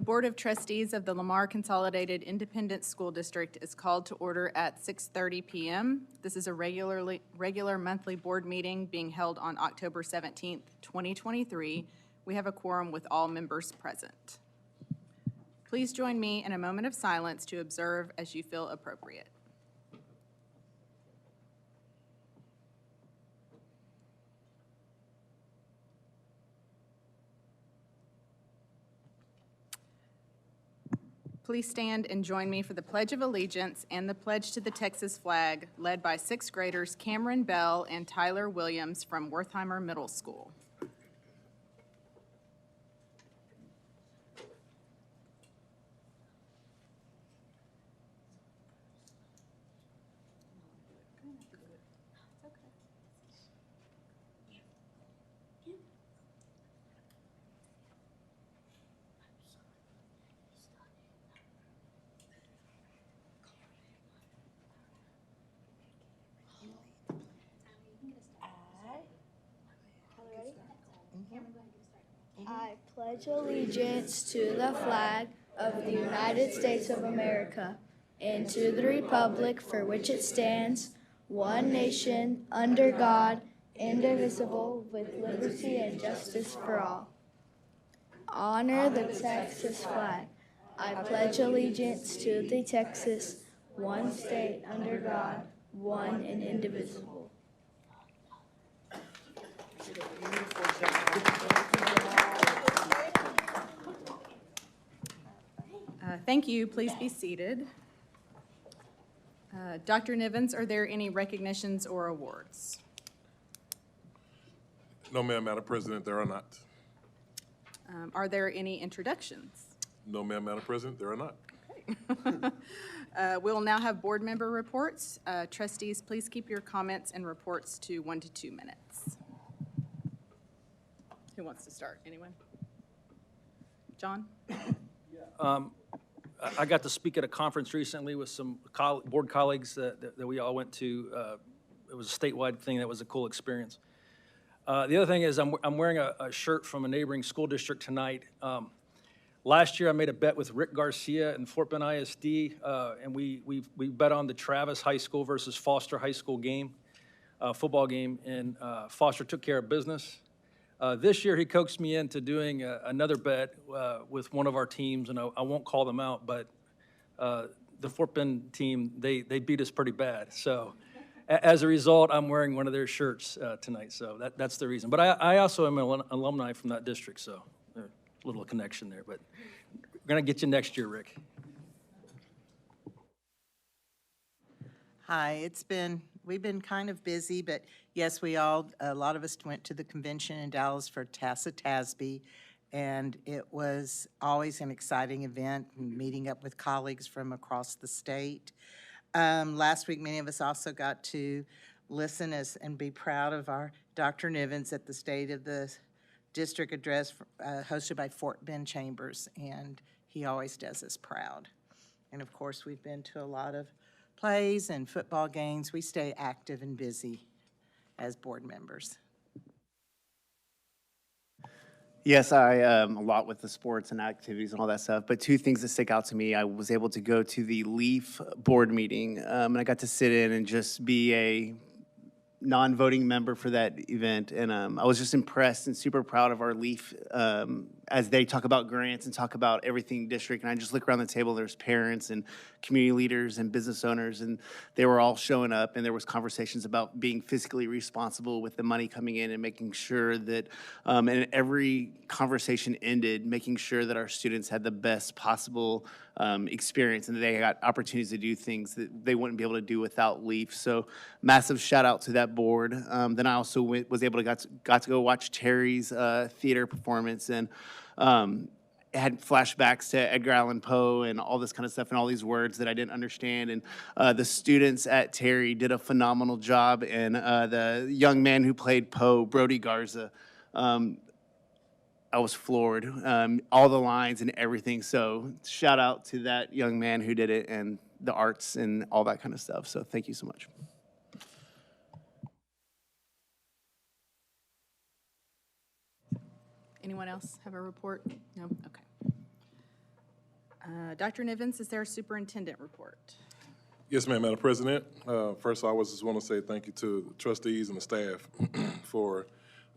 Board of Trustees of the Lamar Consolidated Independent School District is called to order at 6:30 p.m. This is a regular monthly board meeting being held on October 17th, 2023. We have a quorum with all members present. Please join me in a moment of silence to observe as you feel appropriate. Please stand and join me for the Pledge of Allegiance and the pledge to the Texas flag, led by sixth graders Cameron Bell and Tyler Williams from Wertheimer Middle School. I pledge allegiance to the flag of the United States of America and to the republic for which it stands, one nation, under God, indivisible, with liberty and justice for all. Honor the Texas flag. I pledge allegiance to the Texas, one state, under God, one and indivisible. Thank you. Please be seated. Dr. Nivens, are there any recognitions or awards? No, ma'am, Madam President, there are not. Are there any introductions? No, ma'am, Madam President, there are not. Okay. We'll now have board member reports. Trustees, please keep your comments and reports to 1 to 2 minutes. Who wants to start? Anyone? John? I got to speak at a conference recently with some board colleagues that we all went to. It was a statewide thing. That was a cool experience. The other thing is I'm wearing a shirt from a neighboring school district tonight. Last year I made a bet with Rick Garcia and Fort Bend ISD, and we bet on the Travis High School versus Foster High School game, football game, and Foster took care of business. This year, he coaxed me into doing another bet with one of our teams, and I won't call them out, but the Fort Bend team, they beat us pretty bad. So as a result, I'm wearing one of their shirts tonight, so that's the reason. But I also am an alumni from that district, so there's a little connection there. But we're going to get you next year, Rick. Hi, we've been kind of busy, but yes, a lot of us went to the convention in Dallas for TASA TASB, and it was always an exciting event, meeting up with colleagues from across the state. Last week, many of us also got to listen and be proud of our Dr. Nivens at the State of the District address hosted by Fort Bend Chambers, and he always does us proud. And of course, we've been to a lot of plays and football games. We stay active and busy as board members. Yes, a lot with the sports and activities and all that stuff, but two things that stick out to me. I was able to go to the LEAF board meeting, and I got to sit in and just be a non-voting member for that event, and I was just impressed and super proud of our LEAF as they talk about grants and talk about everything district, and I just look around the table, there's parents and community leaders and business owners, and they were all showing up, and there was conversations about being fiscally responsible with the money coming in and making sure that, and every conversation ended, making sure that our students had the best possible experience and that they got opportunities to do things that they wouldn't be able to do without LEAF. So massive shout out to that board. Then I also was able to got to go watch Terry's theater performance, and had flashbacks to Edgar Allan Poe and all this kind of stuff and all these words that I didn't understand. And the students at Terry did a phenomenal job. And the young man who played Poe, Brody Garza, I was floored. All the lines and everything. So shout out to that young man who did it and the arts and all that kind of stuff. So thank you so much. Anyone else have a report? No? Okay. Dr. Nivens, is there a superintendent report? Yes, ma'am, Madam President. First, I just want to say thank you to the trustees and the staff for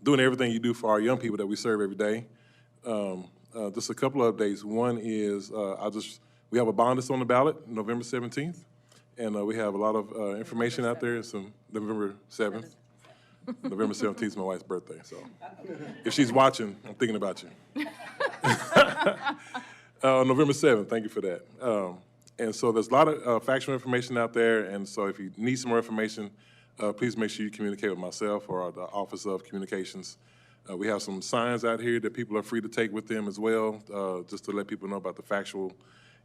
doing everything you do for our young people that we serve every day. Just a couple of updates. One is we have a bond that's on the ballot, November 17th, and we have a lot of information out there. Some November 7th. November 17th is my wife's birthday, so if she's watching, I'm thinking about you. November 7th, thank you for that. And so there's a lot of factual information out there, and so if you need some more information, please make sure you communicate with myself or the Office of Communications. We have some signs out here that people are free to take with them as well, just to let people know about the factual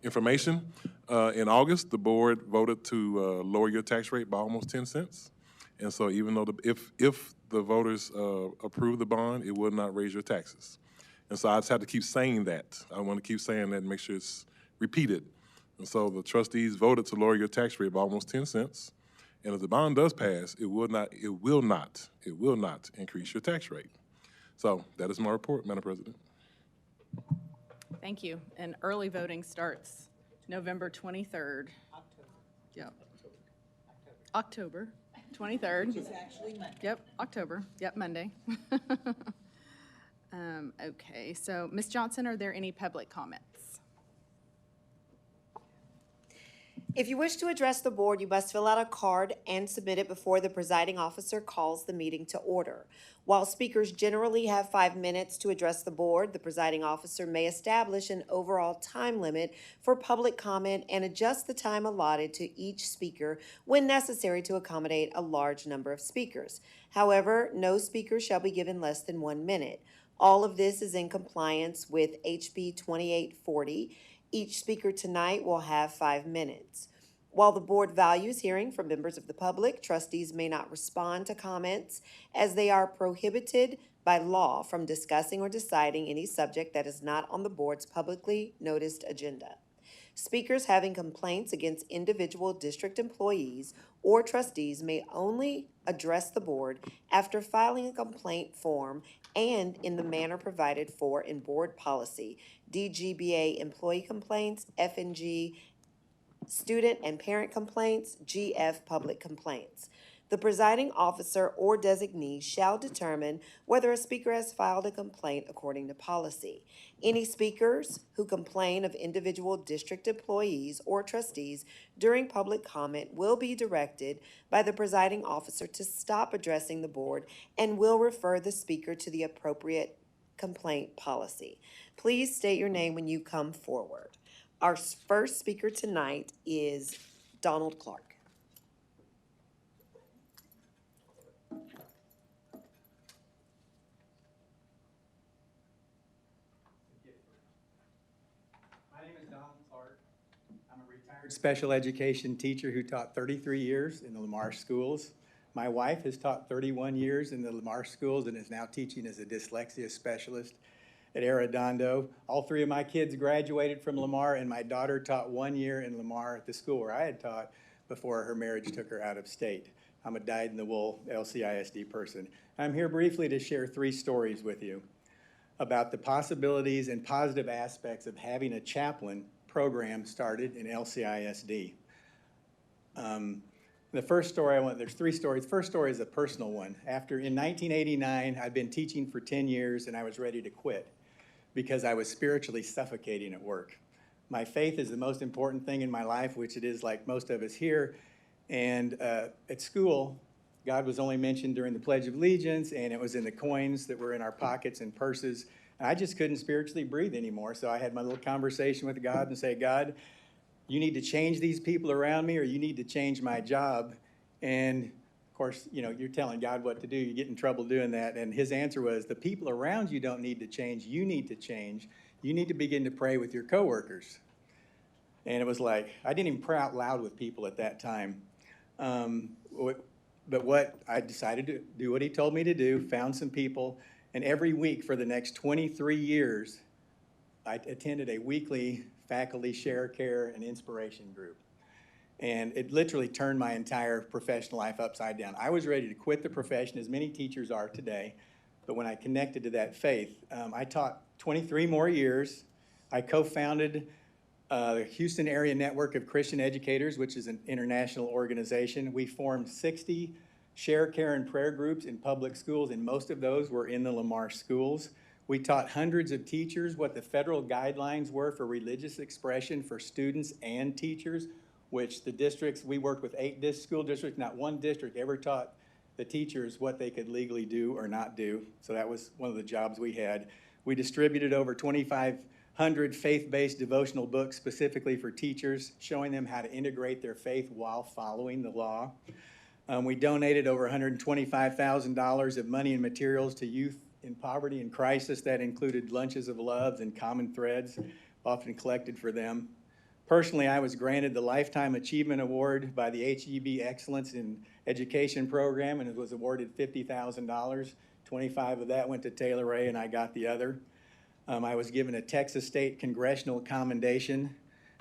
information. In August, the board voted to lower your tax rate by almost 10 cents. And so even though if the voters approve the bond, it will not raise your taxes. And so I just have to keep saying that. I want to keep saying that and make sure it's repeated. And so the trustees voted to lower your tax rate by almost 10 cents. And if the bond does pass, it will not increase your tax rate. So that is my report, Madam President. Thank you. And early voting starts November 23rd. October. Yep. October 23rd. Which is actually Monday. Yep, October. Yep, Monday. Okay, so Ms. Johnson, are there any public comments? If you wish to address the board, you must fill out a card and submit it before the presiding officer calls the meeting to order. While speakers generally have 5 minutes to address the board, the presiding officer may establish an overall time limit for public comment and adjust the time allotted to each speaker when necessary to accommodate a large number of speakers. However, no speaker shall be given less than 1 minute. All of this is in compliance with HB 2840. Each speaker tonight will have 5 minutes. While the board values hearing from members of the public, trustees may not respond to comments as they are prohibited by law from discussing or deciding any subject that is not on the board's publicly noticed agenda. Speakers having complaints against individual district employees or trustees may only address the board after filing a complaint form and in the manner provided for in board policy, DGBA employee complaints, FNG student and parent complaints, GF public complaints. The presiding officer or designee shall determine whether a speaker has filed a complaint according to policy. Any speakers who complain of individual district employees or trustees during public comment will be directed by the presiding officer to stop addressing the board and will refer the speaker to the appropriate complaint policy. Please state your name when you come forward. Our first speaker tonight is Donald Clark. My name is Donald Clark. I'm a retired special education teacher who taught 33 years in the Lamar schools. My wife has taught 31 years in the Lamar schools and is now teaching as a dyslexia specialist at Arredondo. All 3 of my kids graduated from Lamar, and my daughter taught 1 year in Lamar at the school where I had taught before her marriage took her out of state. I'm a dyed-in-the-wool LCISD person. I'm here briefly to share 3 stories with you about the possibilities and positive aspects of having a chaplain program started in LCISD. The first story there's 3 stories. First story is a personal one. In 1989, I'd been teaching for 10 years and I was ready to quit because I was spiritually suffocating at work. My faith is the most important thing in my life, which it is like most of us here. And at school, God was only mentioned during the Pledge of Allegiance, and it was in the coins that were in our pockets and purses. And I just couldn't spiritually breathe anymore. So I had my little conversation with God and say, God, you need to change these people around me, or you need to change my job. And of course, you're telling God what to do. You get in trouble doing that. And his answer was, the people around you don't need to change. You need to change. You need to begin to pray with your coworkers. And it was like, I didn't even pray out loud with people at that time. But what I decided to do what he told me to do, found some people, and every week for the next 23 years, I attended a weekly faculty share, care, and inspiration group. And it literally turned my entire professional life upside down. I was ready to quit the profession, as many teachers are today, but when I connected to that faith, I taught 23 more years. I co-founded the Houston Area Network of Christian Educators, which is an international organization. We formed 60 share, care, and prayer groups in public schools, and most of those were in the Lamar schools. We taught hundreds of teachers what the federal guidelines were for religious expression for students and teachers, which the districts, we worked with 8 school districts, not one district ever taught the teachers what they could legally do or not do. So that was one of the jobs we had. We distributed over 2,500 faith-based devotional books specifically for teachers, showing them how to integrate their faith while following the law. We donated over $125,000 of money and materials to youth in poverty and crisis. That included lunches of love and common threads, often collected for them. Personally, I was granted the Lifetime Achievement Award by the HEB Excellence in Education Program, and it was awarded $50,000. 25 of that went to Taylor Ray, and I got the other. I was given a Texas State Congressional Commendation,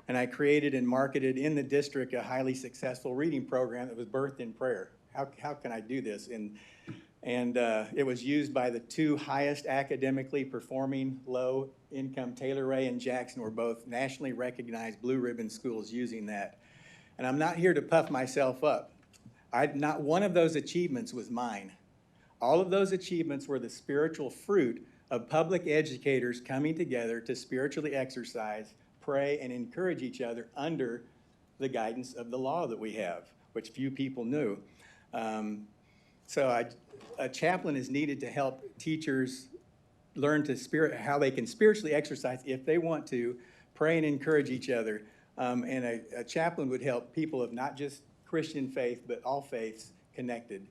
and I created and marketed in the district a highly successful reading program that was birthed in prayer. How can I do this? And it was used by the 2 highest academically performing low-income, Taylor Ray and Jackson were both nationally recognized blue ribbon schools using that. And I'm not here to puff myself up. Not one of those achievements was mine. All of those achievements were the spiritual fruit of public educators coming together to spiritually exercise, pray, and encourage each other under the guidance of the law that we have, which few people knew. A chaplain is needed to help teachers learn to how they can spiritually exercise if they want to, pray and encourage each other. And a chaplain would help people of not just Christian faith, but all faiths connected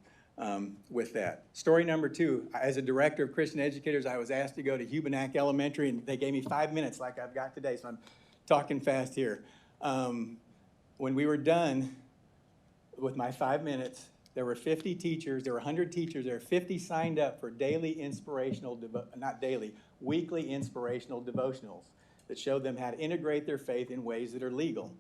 with that. Story number 2, as a director of Christian educators, I was asked to go to Hubenack Elementary, and they gave me 5 minutes like I've got today, so I'm talking fast here. When we were done with my 5 minutes, there were 50 teachers, there were 100 teachers, there were 50 signed up for weekly inspirational devotionals that showed them how to integrate their faith in ways that are legal.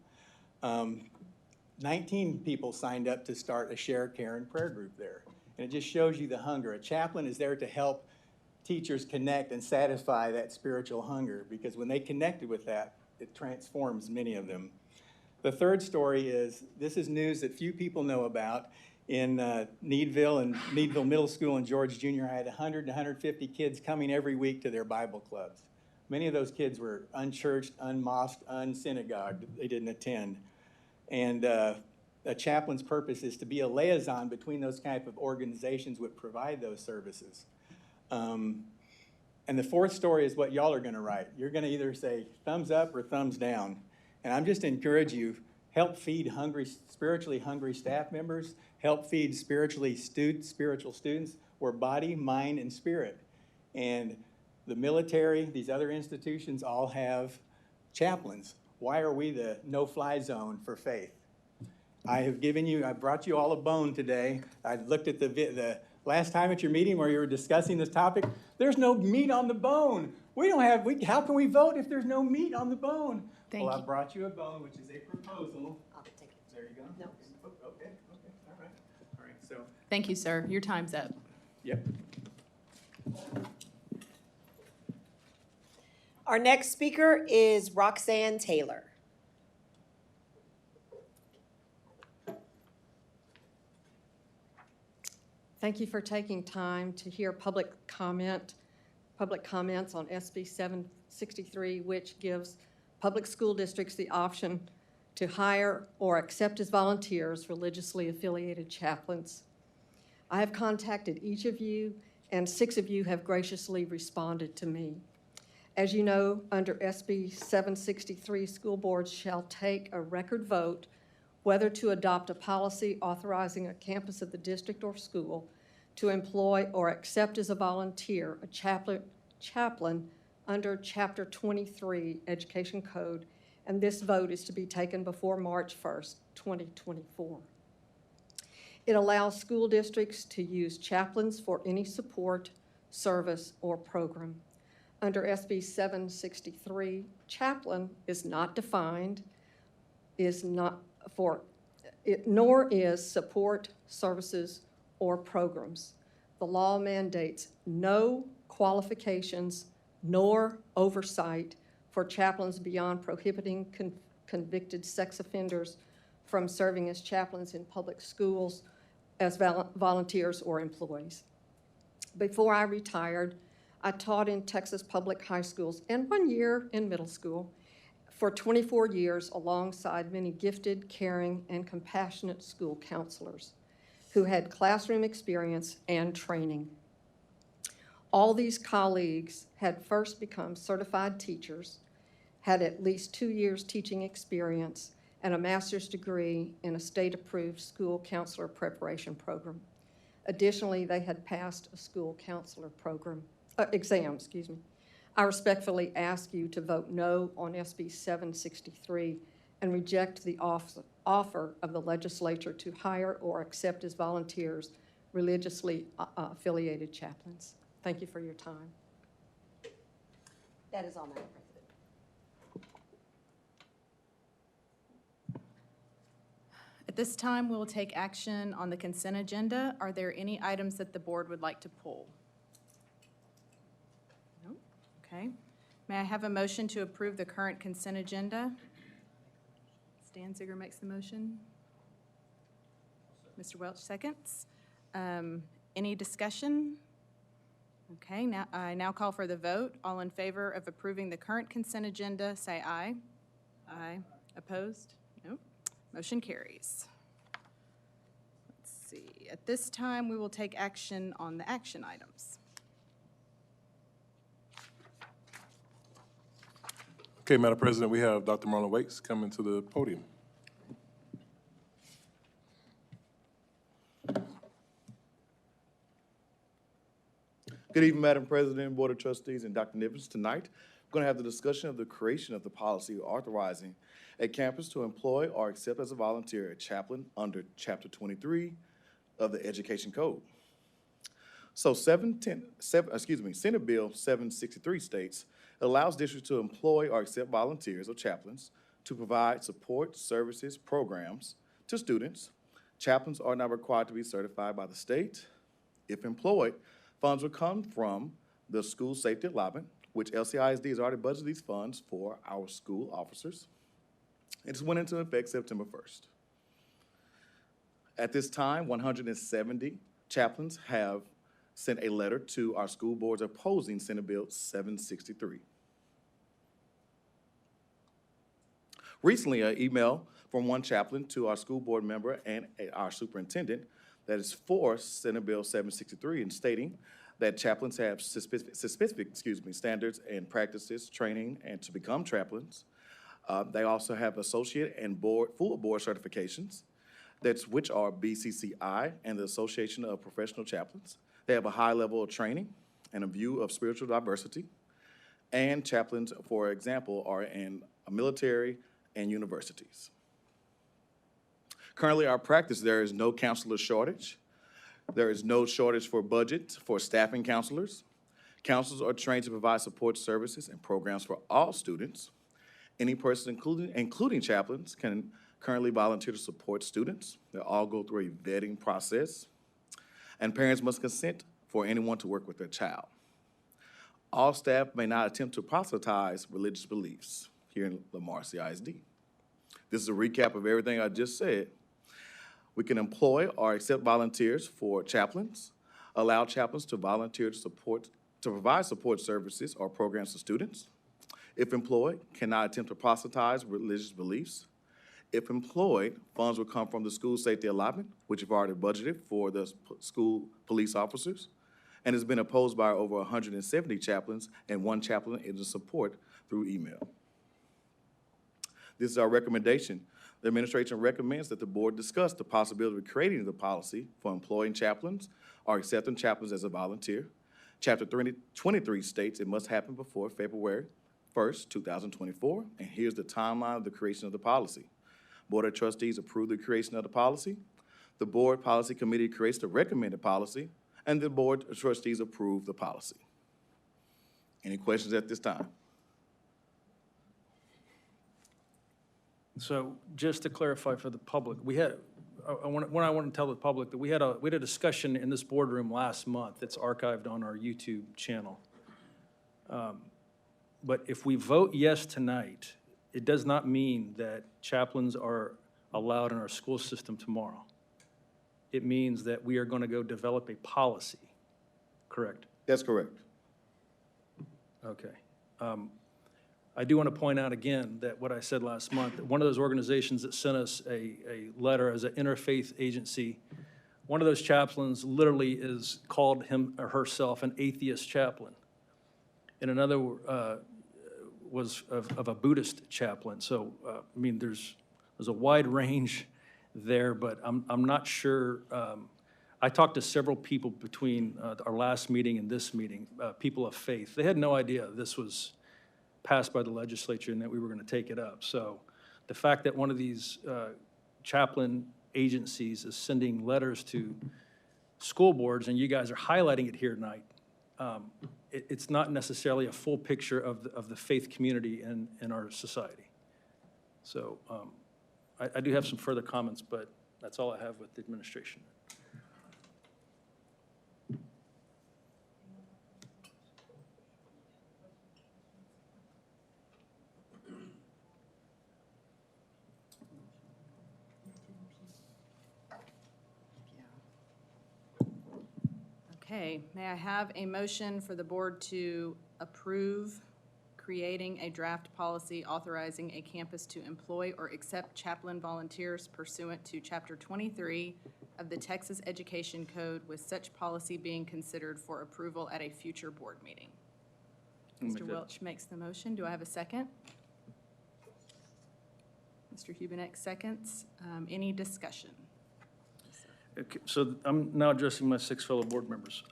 19 people signed up to start a share, care, and prayer group there. And it just shows you the hunger. A chaplain is there to help teachers connect and satisfy that spiritual hunger, because when they connected with that, it transforms many of them. The third story is, this is news that few people know about. In Needville Middle School and George Junior High, I had 100 to 150 kids coming every week to their Bible clubs. Many of those kids were unchurched, unmosqued, unsynagogued. They didn't attend. And a chaplain's purpose is to be a liaison between those type of organizations that provide those services. And the fourth story is what y'all are going to write. You're going to either say thumbs up or thumbs down. And I'm just encourage you, help feed spiritually hungry staff members, help feed spiritual students. We're body, mind, and spirit. And the military, these other institutions all have chaplains. Why are we the no-fly zone for faith? I brought you all a bone today. I looked at the last time at your meeting where you were discussing this topic. There's no meat on the bone. How can we vote if there's no meat on the bone? Thank you. I brought you a bone, which is a proposal. I'll take it. There you go. No. Okay, all right, so, Thank you, sir. Your time's up. yep. Our next speaker is Roxanne Taylor. Thank you for taking time to hear public comments on SB 763, which gives public school districts the option to hire or accept as volunteers religiously affiliated chaplains. I have contacted each of you, and 6 of you have graciously responded to me. As you know, under SB 763, school boards shall take a record vote whether to adopt a policy authorizing a campus of the district or school to employ or accept as a volunteer a chaplain under Chapter 23 Education Code, and this vote is to be taken before March 1st, 2024. It allows school districts to use chaplains for any support, service, or program. Under SB 763, chaplain is not defined, nor is support, services, or programs. The law mandates no qualifications nor oversight for chaplains beyond prohibiting convicted sex offenders from serving as chaplains in public schools as volunteers or employees. Before I retired, I taught in Texas public high schools and 1 year in middle school for 24 years alongside many gifted, caring, and compassionate school counselors who had classroom experience and training. All these colleagues had first become certified teachers, had at least 2 years teaching experience, and a master's degree in a state-approved school counselor preparation program. Additionally, they had passed a school counselor exam. I respectfully ask you to vote no on SB 763 and reject the offer of the legislature to hire or accept as volunteers religiously affiliated chaplains. Thank you for your time. That is all, Madam President. At this time, we'll take action on the consent agenda. Are there any items that the board would like to pull? No? Okay. May I have a motion to approve the current consent agenda? Stan Ziger makes the motion. Mr. Welch seconds. Any discussion? Okay, I now call for the vote. All in favor of approving the current consent agenda, say aye. Aye. Opposed? No. Motion carries. Let's see. At this time, we will take action on the action items. Okay, Madam President, we have Dr. Marlon Waits coming to the podium. Good evening, Madam President, Board of Trustees, and Dr. Nivens. Tonight, we're going to have the discussion of the creation of the policy authorizing a campus to employ or accept as a volunteer a chaplain under Chapter 23 of the Education Code. So Senate Bill 763 states, it allows districts to employ or accept volunteers or chaplains to provide support, services, programs to students. Chaplains are not required to be certified by the state. If employed, funds will come from the school safety allotment, which LCISD has already budgeted these funds for our school officers. It just went into effect September 1st. At this time, 170 chaplains have sent a letter to our school boards opposing Senate Bill 763. Recently, an email from one chaplain to our school board member and our superintendent that is for Senate Bill 763 and stating that chaplains have specific standards and practices, training, and to become chaplains. They also have associate and full board certifications, which are BCCI and the Association of Professional Chaplains. They have a high level of training and a view of spiritual diversity. And chaplains, for example, are in military and universities. Currently, our practice, there is no counselor shortage. There is no shortage for budget for staffing counselors. Counselors are trained to provide support services and programs for all students. Any person, including chaplains, can currently volunteer to support students. They all go through a vetting process. And parents must consent for anyone to work with their child. All staff may not attempt to proselytize religious beliefs here in Lamar CISD. This is a recap of everything I just said. We can employ or accept volunteers for chaplains, allow chaplains to volunteer to provide support services or programs to students. If employed, cannot attempt to proselytize religious beliefs. If employed, funds will come from the school safety allotment, which have already budgeted for the school police officers, and has been opposed by over 170 chaplains, and one chaplain is in support through email. This is our recommendation. The administration recommends that the board discuss the possibility of creating the policy for employing chaplains or accepting chaplains as a volunteer. Chapter 23 states it must happen before February 1st, 2024, and here's the timeline of the creation of the policy. Board of Trustees approve the creation of the policy. The Board Policy Committee creates the recommended policy, and the Board of Trustees approve the policy. Any questions at this time? So just to clarify for the public, I want to tell the public that we had a discussion in this boardroom last month. It's archived on our YouTube channel. But if we vote yes tonight, it does not mean that chaplains are allowed in our school system tomorrow. It means that we are going to go develop a policy, correct? That's correct. Okay. I do want to point out again that what I said last month, that one of those organizations that sent us a letter as an interfaith agency, one of those chaplains literally is called him or herself an atheist chaplain. And another was of a Buddhist chaplain. So, I mean, there's a wide range there, but I'm not sure. I talked to several people between our last meeting and this meeting, people of faith. They had no idea this was passed by the legislature and that we were going to take it up. So the fact that one of these chaplain agencies is sending letters to school boards, and you guys are highlighting it here tonight, it's not necessarily a full picture of the faith community in our society. So I do have some further comments, but that's all I have with the administration. Okay, may I have a motion for the board to approve creating a draft policy authorizing a campus to employ or accept chaplain volunteers pursuant to Chapter 23 of the Texas Education Code, with such policy being considered for approval at a future board meeting? Mr. Welch makes the motion. Do I have a second? Mr. Hubenek seconds. Any discussion? Okay, so I'm now addressing my 6 fellow board members.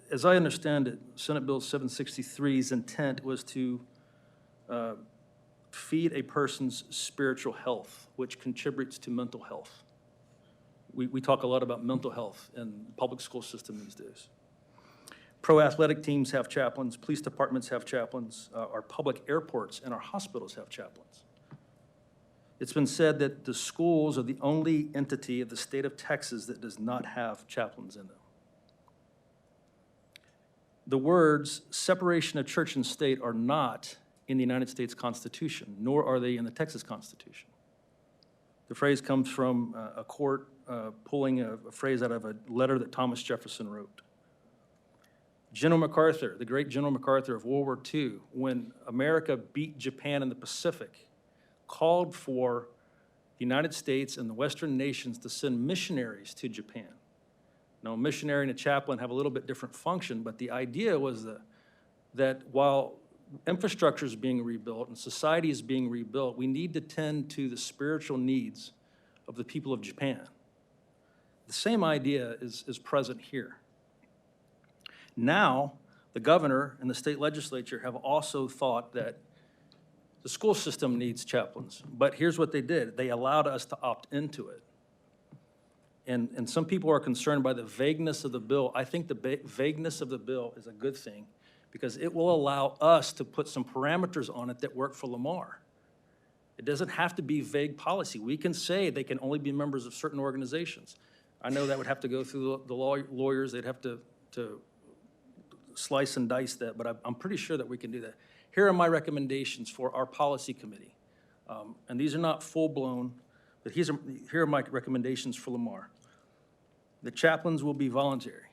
As I understand it, Senate Bill 763's intent was to feed a person's spiritual health, which contributes to mental health. We talk a lot about mental health in the public school system these days. Pro athletic teams have chaplains, police departments have chaplains, our public airports and our hospitals have chaplains. It's been said that the schools are the only entity of the state of Texas that does not have chaplains in them. The words separation of church and state are not in the United States Constitution, nor are they in the Texas Constitution. The phrase comes from a court pulling a phrase out of a letter that Thomas Jefferson wrote. General MacArthur, the great General MacArthur of World War II, when America beat Japan in the Pacific, called for the United States and the Western nations to send missionaries to Japan. Now, a missionary and a chaplain have a little bit different function, but the idea was that while infrastructure is being rebuilt and society is being rebuilt, we need to tend to the spiritual needs of the people of Japan. The same idea is present here. Now, the governor and the state legislature have also thought that the school system needs chaplains, but here's what they did. They allowed us to opt into it. And some people are concerned by the vagueness of the bill. I think the vagueness of the bill is a good thing because it will allow us to put some parameters on it that work for Lamar. It doesn't have to be vague policy. We can say they can only be members of certain organizations. I know that would have to go through the lawyers. They'd have to slice and dice that, but I'm pretty sure that we can do that. Here are my recommendations for our policy committee. And these are not full-blown, but here are my recommendations for Lamar. The chaplains will be voluntary.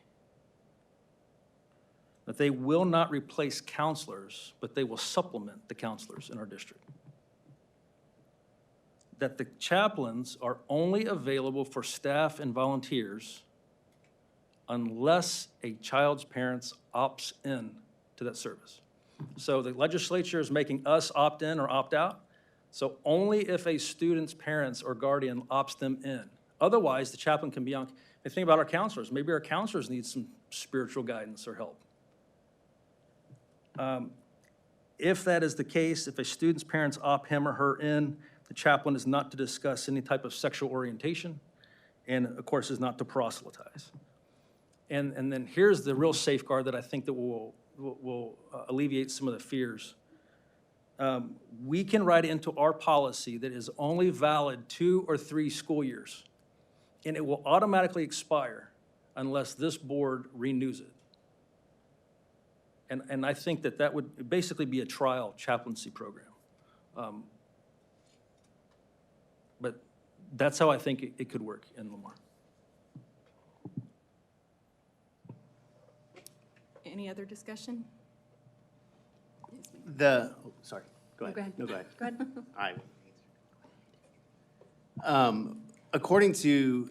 That they will not replace counselors, but they will supplement the counselors in our district. That the chaplains are only available for staff and volunteers unless a child's parents opts in to that service. So the legislature is making us opt in or opt out. So only if a student's parents or guardian opts them in. Otherwise, the chaplain can be on. And think about our counselors. Maybe our counselors need some spiritual guidance or help. If that is the case, if a student's parents opt him or her in, the chaplain is not to discuss any type of sexual orientation, and of course is not to proselytize. And then here's the real safeguard that I think that will alleviate some of the fears. We can write into our policy that is only valid 2 or 3 school years, and it will automatically expire unless this board renews it. And I think that that would basically be a trial chaplaincy program. But that's how I think it could work in Lamar. Any other discussion? Sorry, go ahead. Go ahead. No, go ahead. Go ahead. All right. According to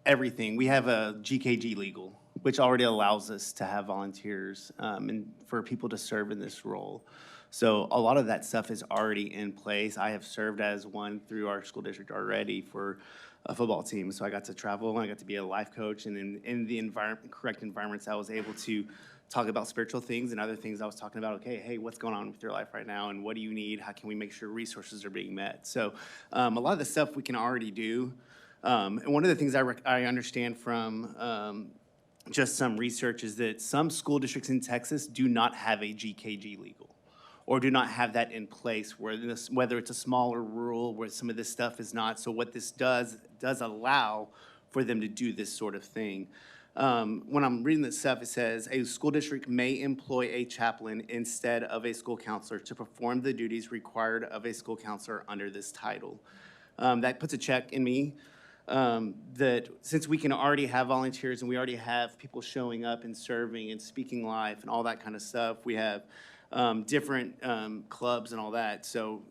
everything, we have a GKG legal, which already allows us to have volunteers and for people to serve in this role. So a lot of that stuff is already in place. I have served as one through our school district already for a football team. So I got to travel and I got to be a life coach, and in the correct environments, I was able to talk about spiritual things and other things. I was talking about, okay, hey, what's going on with your life right now, and what do you need? How can we make sure resources are being met? So a lot of the stuff we can already do. And one of the things I understand from just some research is that some school districts in Texas do not have a GKG legal, or do not have that in place, whether it's a small or rural, where some of this stuff is not. So what this does allow for them to do this sort of thing. When I'm reading this stuff, it says, a school district may employ a chaplain instead of a school counselor to perform the duties required of a school counselor under this title. That puts a check in me, that since we can already have volunteers and we already have people showing up and serving and speaking life and all that kind of stuff, we have different clubs and all that. So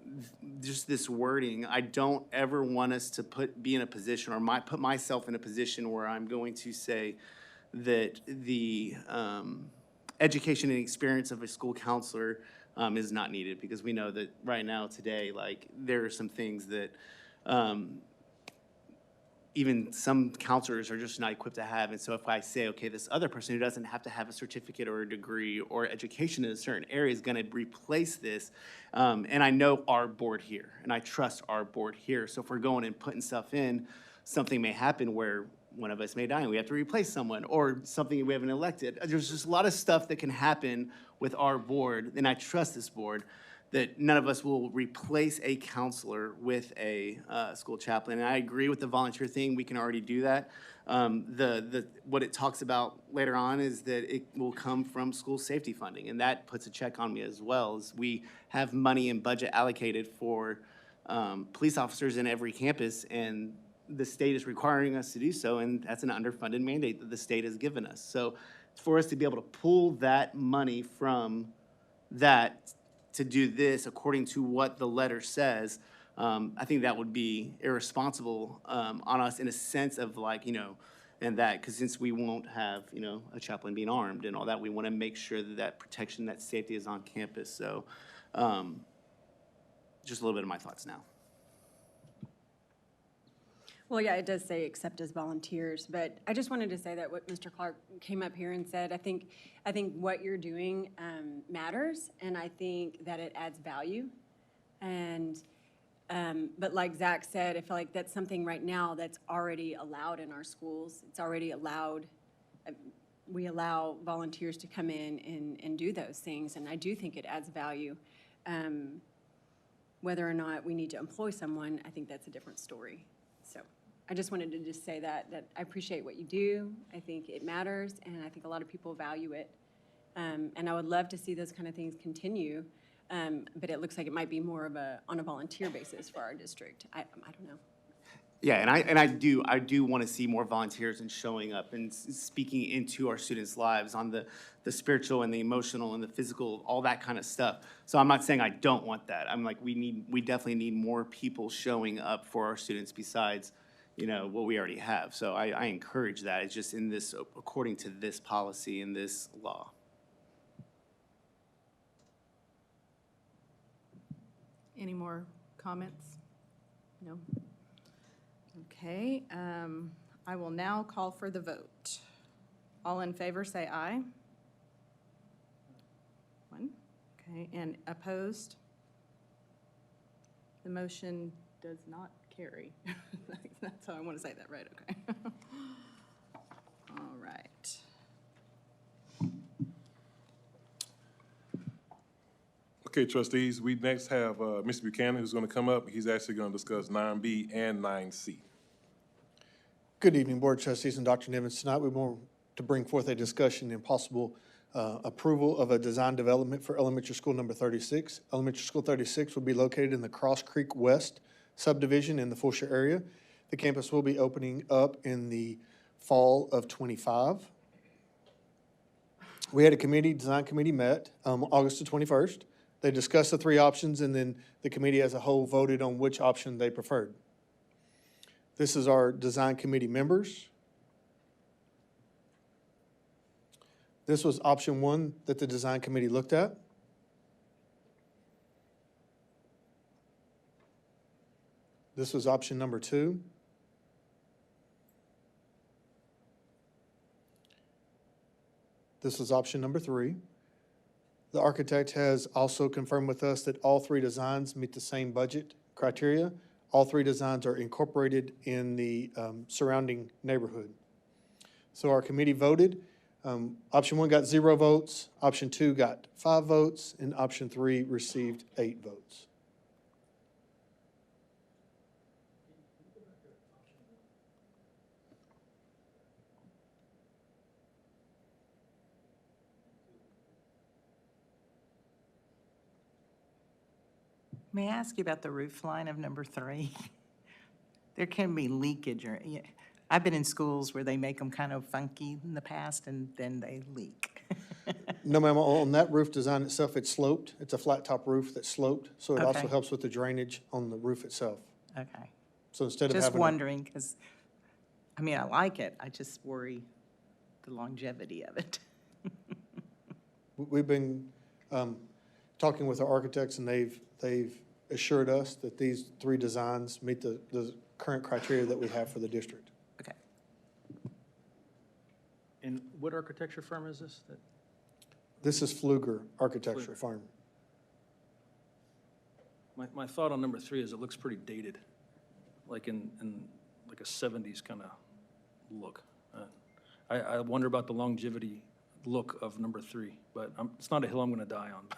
just this wording, I don't ever want us to be in a position, or put myself in a position where I'm going to say that the education and experience of a school counselor is not needed, because we know that right now, today, like, there are some things that even some counselors are just not equipped to have. And so if I say, okay, this other person who doesn't have to have a certificate or a degree or education in a certain area is going to replace this, and I know our board here, and I trust our board here. So if we're going and putting stuff in, something may happen where one of us may die and we have to replace someone, or something we haven't elected. There's just a lot of stuff that can happen with our board, and I trust this board, that none of us will replace a counselor with a school chaplain. And I agree with the volunteer thing. We can already do that. What it talks about later on is that it will come from school safety funding, and that puts a check on me as well. As we have money and budget allocated for police officers in every campus, and the state is requiring us to do so, and that's an underfunded mandate that the state has given us. So for us to be able to pull that money from that to do this according to what the letter says, I think that would be irresponsible on us, in a sense of, like, and that, because since we won't have, a chaplain being armed and all that, we want to make sure that that protection, that safety is on campus. So just a little bit of my thoughts now. Well, yeah, it does say except as volunteers, but I just wanted to say that what Mr. Clark came up here and said, I think what you're doing matters, and I think that it adds value. And, but like Zach said, I feel like that's something right now that's already allowed in our schools. It's already allowed. We allow volunteers to come in and do those things, and I do think it adds value. Whether or not we need to employ someone, I think that's a different story. So I just wanted to just say that I appreciate what you do. I think it matters, and I think a lot of people value it. And I would love to see those kind of things continue, but it looks like it might be more of on a volunteer basis for our district. I don't know. Yeah, and I do want to see more volunteers and showing up and speaking into our students' lives on the spiritual and the emotional and the physical, all that kind of stuff. So I'm not saying I don't want that. I'm like, we definitely need more people showing up for our students besides, what we already have. So I encourage that. It's just in this, according to this policy and this law. Any more comments? No? Okay, I will now call for the vote. All in favor, say aye. One, okay, and opposed? The motion does not carry. That's how I want to say that, right? Okay. All right. Okay, trustees, we next have Mr. Buchanan, who's going to come up. He's actually going to discuss 9B and 9C. Good evening, Board of Trustees and Dr. Nivens. Tonight we want to bring forth a discussion and possible approval of a design development for elementary school number 36. Elementary school 36 will be located in the Cross Creek West subdivision in the Fulshire area. The campus will be opening up in the fall of '25. We had a design committee met August the 21st. They discussed the three options, and then the committee as a whole voted on which option they preferred. This is our design committee members. This was option one that the design committee looked at. This was option number two. This was option number three. The architect has also confirmed with us that all three designs meet the same budget criteria. All three designs are incorporated in the surrounding neighborhood. So our committee voted. Option one got 0 votes, option two got 5 votes, and option three received 8 votes. May I ask you about the roof line of number 3? There can be leakage or, yeah. I've been in schools where they make them kind of funky in the past and then they leak. No, ma'am, on that roof design itself, it's sloped. It's a flat top roof that's sloped, so it also Okay. helps with the drainage on the roof itself. Okay. So instead of Just having. wondering, because, I mean, I like it, I just worry the longevity of it. We've been talking with our architects, and they've assured us that these three designs meet the current criteria that we have for the district. Okay. And what architecture firm is this? This is Fluger Architecture Firm. My thought on number 3 is it looks pretty dated, like in like a 70s kind of look. I wonder about the longevity look of number 3, but it's not a hill I'm going to die on.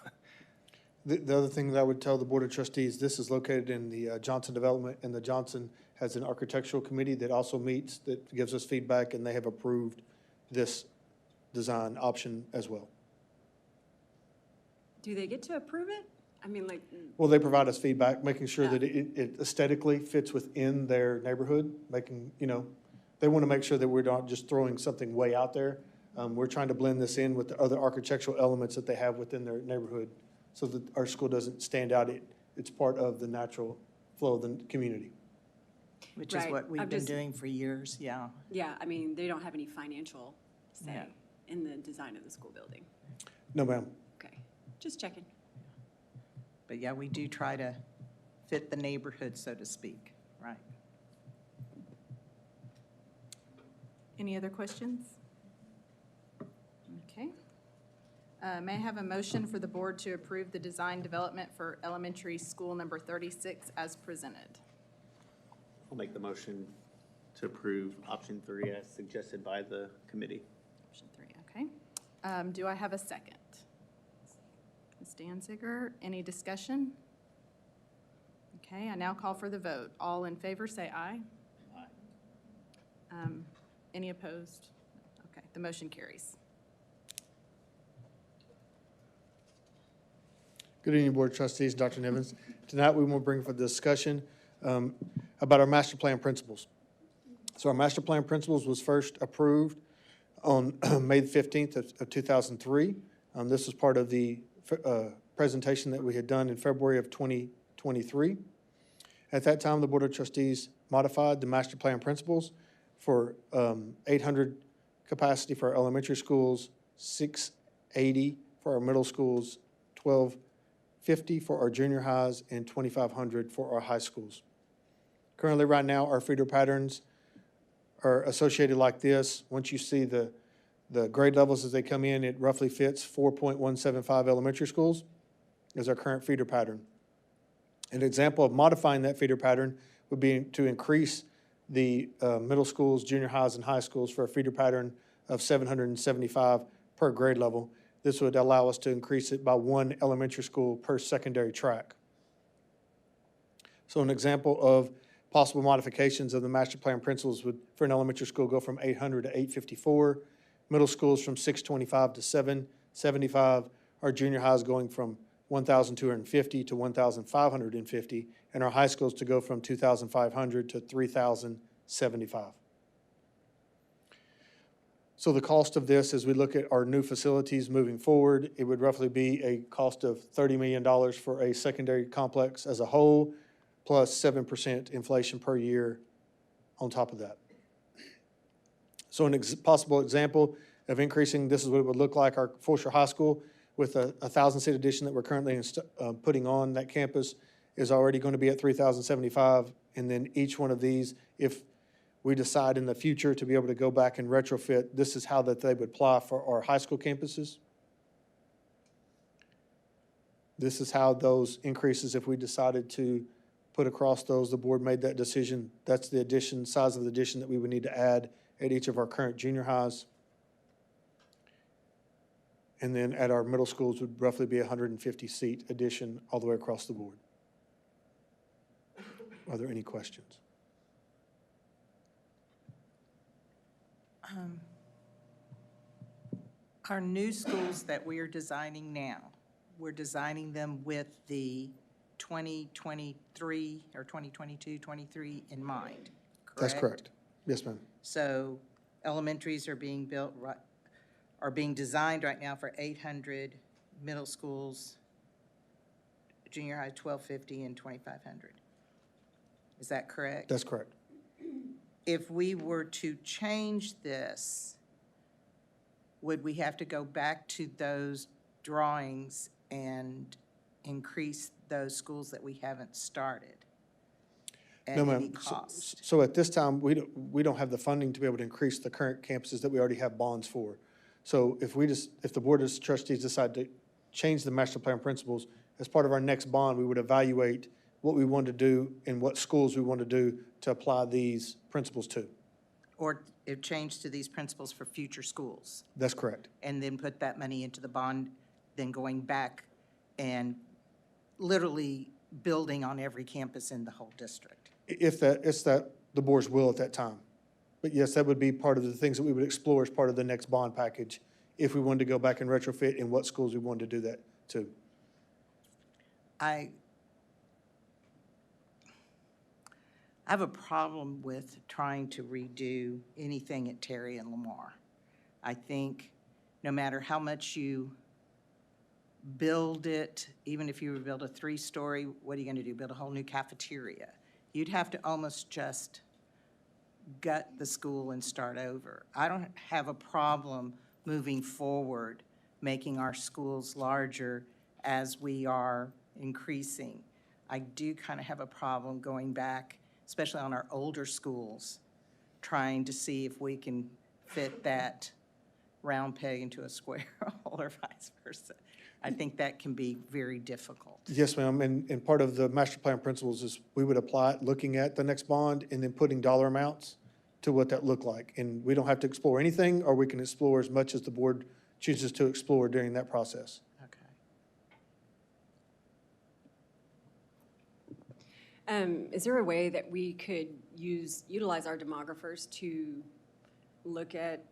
The other thing that I would tell the Board of Trustees, this is located in the Johnson Development, and the Johnson has an architectural committee that also meets, that gives us feedback, and they have approved this design option as well. Do they get to approve it? I mean, like, Well, they provide us feedback, making sure Yeah. that it aesthetically fits within their neighborhood, making, they want to make sure that we're not just throwing something way out there. We're trying to blend this in with the other architectural elements that they have within their neighborhood so that our school doesn't stand out. It's part of the natural flow of the community. Which is Right. what we've I'm been just- doing for years, yeah. yeah, I mean, they don't have any financial say Yeah. in the design of the school building. No, ma'am. Okay, just checking. But yeah, we do try to fit the neighborhood, so to speak, right? Any other questions? Okay. May I have a motion for the board to approve the design development for elementary school number 36 as presented? I'll make the motion to approve option 3 as suggested by the committee. Option 3, okay. Do I have a second? Ms. Danziger, any discussion? Okay, I now call for the vote. All in favor, say aye. Aye. Any opposed? Okay, the motion carries. Good evening, Board of Trustees, Dr. Nivens. Tonight, we want to bring for discussion about our master plan principles. So our master plan principles was first approved on May 15th of 2003. This was part of the presentation that we had done in February of 2023. At that time, the Board of Trustees modified the master plan principles for 800 capacity for our elementary schools, 680 for our middle schools, 1250 for our junior highs, and 2,500 for our high schools. Currently, right now, our feeder patterns are associated like this. Once you see the grade levels as they come in, it roughly fits 4.175 elementary schools is our current feeder pattern. An example of modifying that feeder pattern would be to increase the middle schools, junior highs, and high schools for a feeder pattern of 775 per grade level. This would allow us to increase it by 1 elementary school per secondary track. So an example of possible modifications of the master plan principles would, for an elementary school, go from 800 to 854, middle schools from 625 to 1,275. Our junior high is going from 1,250 to 1,550, and our high schools to go from 2,500 to 3,075. So the cost of this, as we look at our new facilities moving forward, it would roughly be a cost of $30 million for a secondary complex as a whole, plus 7% inflation per year on top of that. So an possible example of increasing, this is what it would look like, our Fulshire High School with a 1,000-seat addition that we're currently putting on that campus is already going to be at 3,075. And then each one of these, if we decide in the future to be able to go back and retrofit, this is how that they would apply for our high school campuses. This is how those increases, if we decided to put across those, the board made that decision. That's the addition, size of the addition that we would need to add at each of our current junior highs. And then at our middle schools would roughly be a 150-seat addition all the way across the board. Are there any questions? Our new schools that we are designing now, we're designing them with the 2023 or 2022, 23 in mind, correct? That's correct. Yes, ma'am. So elementaries are being built, are being designed right now for 800, middle schools, junior high 1,250 and 2,500. Is that correct? That's correct. If we were to change this, would we have to go back to those drawings and increase those schools that we haven't started at No, any ma'am. cost? So at this time, we don't have the funding to be able to increase the current campuses that we already have bonds for. So if the Board of Trustees decide to change the master plan principles, as part of our next bond, we would evaluate what we want to do and what schools we want to do to apply these principles to. Or if changed to these principles for future schools, That's correct. and then put that money into the bond, then going back and literally building on every campus in the whole district? If it's the board's will at that time. But yes, that would be part of the things that we would explore as part of the next bond package, if we wanted to go back and retrofit and what schools we wanted to do that to. I have a problem with trying to redo anything at Terry and Lamar. I think no matter how much you build it, even if you were to build a 3-story, what are you going to do? Build a whole new cafeteria? You'd have to almost just gut the school and start over. I don't have a problem moving forward, making our schools larger as we are increasing. I do kind of have a problem going back, especially on our older schools, trying to see if we can fit that round peg into a square hole or vice versa. I think that can be very difficult. Yes, ma'am, and part of the master plan principles is we would apply it looking at the next bond and then putting dollar amounts to what that looked like. And we don't have to explore anything, or we can explore as much as the board chooses to explore during that process. Okay. Is there a way that we could utilize our demographers to look at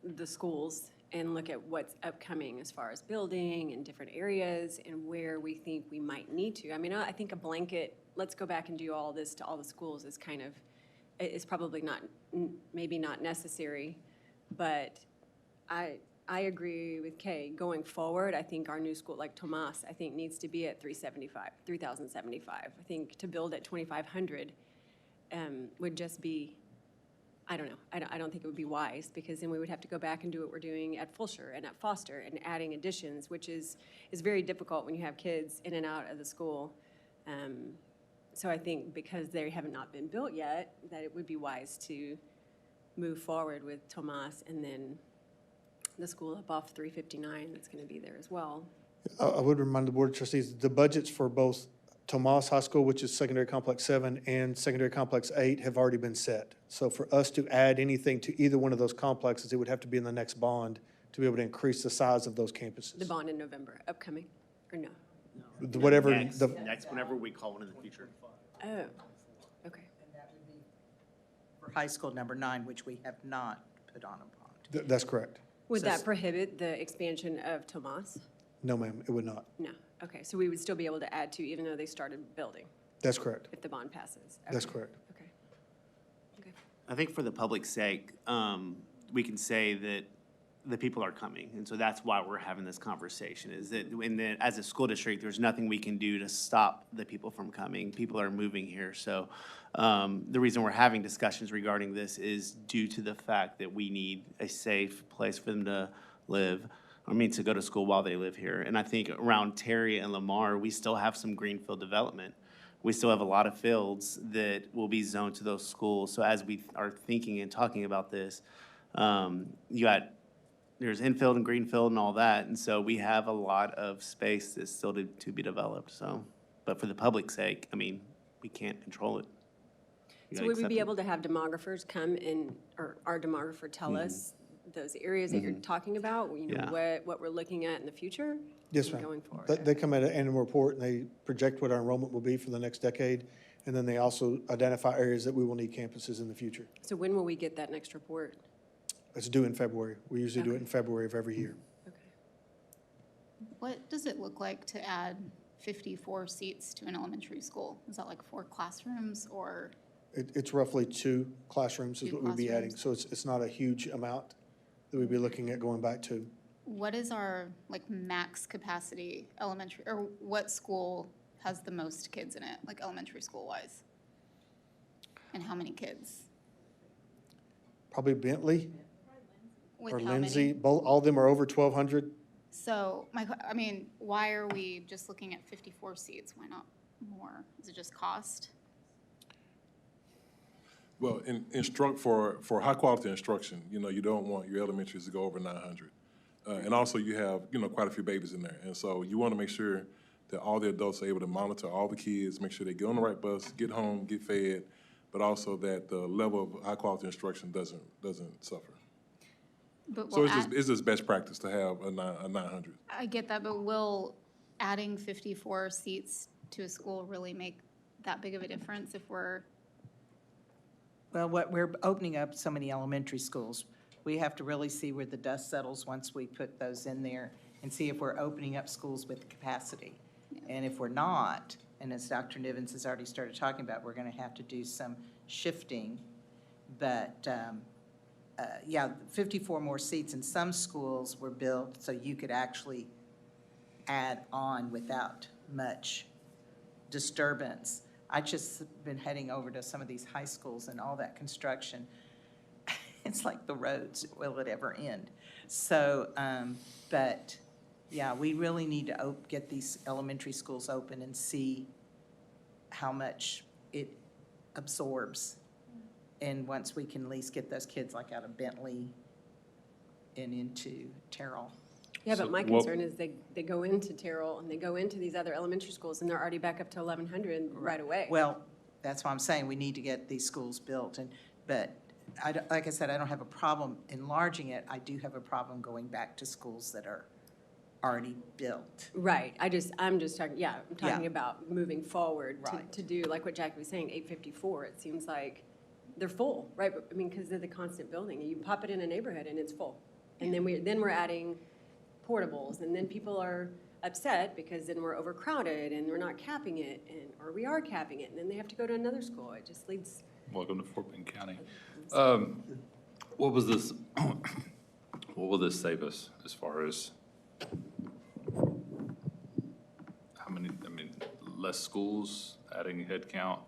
the schools and look at what's upcoming as far as building in different areas and where we think we might need to? I mean, I think a blanket, let's go back and do all this to all the schools is kind of, is probably not, maybe not necessary, but I agree with Kay. Going forward, I think our new school, like Tomas, I think needs to be at 3,075. I think to build at 2,500 would just be, I don't know. I don't think it would be wise, because then we would have to go back and do what we're doing at Fulshire and at Foster and adding additions, which is very difficult when you have kids in and out of the school. So I think because they have not been built yet, that it would be wise to move forward with Tomas and then the school up off 359 that's going to be there as well. I would remind the Board of Trustees, the budgets for both Tomas High School, which is Secondary Complex 7, and Secondary Complex 8 have already been set. So for us to add anything to either one of those complexes, it would have to be in the next bond to be able to increase the size of those campuses. The bond in November, upcoming, or no? Whatever, Next, whenever we call one in the future. Oh, okay. For high school number 9, which we have not put on a bond. That's correct. Would that prohibit the expansion of Tomas? No, ma'am, it would not. No, okay, so we would still be able to add to even though they started building, That's correct. if the bond passes? That's Okay, correct. Okay. Okay. I think for the public's sake, we can say that the people are coming. And so that's why we're having this conversation, is that as a school district, there's nothing we can do to stop the people from coming. People are moving here. So the reason we're having discussions regarding this is due to the fact that we need a safe place for them to live, to go to school while they live here. And I think around Terry and Lamar, we still have some greenfield development. We still have a lot of fields that will be zoned to those schools. So as we are thinking and talking about this, there's infield and greenfield and all that, and so we have a lot of space that's still to be developed, so. But for the public's sake, we can't control it. So would we be able to have demographers come in, or our demographer tell us those areas that you're talking about? Yeah. What we're looking at in the future? Yes, ma'am. Going forward? They come at an annual report and they project what our enrollment will be for the next decade. And then they also identify areas that we will need campuses in the future. So when will we get that next report? It's due in February. We usually do it in February of every year. Okay. What does it look like to add 54 seats to an elementary school? Is that like 4 classrooms or? It's roughly 2 classrooms is Two what we'd be adding. classrooms. So it's not a huge amount that we'd be looking at going back to. What is our like max capacity elementary, or what school has the most kids in it, like elementary school wise? And how many kids? Probably Bentley With or how Lindsay, many? all of them are over 1,200. So why are we just looking at 54 seats? Why not more? Is it just cost? Well, for high-quality instruction, you don't want your elementaries to go over 900. And also, you have, quite a few babies in there. And so you want to make sure that all the adults are able to monitor all the kids, make sure they get on the right bus, get home, get fed, but also that the level of high-quality instruction doesn't suffer. But So it's just best practice to have a 900. I get that, but will adding 54 seats to a school really make that big of a difference if we're? Well, we're opening up so many elementary schools. We have to really see where the dust settles once we put those in there and see if we're opening up schools with capacity. And if we're not, and as Dr. Nivens has already started talking about, we're going to have to do some shifting. But, 54 more seats in some schools were built so you could actually add on without much disturbance. I just been heading over to some of these high schools and all that construction. It's like the roads, will it ever end? So, we really need to get these elementary schools open and see how much it absorbs. And once we can at least get those kids like out of Bentley and into Terrell. Yeah, but my concern is they go into Terrell and they go into these other elementary schools and they're already back up to 1,100 right away. Well, that's why I'm saying we need to get these schools built. But like I said, I don't have a problem enlarging it. I do have a problem going back to schools that are already built. Right, I'm just talking, I'm talking Yeah. about moving forward Right. to do, like what Jackie was saying, 854, it seems like they're full, right? But, because they're the constant building. You pop it in a neighborhood and it's full. And then we're adding portables, and then people are upset because then we're overcrowded and we're not capping it, or we are capping it, and then they have to go to another school. It just leads. Welcome to Fort Bend County. What was this, what will this save us as far as how many, less schools, adding head count,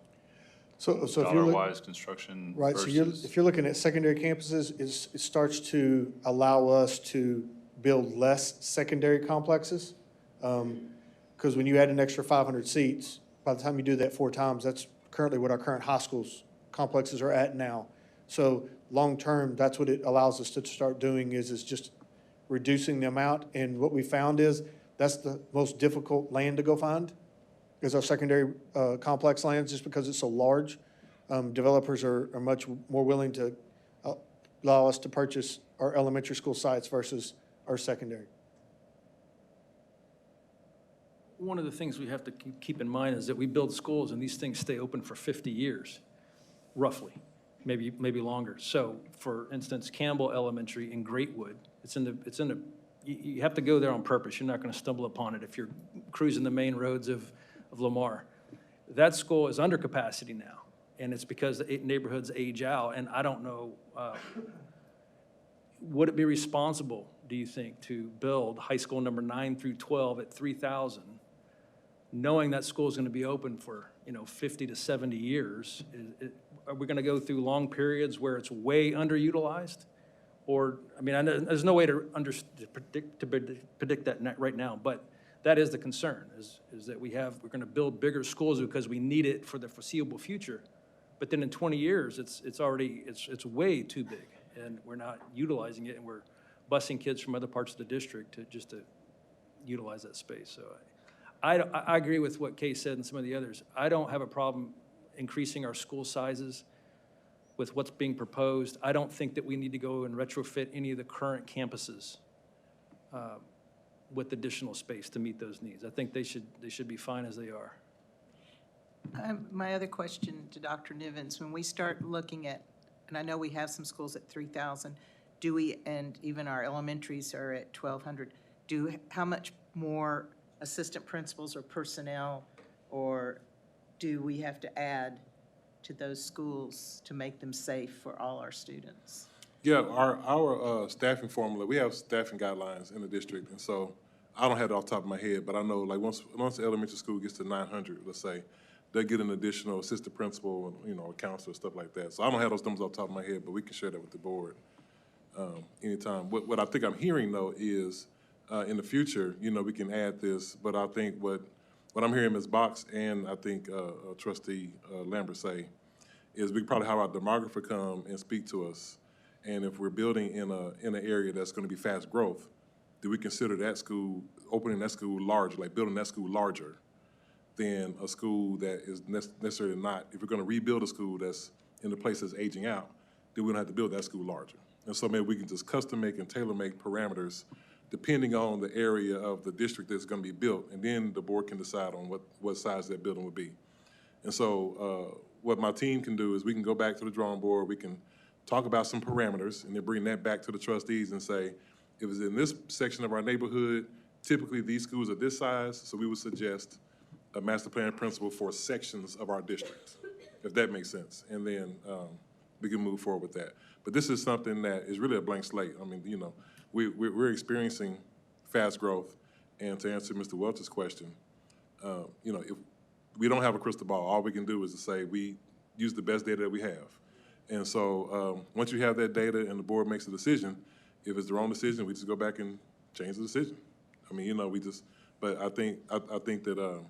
So if you're dollar-wise construction right, so versus? if you're looking at secondary campuses, it starts to allow us to build less secondary complexes. Because when you add an extra 500 seats, by the time you do that 4 times, that's currently what our current high schools complexes are at now. So long-term, that's what it allows us to start doing is just reducing the amount. And what we found is that's the most difficult land to go find, is our secondary complex lands, just because it's so large. Developers are much more willing to allow us to purchase our elementary school sites versus our secondary. One of the things we have to keep in mind is that we build schools and these things stay open for 50 years, roughly. maybe longer. So, for instance, Campbell Elementary in Greatwood, you have to go there on purpose. You're not going to stumble upon it if you're cruising the main roads of Lamar. That school is under capacity now, and it's because the neighborhoods age out, and I don't know, would it be responsible, do you think, to build high school number 9 through 12 at 3,000, knowing that school is going to be open for, 50 to 70 years? Are we going to go through long periods where it's way underutilized? Or, I mean, I know there's no way to predict that right now, but that is the concern, is that we're going to build bigger schools because we need it for the foreseeable future. But then in 20 years, it's way too big, and we're not utilizing it, and we're busing kids from other parts of the district to utilize that space. So I agree with what Kay said and some of the others. I don't have a problem increasing our school sizes with what's being proposed. I don't think that we need to go and retrofit any of the current campuses with additional space to meet those needs. I think they should be fine as they are. My other question to Dr. Nivens, when we start looking at, and I know we have some schools at 3,000, do we, and even our elementaries are at 1,200, how much more assistant principals or personnel, or do we have to add to those schools to make them safe for all our students? Yeah, our staffing formula, we have staffing guidelines in the district, and so I don't have it off the top of my head, but I know like once the elementary school gets to 900, let's say, they get an additional assistant principal, a counselor, stuff like that. So I don't have those numbers off the top of my head, but we can share that with the board anytime. What I think I'm hearing though is in the future, we can add this, but I think what I'm hearing Ms. Box and I think Trustee Lambert say is we can probably have our demographer come and speak to us. And if we're building in an area that's going to be fast growth, do we consider that school, opening that school larger, like building that school larger than a school that is necessarily not? If we're going to rebuild a school that's in the place that's aging out, then we don't have to build that school larger. And so maybe we can just custom make and tailor make parameters depending on the area of the district that's going to be built, and then the board can decide on what size that building would be. And so what my team can do is we can go back to the drawing board, we can talk about some parameters, and then bring that back to the trustees and say, if it's in this section of our neighborhood, typically these schools are this size, so we would suggest a master plan principle for sections of our district, if that makes sense. And then we can move forward with that. But this is something that is really a blank slate. I mean, we're experiencing fast growth. And to answer Mr. Welch's question, if we don't have a crystal ball, all we can do is to say we use the best data that we have. And so once you have that data and the board makes a decision, if it's the wrong decision, we just go back and change the decision. I mean, but I think that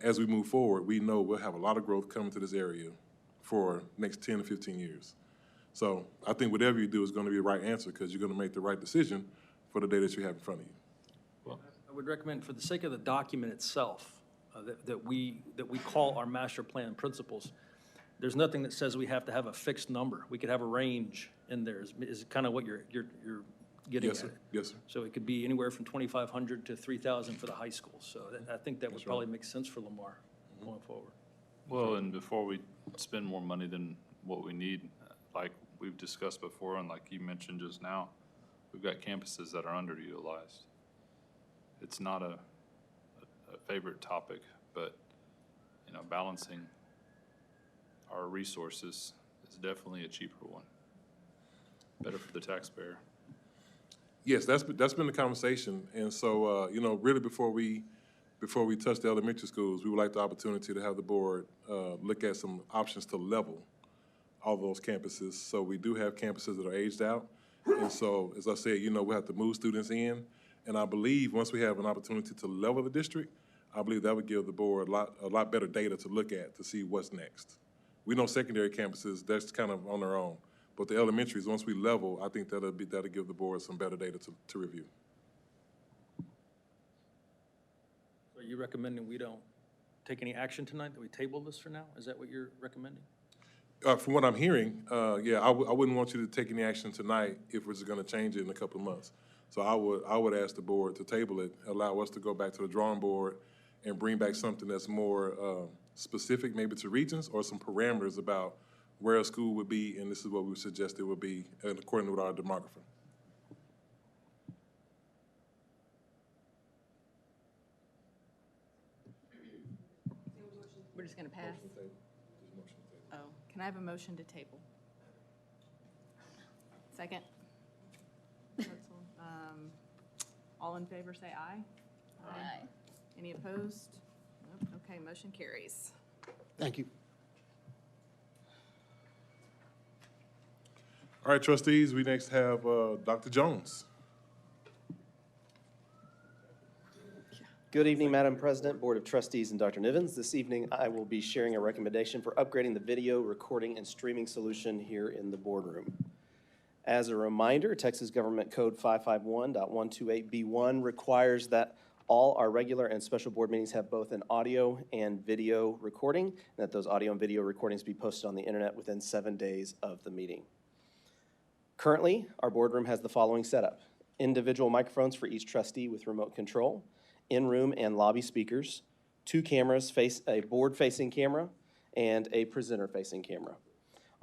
as we move forward, we know we'll have a lot of growth coming to this area for next 10 to 15 years. So I think whatever you do is going to be the right answer because you're going to make the right decision for the data that you have in front of you. Well, I would recommend, for the sake of the document itself, that we call our master plan principles. There's nothing that says we have to have a fixed number. We could have a range in there. Is kind of what you're getting Yes, at. sir. Yes, sir. So it could be anywhere from 2,500 to 3,000 for the high school. So I think that would probably make sense for Lamar going forward. Well, and before we spend more money than what we need, like we've discussed before, and like you mentioned just now, we've got campuses that are underutilized. It's not a favorite topic, but balancing our resources is definitely a cheaper one. Better for the taxpayer. Yes, that's been the conversation. And so, really before we touch the elementary schools, we would like the opportunity to have the board look at some options to level all those campuses. So we do have campuses that are aged out. And so, as I said, we have to move students in. And I believe once we have an opportunity to level the district, I believe that would give the board a lot better data to look at to see what's next. We know secondary campuses, that's kind of on their own. But the elementaries, once we level, I think that'll give the board some better data to review. So are you recommending we don't take any action tonight, that we table this for now? Is that what you're recommending? From what I'm hearing, I wouldn't want you to take any action tonight if we're just going to change it in a couple of months. So I would ask the board to table it, allow us to go back to the drawing board and bring back something that's more specific maybe to regions or some parameters about where a school would be, and this is what we suggest it would be, and according with our demographer. We're just gonna pass? Oh, can I have a motion to table? Second? All in favor, say aye. Aye. Any opposed? Nope. Okay, motion carries. Thank you. All right, trustees, we next have Dr. Jones. Good evening, Madam President, Board of Trustees, and Dr. Nivens. This evening, I will be sharing a recommendation for upgrading the video recording and streaming solution here in the boardroom. As a reminder, Texas Government Code 551.128B1 requires that all our regular and special board meetings have both an audio and video recording, and that those audio and video recordings be posted on the internet within 7 days of the meeting. Currently, our boardroom has the following setup: individual microphones for each trustee with remote control, in-room and lobby speakers, 2 cameras, a board-facing camera, and a presenter-facing camera.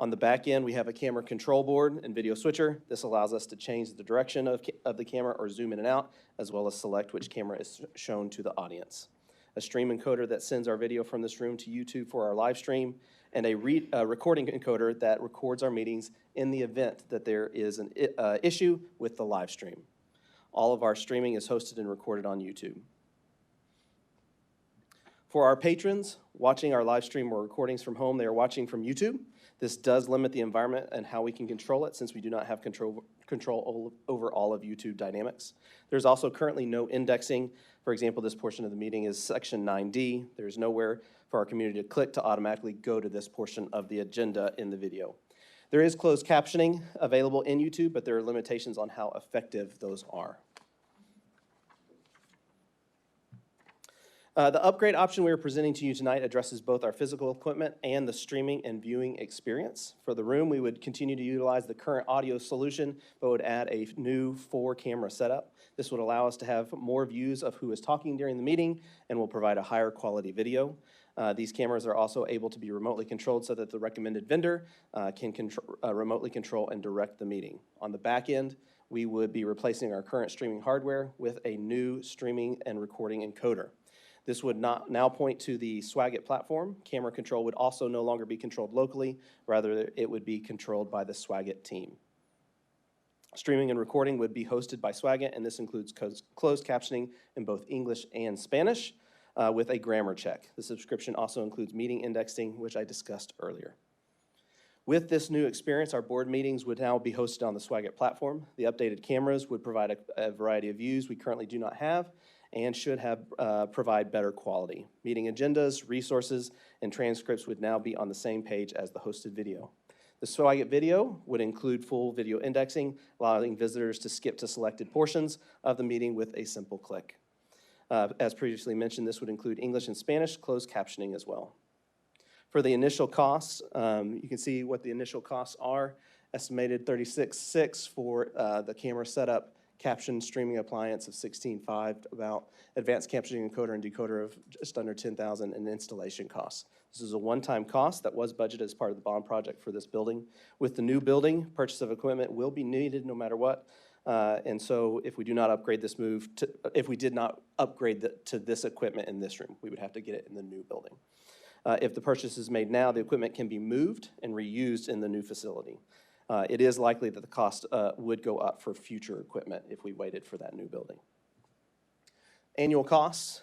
On the back end, we have a camera control board and video switcher. This allows us to change the direction of the camera or zoom in and out, as well as select which camera is shown to the audience. A stream encoder that sends our video from this room to YouTube for our live stream, and a recording encoder that records our meetings in the event that there is an issue with the live stream. All of our streaming is hosted and recorded on YouTube. For our patrons watching our live stream or recordings from home, they are watching from YouTube. This does limit the environment and how we can control it, since we do not have control over all of YouTube dynamics. There's also currently no indexing. For example, this portion of the meeting is section 9D. There's nowhere for our community to click to automatically go to this portion of the agenda in the video. There is closed captioning available in YouTube, but there are limitations on how effective those are. The upgrade option we are presenting to you tonight addresses both our physical equipment and the streaming and viewing experience. For the room, we would continue to utilize the current audio solution, but would add a new 4-camera setup. This would allow us to have more views of who is talking during the meeting and will provide a higher quality video. These cameras are also able to be remotely controlled so that the recommended vendor can remotely control and direct the meeting. On the back end, we would be replacing our current streaming hardware with a new streaming and recording encoder. This would not now point to the Swagit platform. Camera control would also no longer be controlled locally. Rather, it would be controlled by the Swagit team. Streaming and recording would be hosted by Swagit, and this includes closed captioning in both English and Spanish with a grammar check. The subscription also includes meeting indexing, which I discussed earlier. With this new experience, our board meetings would now be hosted on the Swagit platform. The updated cameras would provide a variety of views we currently do not have, and should have provide better quality. Meeting agendas, resources, and transcripts would now be on the same page as the hosted video. The Swagit video would include full video indexing, allowing visitors to skip to selected portions of the meeting with a simple click. As previously mentioned, this would include English and Spanish closed captioning as well. For the initial costs, you can see what the initial costs are. Estimated $36,600 for the camera setup, caption streaming appliance of $16,500, about advanced captioning encoder and decoder of just under $10,000, and installation costs. This is a one-time cost that was budgeted as part of the bond project for this building. With the new building, purchase of equipment will be needed no matter what. And so if we do not upgrade this if we did not upgrade to this equipment in this room, we would have to get it in the new building. If the purchase is made now, the equipment can be moved and reused in the new facility. It is likely that the cost would go up for future equipment if we waited for that new building. Annual costs,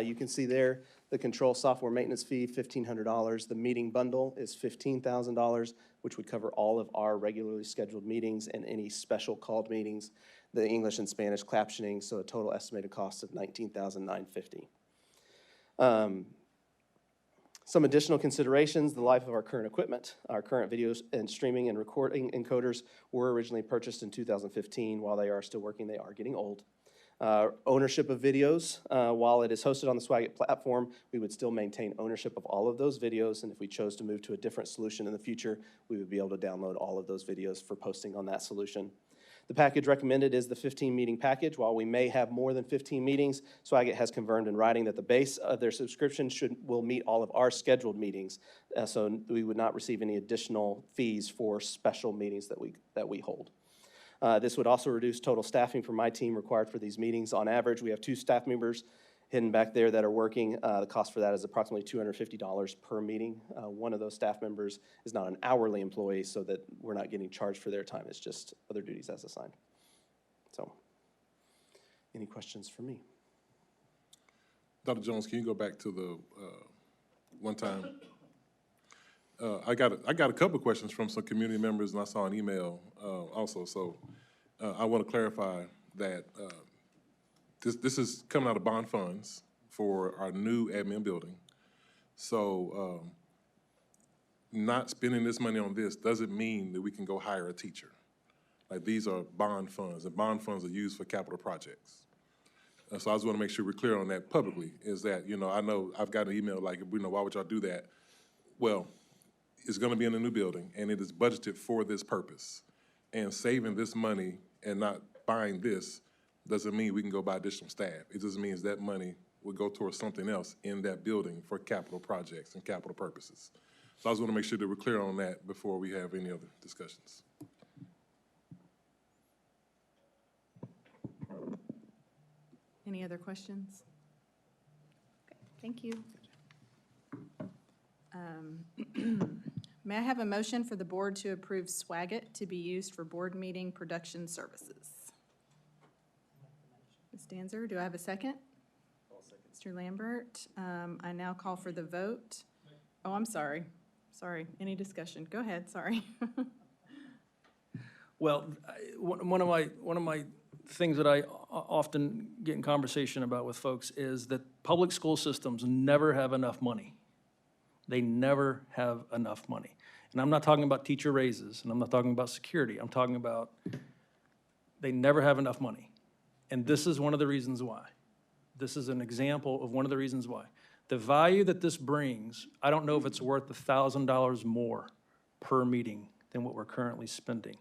you can see there, the control software maintenance fee, $1,500. The meeting bundle is $15,000, which would cover all of our regularly scheduled meetings and any special called meetings, the English and Spanish captioning, so a total estimated cost of $19,950. Some additional considerations: the life of our current equipment. Our current videos and streaming and recording encoders were originally purchased in 2015. While they are still working, they are getting old. Ownership of videos. While it is hosted on the Swagit platform, we would still maintain ownership of all of those videos, and if we chose to move to a different solution in the future, we would be able to download all of those videos for posting on that solution. The package recommended is the 15-meeting package. While we may have more than 15 meetings, Swagat has confirmed in writing that the base of their subscription will meet all of our scheduled meetings. So we would not receive any additional fees for special meetings that we hold. This would also reduce total staffing for my team required for these meetings. On average, we have 2 staff members hidden back there that are working. The cost for that is approximately $250 per meeting. One of those staff members is not an hourly employee, so that we're not getting charged for their time. It's just other duties as assigned. So, any questions for me? Dr. Jones, can you go back to the one time? I got a couple of questions from some community members, and I saw an email also. So I want to clarify that this is coming out of bond funds for our new admin building. So not spending this money on this doesn't mean that we can go hire a teacher. Like, these are bond funds, and bond funds are used for capital projects. So I just want to make sure we're clear on that publicly, is that, I know I've got an email like, why would y'all do that? Well, it's going to be in a new building, and it is budgeted for this purpose. And saving this money and not buying this doesn't mean we can go buy additional staff. It just means that money will go towards something else in that building for capital projects and capital purposes. So I just want to make sure that we're clear on that before we have any other discussions. Any other questions? Okay, thank you. May I have a motion for the board to approve Swagat to be used for board meeting production services? Ms. Danzer, do I have a second? Mr. Lambert, I now call for the vote. Oh, I'm sorry. Sorry, any discussion? Go ahead, sorry. Well, one of my things that I often get in conversation about with folks is that public school systems never have enough money. They never have enough money. And I'm not talking about teacher raises, and I'm not talking about security. I'm talking about they never have enough money. And this is one of the reasons why. This is an example of one of the reasons why. The value that this brings, I don't know if it's worth $1,000 more per meeting than what we're currently spending.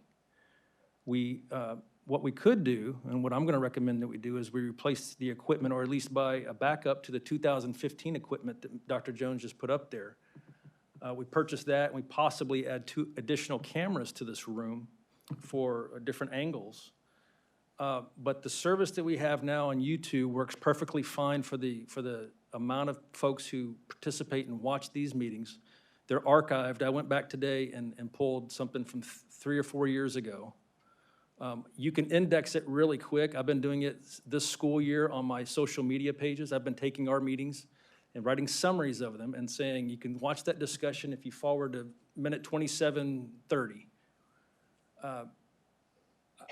What we could do, and what I'm going to recommend that we do, is we replace the equipment, or at least buy a backup to the 2015 equipment that Dr. Jones just put up there. We purchase that, and we possibly add 2 additional cameras to this room for different angles. But the service that we have now on YouTube works perfectly fine for the amount of folks who participate and watch these meetings. They're archived. I went back today and pulled something from 3 or 4 years ago. You can index it really quick. I've been doing it this school year on my social media pages. I've been taking our meetings and writing summaries of them and saying you can watch that discussion if you forward to minute 27:30.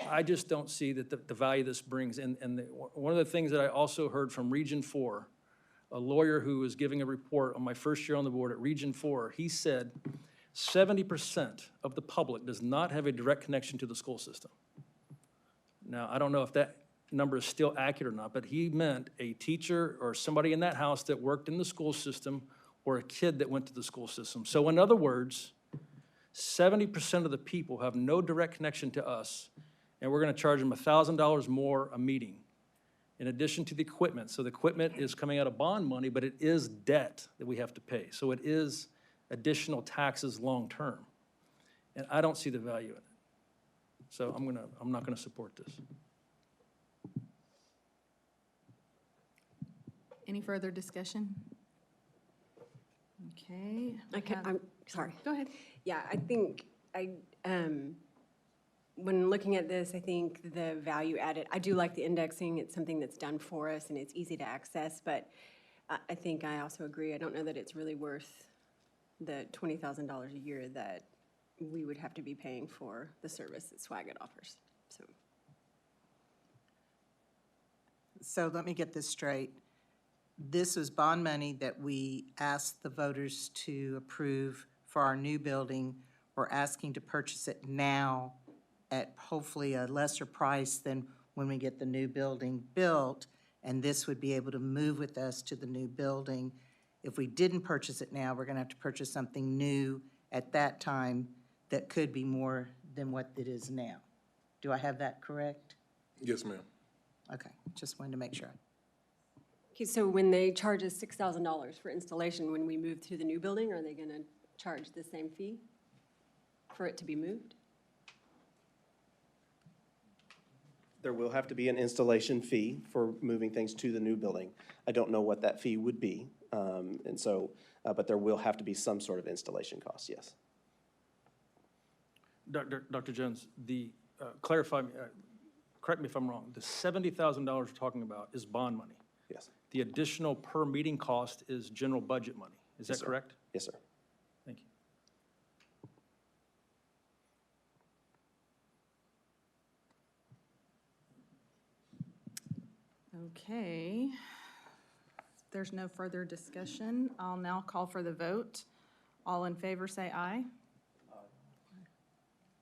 I just don't see that the value this brings. And one of the things that I also heard from Region 4, a lawyer who was giving a report on my first year on the board at Region 4, he said 70% of the public does not have a direct connection to the school system. Now, I don't know if that number is still accurate or not, but he meant a teacher or somebody in that house that worked in the school system or a kid that went to the school system. So in other words, 70% of the people have no direct connection to us, and we're going to charge them $1,000 more a meeting in addition to the equipment. So the equipment is coming out of bond money, but it is debt that we have to pay. So it is additional taxes long-term. And I don't see the value in it. So I'm not gonna support this. Any further discussion? Okay. I'm sorry. Go ahead. Yeah, I think when looking at this, I think the value added, I do like the indexing. It's something that's done for us and it's easy to access, but I think I also agree. I don't know that it's really worth the $20,000 a year that we would have to be paying for the service that Swagat offers, so. So let me get this straight. This was bond money that we asked the voters to approve for our new building. We're asking to purchase it now at hopefully a lesser price than when we get the new building built, and this would be able to move with us to the new building. If we didn't purchase it now, we're going to have to purchase something new at that time that could be more than what it is now. Do I have that correct? Yes, ma'am. Okay, just wanted to make sure. Okay, so when they charge us $6,000 for installation, when we move to the new building, are they going to charge the same fee for it to be moved? There will have to be an installation fee for moving things to the new building. I don't know what that fee would be, and so, but there will have to be some sort of installation cost, yes. Dr. Jones, clarify, correct me if I'm wrong, the $70,000 we're talking about is bond money. Yes. The additional per meeting cost is general budget money. Is Yes, that sir. correct? Yes, sir. Thank you. Okay. If there's no further discussion, I'll now call for the vote. All in favor, say aye.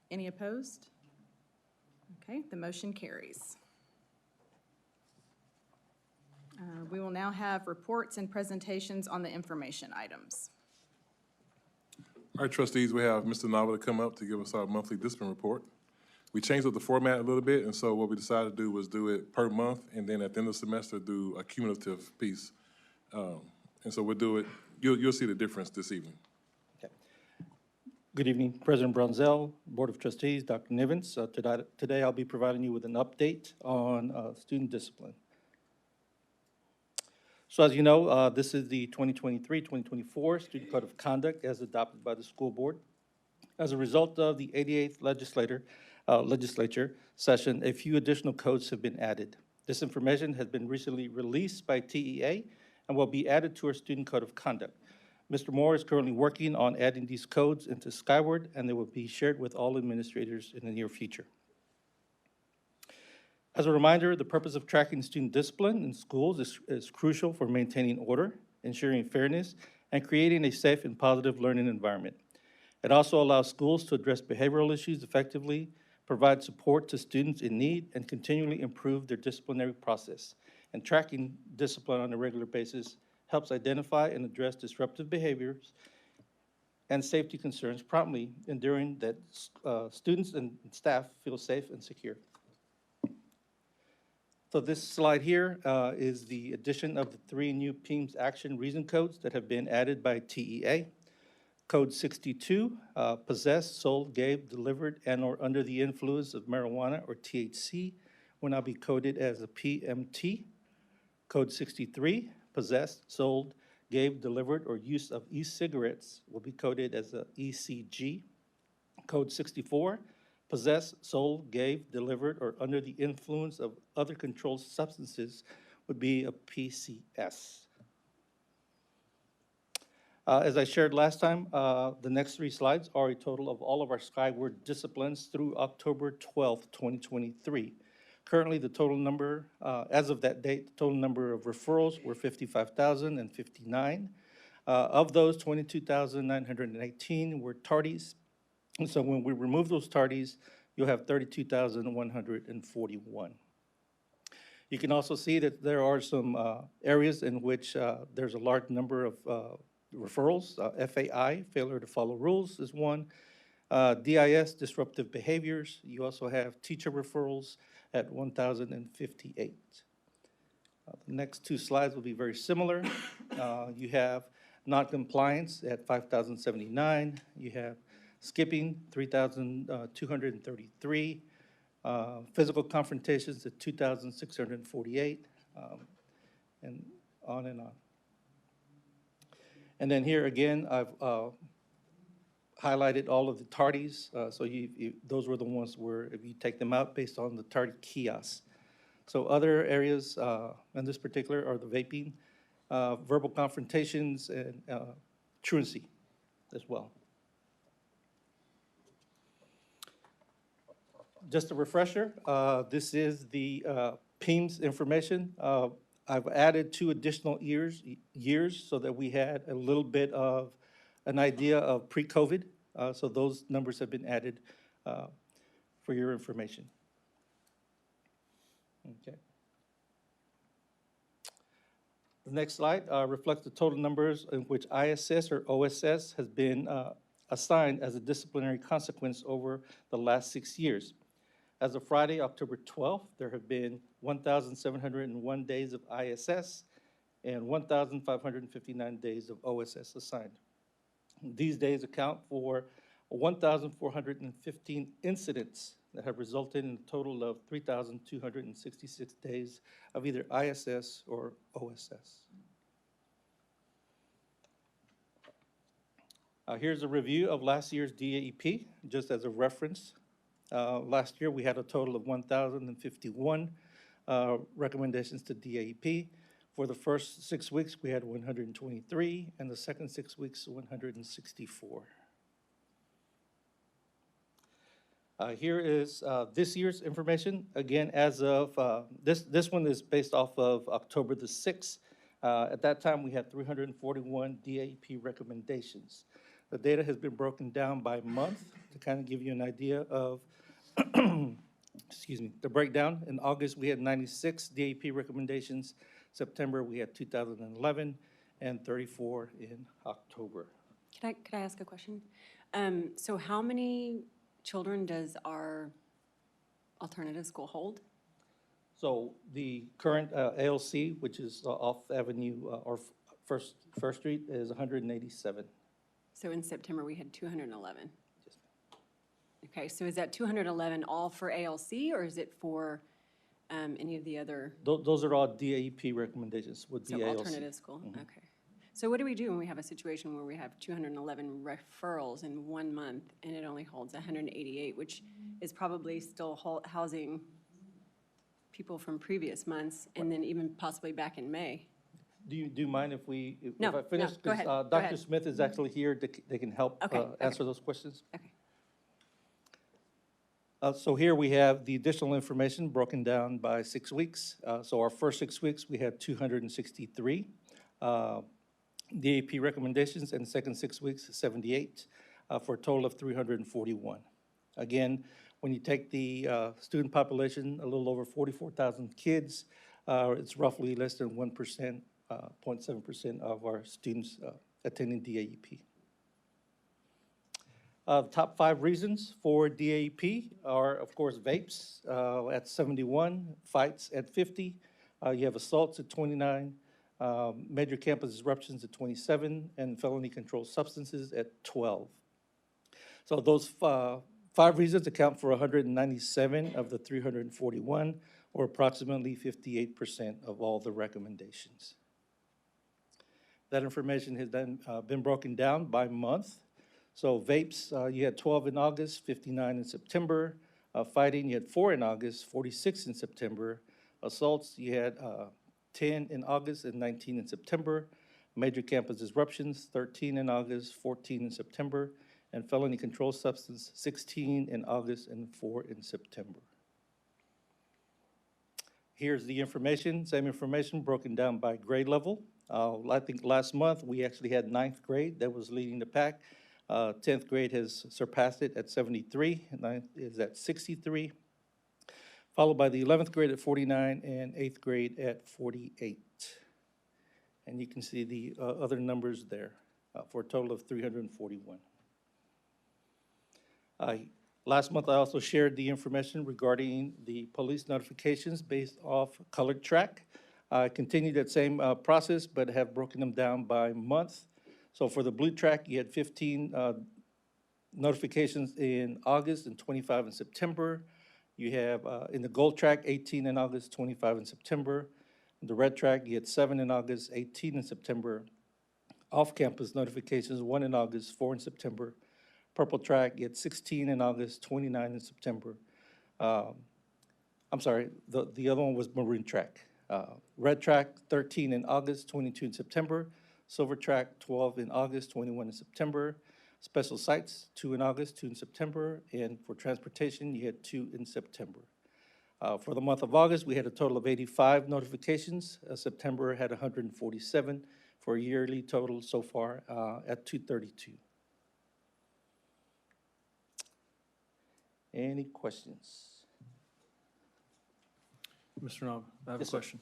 Any opposed? Okay, the motion carries. We will now have reports and presentations on the information items. All right, trustees, we have Mr. Nava to come up to give us our monthly discipline report. We changed up the format a little bit, and so what we decided to do was do it per month, and then at the end of the semester, do a cumulative piece. And so we'll do it, you'll see the difference this evening. Good evening, President Bronzell, Board of Trustees, Dr. Nivens. Today I'll be providing you with an update on student discipline. So as you know, this is the 2023-2024 Student Code of Conduct as adopted by the school board. As a result of the 88th legislature session, a few additional codes have been added. This information has been recently released by TEA and will be added to our Student Code of Conduct. Mr. Moore is currently working on adding these codes into Skyward, and they will be shared with all administrators in the near future. As a reminder, the purpose of tracking student discipline in schools is crucial for maintaining order, ensuring fairness, and creating a safe and positive learning environment. It also allows schools to address behavioral issues effectively, provide support to students in need, and continually improve their disciplinary process. And tracking discipline on a regular basis helps identify and address disruptive behaviors and safety concerns promptly, ensuring that students and staff feel safe and secure. So this slide here is the addition of the 3 new PEIMS action reason codes that have been added by TEA. Code 62, possessed, sold, gave, delivered, and/or under the influence of marijuana or THC will now be coded as a PMT. Code 63, possessed, sold, gave, delivered, or use of e-cigarettes will be coded as a ECG. Code 64, possessed, sold, gave, delivered, or under the influence of other controlled substances would be a PCS. As I shared last time, the next 3 slides are a total of all of our Skyward disciplines through October 12th, 2023. Currently, the total number, as of that date, the total number of referrals were 55,059. Of those, 22,918 were tardies. And so when we remove those tardies, you'll have 32,141. You can also see that there are some areas in which there's a large number of referrals. FAI, failure to follow rules, is one. DIS, disruptive behaviors. You also have teacher referrals at 1,058. The next 2 slides will be very similar. You have noncompliance at 5,079. You have skipping, 3,233. Physical confrontations at 2,648, and on and on. And then here again, I've highlighted all of the tardies. So those were the ones where if you take them out based on the tardy kiosks. So other areas in this particular are the vaping, verbal confrontations, and truancy as well. Just a refresher, this is the PEIMS information. I've added 2 additional years so that we had a little bit of an idea of pre-COVID. So those numbers have been added for your information. Okay. The next slide reflects the total numbers in which ISS or OSS has been assigned as a disciplinary consequence over the last 6 years. As of Friday, October 12th, there have been 1,701 days of ISS and 1,559 days of OSS assigned. These days account for 1,415 incidents that have resulted in a total of 3,266 days of either ISS or OSS. Here's a review of last year's DAEP, just as a reference. Last year, we had a total of 1,051 recommendations to DAEP. For the first 6 weeks, we had 123, and the second 6 weeks, 164. Here is this year's information. Again, as of, this one is based off of October the 6th. At that time, we had 341 DAEP recommendations. The data has been broken down by month to kind of give you an idea of, excuse me, the breakdown. In August, we had 96 DAEP recommendations. September, we had 2,011, and 34 in October. Could I ask a question? So how many children does our alternative school hold? So the current ALC, which is off Avenue or First Street, is 187. So in September, we had 211. Okay, so is that 211 all for ALC, or is it for any of the other? Those are all DAEP recommendations with the So ALC. alternative school, okay. So what do we do when we have a situation where we have 211 referrals in 1 month and it only holds 188, which is probably still housing people from previous months and then even possibly back in May? Do you mind if we, if No, I finish? no, go ahead, go Dr. ahead. Smith is actually here. They can help Okay, answer those questions. Okay. So here we have the additional information broken down by 6 weeks. So our first 6 weeks, we had 263 DAP recommendations, and the second 6 weeks, 78, for a total of 341. Again, when you take the student population, a little over 44,000 kids, it's roughly less than 1%, 0.7% of our students attending DAEP. The top 5 reasons for DAEP are, of course, vapes at 71, fights at 50. You have assaults at 29, major campus disruptions at 27, and felony controlled substances at 12. So those 5 reasons account for 197 of the 341, or approximately 58% of all the recommendations. That information has then been broken down by month. So vapes, you had 12 in August, 59 in September. Fighting, you had 4 in August, 46 in September. Assaults, you had 10 in August and 19 in September. Major campus disruptions, 13 in August, 14 in September. And felony controlled substance, 16 in August and 4 in September. Here's the information, same information broken down by grade level. I think last month we actually had 9th grade that was leading the pack. 10th grade has surpassed it at 73, 9th is at 63, followed by the 11th grade at 49 and 8th grade at 48. And you can see the other numbers there for a total of 341. Last month, I also shared the information regarding the police notifications based off colored track. I continued that same process, but have broken them down by month. So for the blue track, you had 15 notifications in August and 25 in September. You have in the gold track, 18 in August, 25 in September. In the red track, you had 7 in August, 18 in September. Off-campus notifications, 1 in August, 4 in September. Purple track, you had 16 in August, 29 in September. I'm sorry, the other one was maroon track. Red track, 13 in August, 22 in September. Silver track, 12 in August, 21 in September. Special sites, 2 in August, 2 in September. And for transportation, you had 2 in September. For the month of August, we had a total of 85 notifications. September had 147 for a yearly total so far at 232. Any questions? Mr. Nob, I have Yes, a sir. question.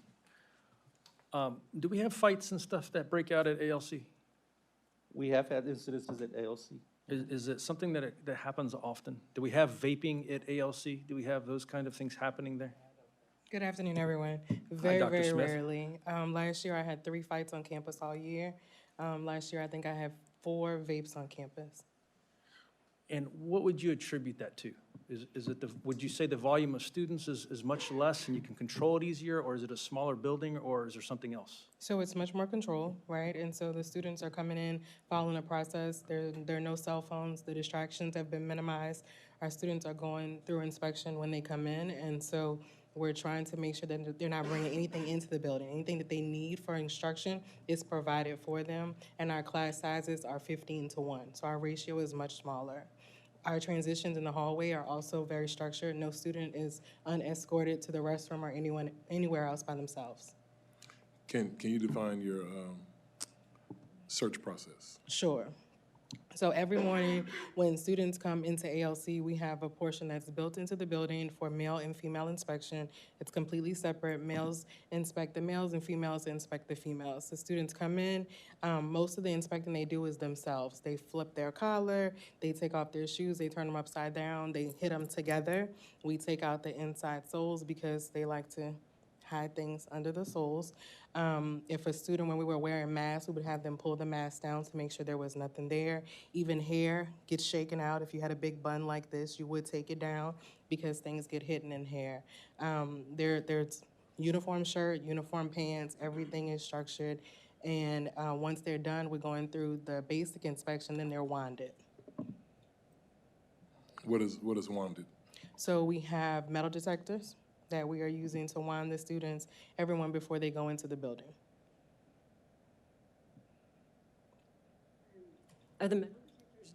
Do we have fights and stuff that break out at ALC? We have had incidences at ALC. Is it something that happens often? Do we have vaping at ALC? Do we have those kind of things happening there? Good afternoon, everyone. Very, Dr. very Smith. rarely. Last year, I had 3 fights on campus all year. Last year, I think I had 4 vapes on campus. And what would you attribute that to? Is it would you say the volume of students is much less and you can control it easier, or is it a smaller building, or is there something else? So it's much more control, right? And so the students are coming in, following the process. There are no cell phones. The distractions have been minimized. Our students are going through inspection when they come in, and so we're trying to make sure that they're not bringing anything into the building. Anything that they need for instruction is provided for them, and our class sizes are 15-1, so our ratio is much smaller. Our transitions in the hallway are also very structured. No student is unescorted to the restroom or anywhere else by themselves. Can you define your search process? Sure. So every morning when students come into ALC, we have a portion that's built into the building for male and female inspection. It's completely separate. Males inspect the males and females inspect the females. The students come in, most of the inspecting they do is themselves. They flip their collar, they take off their shoes, they turn them upside down, they hit them together. We take out the inside soles because they like to hide things under the soles. If a student, when we were wearing masks, we would have them pull the mask down to make sure there was nothing there. Even hair gets shaken out. If you had a big bun like this, you would take it down because things get hidden in hair. There's uniform shirt, uniform pants, everything is structured. And once they're done, we're going through the basic inspection, then they're wanded. What is wanded? So we have metal detectors that we are using to wand the students, everyone before they go into the building. Are the metal detectors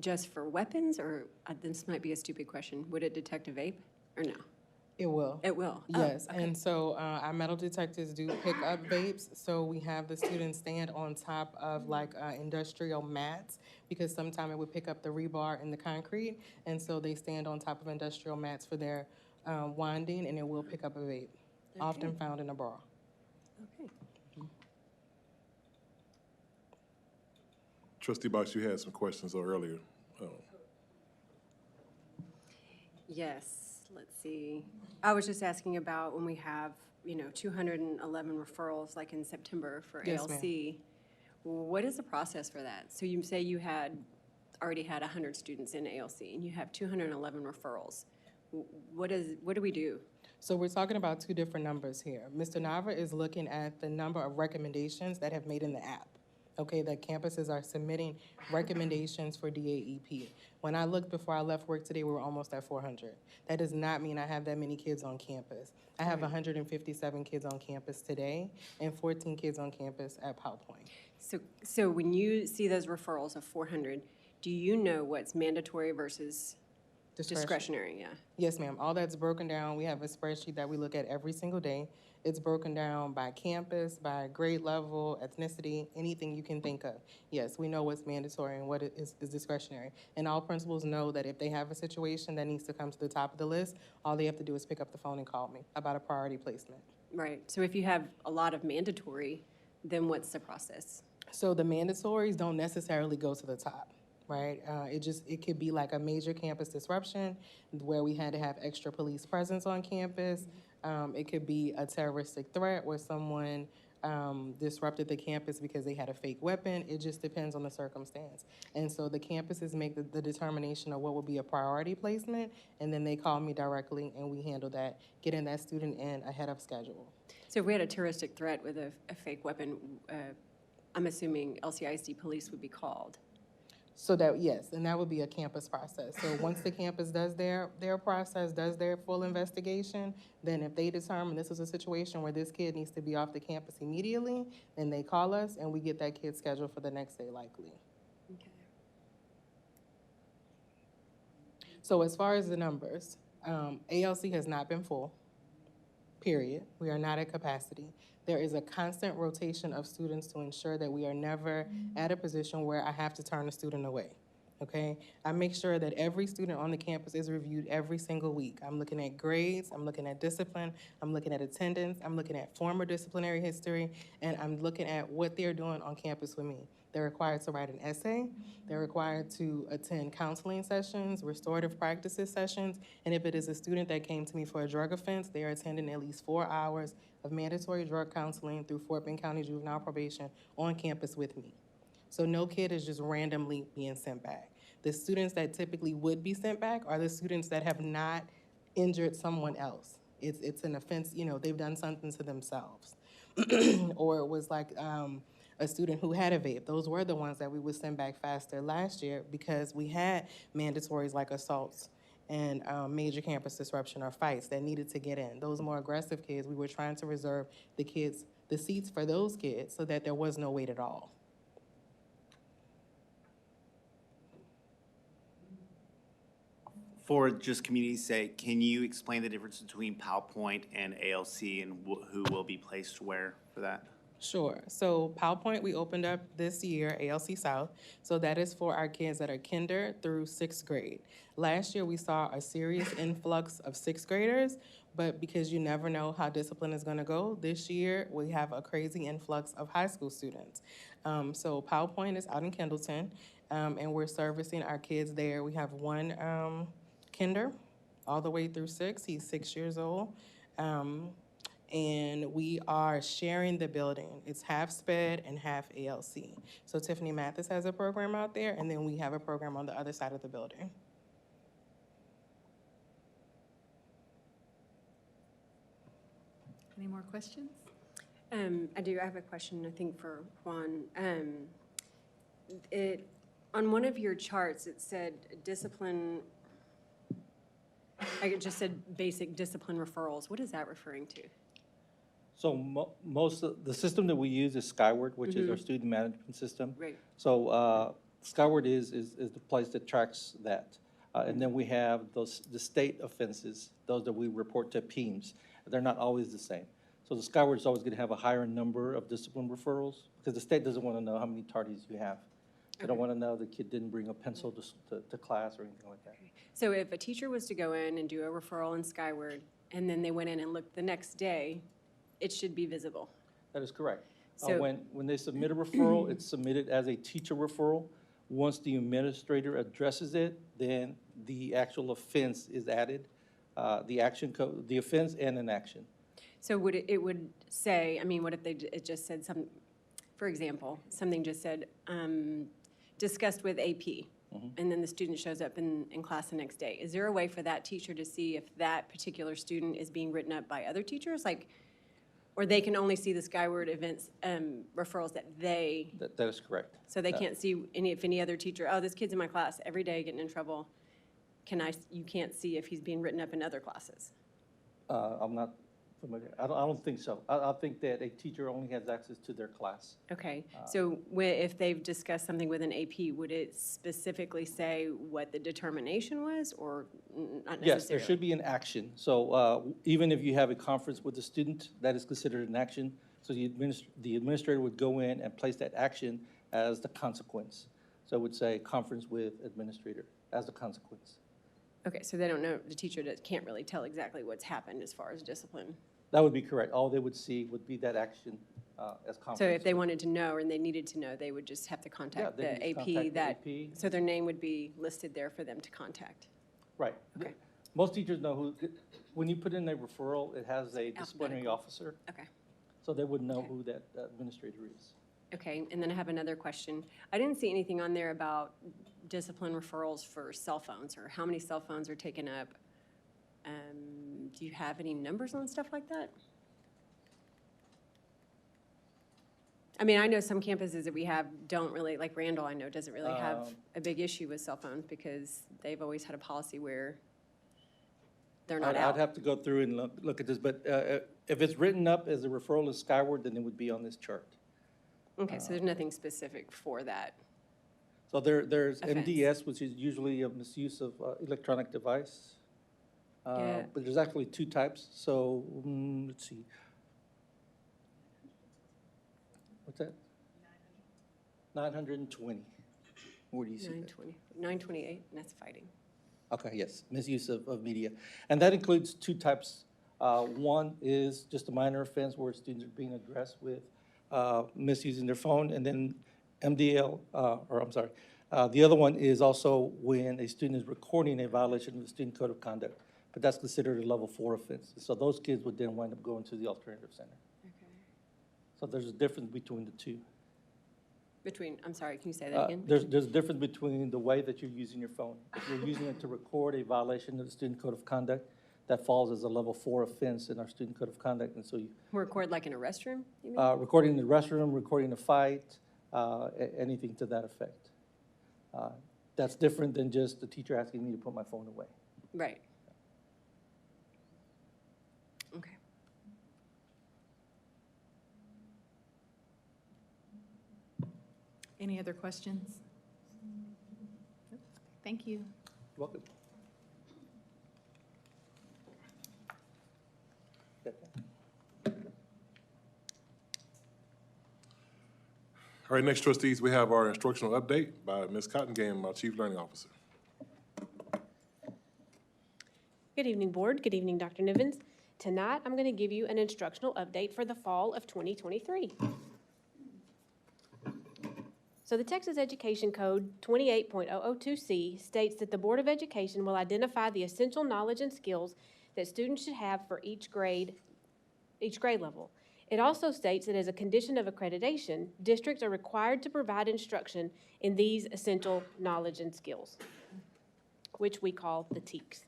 just for weapons, or this might be a stupid question, would it detect a vape, or no? It will. It will? Yes, Oh, okay. and so our metal detectors do pick up vapes, so we have the students stand on top of like industrial mats, because sometimes it would pick up the rebar and the concrete, and so they stand on top of industrial mats for their winding, and it will pick up a vape, often found in a bra. Okay. Trustee Box, you had some questions earlier. Yes, let's see. I was just asking about when we have, 211 referrals, like in September for Yes, ALC. What is the process for that? So you say you already had 100 students in ALC, and you have 211 referrals. What do we do? So we're talking about 2 different numbers here. Mr. Nava is looking at the number of recommendations that have made in the app. Okay, that campuses are submitting recommendations for DAEP. When I looked before I left work today, we were almost at 400. That does not mean I have that many kids on campus. I have 157 kids on campus today and 14 kids on campus at Powell Point. So when you see those referrals of 400, do you know what's mandatory versus discretionary? Yeah. Yes, ma'am. All that's broken down. We have a spreadsheet that we look at every single day. It's broken down by campus, by grade level, ethnicity, anything you can think of. Yes, we know what's mandatory and what is discretionary. And all principals know that if they have a situation that needs to come to the top of the list, all they have to do is pick up the phone and call me about a priority placement. Right. So if you have a lot of mandatory, then what's the process? So the mandatories don't necessarily go to the top. Right? It could be like a major campus disruption where we had to have extra police presence on campus. It could be a terroristic threat where someone disrupted the campus because they had a fake weapon. It just depends on the circumstance. And so the campuses make the determination of what will be a priority placement, and then they call me directly and we handle that, getting that student in ahead of schedule. So if we had a terroristic threat with a fake weapon, I'm assuming LCISD police would be called. So that, yes, and that would be a campus process. So once the campus does their process, does their full investigation, then if they determine this is a situation where this kid needs to be off the campus immediately, then they call us and we get that kid scheduled for the next day likely. Okay. So as far as the numbers, ALC has not been full, period. We are not at capacity. There is a constant rotation of students to ensure that we are never at a position where I have to turn a student away. okay? I make sure that every student on the campus is reviewed every single week. I'm looking at grades, I'm looking at discipline, I'm looking at attendance, I'm looking at former disciplinary history, and I'm looking at what they're doing on campus with me. They're required to write an essay, they're required to attend counseling sessions, restorative practices sessions, and if it is a student that came to me for a drug offense, they are attending at least 4 hours of mandatory drug counseling through Fort Bend County Juvenile Probation on campus with me. So no kid is just randomly being sent back. The students that typically would be sent back are the students that have not injured someone else. It's an offense, you know, they've done something to themselves. Or it was like a student who had a vape. Those were the ones that we would send back faster last year because we had mandatories like assaults and major campus disruption or fights that needed to get in. Those more aggressive kids, we were trying to reserve the seats for those kids so that there was no wait at all. For just community's sake, can you explain the difference between PowerPoint and ALC and who will be placed where for that? Sure. So PowerPoint, we opened up this year, ALC South. So that is for our kids that are kinder through 6th grade. Last year, we saw a serious influx of 6th graders, but because you never know how discipline is going to go, this year we have a crazy influx of high school students. So PowerPoint is out in Kendleton, and we're servicing our kids there. We have one kinder all the way through 6. He's 6 years old. And we are sharing the building. It's half SPED and half ALC. So Tiffany Mathis has a program out there, and then we have a program on the other side of the building. Any more questions? I do. I have a question, I think, for Juan. On one of your charts, it said discipline. I just said basic discipline referrals. What is that referring to? So most of the system that we use is Skyward, which is our student management system. Right. So Skyward is the place that tracks that. And then we have the state offenses, those that we report to PEMS. They're not always the same. So the Skyward is always going to have a higher number of discipline referrals because the state doesn't want to know how many tardies you have. They don't want to know the kid didn't bring a pencil to class or anything like that. So if a teacher was to go in and do a referral in Skyward, and then they went in and looked the next day, it should be visible. That is correct. So- When they submit a referral, it's submitted as a teacher referral. Once the administrator addresses it, then the actual offense is added, the action code, the offense and an action. So would it would say, I mean, what if it just said some, for example, something just said, discussed with AP, and then the student shows up in class the next day. Is there a way for that teacher to see if that particular student is being written up by other teachers? Like, or they can only see the Skyward events referrals that they, That is correct. so they can't see if any other teacher, oh, this kid's in my class every day getting in trouble. You can't see if he's being written up in other classes? I'm not familiar. I don't think so. I think that a teacher only has access to their class. Okay, so if they've discussed something with an AP, would it specifically say what the determination was, or not necessarily? Yes, there should be an action. So even if you have a conference with a student, that is considered an action. So the administrator would go in and place that action as the consequence. So it would say conference with administrator as the consequence. Okay, so they don't know, the teacher can't really tell exactly what's happened as far as discipline. That would be correct. All they would see would be that action as conference. So if they wanted to know and they needed to know, they would just have to contact they the would just AP contact the AP. so their name would be listed there for them to contact. Right. Okay. Most teachers know who, when you put in a referral, it has a disciplinary officer. Okay. So they would know who that administrator is. Okay, and then I have another question. I didn't see anything on there about discipline referrals for cell phones or how many cell phones are taken up. Do you have any numbers on stuff like that? I mean, I know some campuses that we have don't really, like Randall, I know, doesn't really have a big issue with cell phones because they've always had a policy where they're not out. I'd have to go through and look at this, but if it's written up as a referral to Skyward, then it would be on this chart. Okay, so there's nothing specific for that. So there's Offense. MDS, which is usually a misuse of electronic device. Yeah. But there's actually two types, so let's see. What's that? 920. Where do you see that? 928, and that's fighting. Okay, yes, misuse of media. And that includes two types. One is just a minor offense where students are being addressed with misusing their phone, and then the other one is also when a student is recording a violation of the student code of conduct, but that's considered a level 4 offense. So those kids would then wind up going to the alternative center. Okay. So there's a difference between the two. I'm sorry, can you say that again? There's a difference between the way that you're using your phone. If you're using it to record a violation of the student code of conduct, that falls as a level 4 offense in our student code of conduct. And so you Record like in a restroom, you mean? recording in the restroom, recording a fight, anything to that effect. That's different than just the teacher asking me to put my phone away. Right. Okay. Any other questions? Thank you. Welcome. All right, next, trustees, we have our instructional update by Ms. Cottengame, our Chief Learning Officer. Good evening, Board. Good evening, Dr. Nivens. Tonight, I'm going to give you an instructional update for the fall of 2023. So the Texas Education Code 28.002C states that the Board of Education will identify the essential knowledge and skills that students should have for each grade level. It also states that as a condition of accreditation, districts are required to provide instruction in these essential knowledge and skills, which we call the TEKS.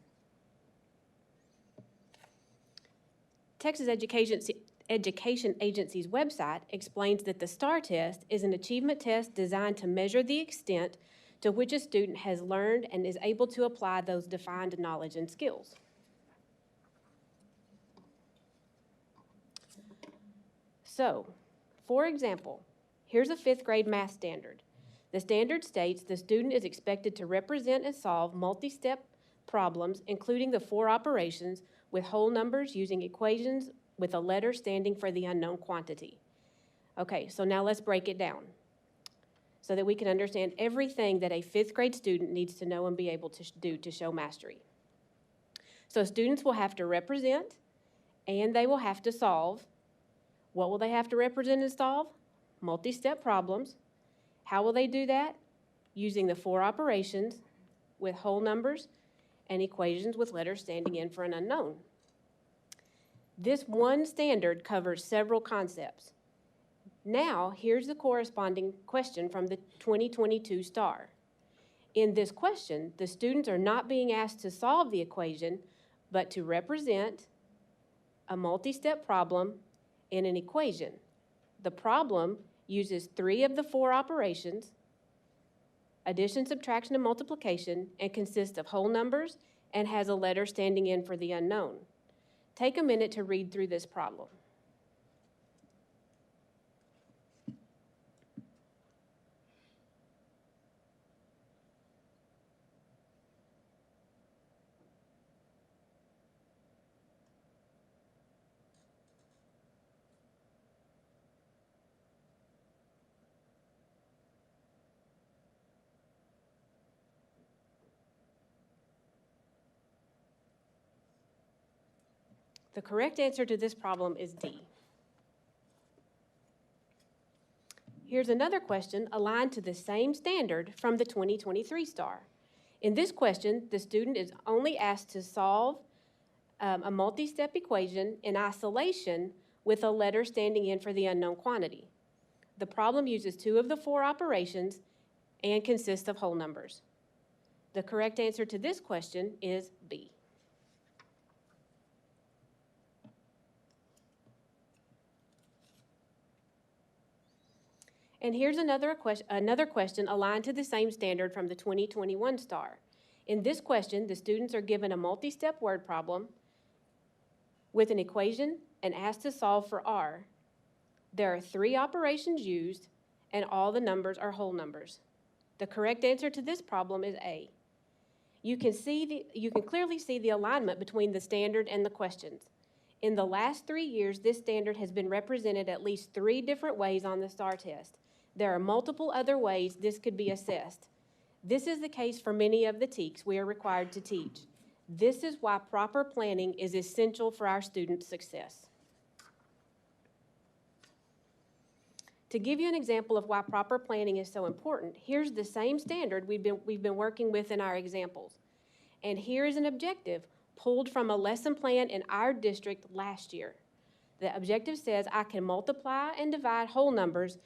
Texas Education Agency's website explains that the STAR test is an achievement test designed to measure the extent to which a student has learned and is able to apply those defined knowledge and skills. So, for example, here's a 5th grade math standard. The standard states the student is expected to represent and solve multi-step problems, including the 4 operations with whole numbers using equations with a letter standing for the unknown quantity. Okay, so now let's break it down so that we can understand everything that a 5th grade student needs to know and be able to do to show mastery. So students will have to represent and they will have to solve. What will they have to represent and solve? Multi-step problems. How will they do that? Using the 4 operations with whole numbers and equations with letters standing in for an unknown. This one standard covers several concepts. Now, here's the corresponding question from the 2022 STAR. In this question, the students are not being asked to solve the equation, but to represent a multi-step problem in an equation. The problem uses 3 of the 4 operations, addition, subtraction, and multiplication, and consists of whole numbers and has a letter standing in for the unknown. Take a minute to read through this problem. The correct answer to this problem is D. Here's another question aligned to the same standard from the 2023 STAR. In this question, the student is only asked to solve a multi-step equation in isolation with a letter standing in for the unknown quantity. The problem uses 2 of the 4 operations and consists of whole numbers. The correct answer to this question is B. And here's another question aligned to the same standard from the 2021 STAR. In this question, the students are given a multi-step word problem with an equation and asked to solve for R. There are 3 operations used, and all the numbers are whole numbers. The correct answer to this problem is A. You can clearly see the alignment between the standard and the questions. In the last 3 years, this standard has been represented at least 3 different ways on the STAR test. There are multiple other ways this could be assessed. This is the case for many of the TEKs we are required to teach. This is why proper planning is essential for our students' success. To give you an example of why proper planning is so important, here's the same standard we've been working with in our examples. And here is an objective pulled from a lesson plan in our district last year. The objective says I can multiply and divide whole numbers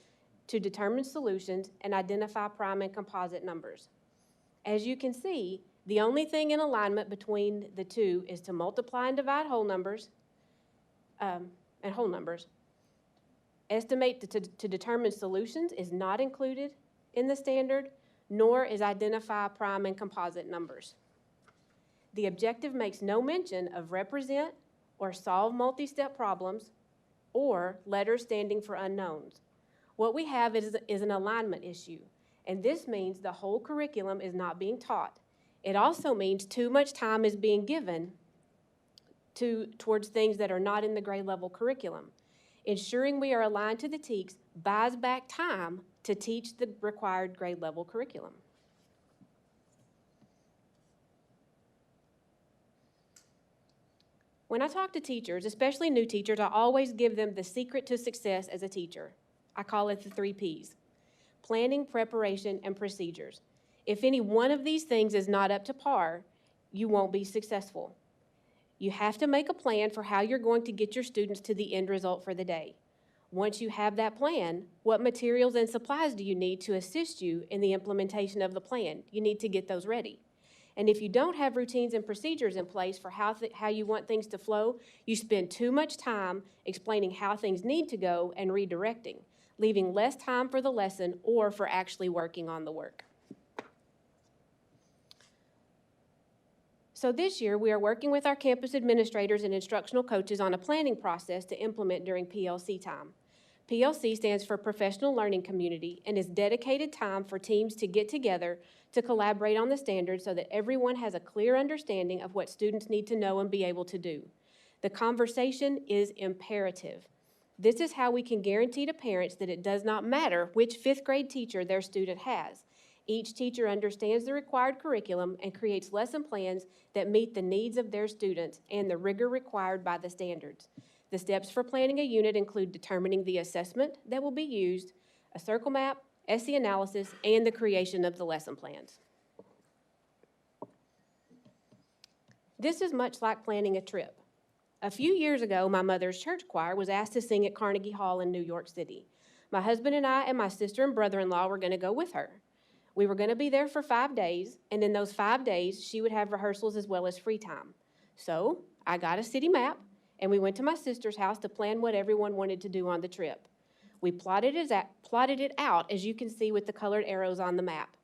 to determine solutions and identify prime and composite numbers. As you can see, the only thing in alignment between the two is to multiply and divide whole numbers and whole numbers. Estimate to determine solutions is not included in the standard, nor is identify prime and composite numbers. The objective makes no mention of represent or solve multi-step problems or letters standing for unknowns. What we have is an alignment issue, and this means the whole curriculum is not being taught. It also means too much time is being given towards things that are not in the grade level curriculum. Ensuring we are aligned to the TEKs buys back time to teach the required grade level curriculum. When I talk to teachers, especially new teachers, I always give them the secret to success as a teacher. I call it the 3 Ps: planning, preparation, and procedures. If any one of these things is not up to par, you won't be successful. You have to make a plan for how you're going to get your students to the end result for the day. Once you have that plan, what materials and supplies do you need to assist you in the implementation of the plan? You need to get those ready. And if you don't have routines and procedures in place for how you want things to flow, you spend too much time explaining how things need to go and redirecting, leaving less time for the lesson or for actually working on the work. So this year, we are working with our campus administrators and instructional coaches on a planning process to implement during PLC time. PLC stands for Professional Learning Community and is dedicated time for teams to get together to collaborate on the standards so that everyone has a clear understanding of what students need to know and be able to do. The conversation is imperative. This is how we can guarantee to parents that it does not matter which 5th grade teacher their student has. Each teacher understands the required curriculum and creates lesson plans that meet the needs of their students and the rigor required by the standards. The steps for planning a unit include determining the assessment that will be used, a circle map, SE analysis, and the creation of the lesson plans. This is much like planning a trip. A few years ago, my mother's church choir was asked to sing at Carnegie Hall in New York City. My husband and I and my sister and brother-in-law were going to go with her. We were going to be there for 5 days, and in those 5 days, she would have rehearsals as well as free time. So I got a city map, and we went to my sister's house to plan what everyone wanted to do on the trip. We plotted it out, as you can see with the colored arrows on the map.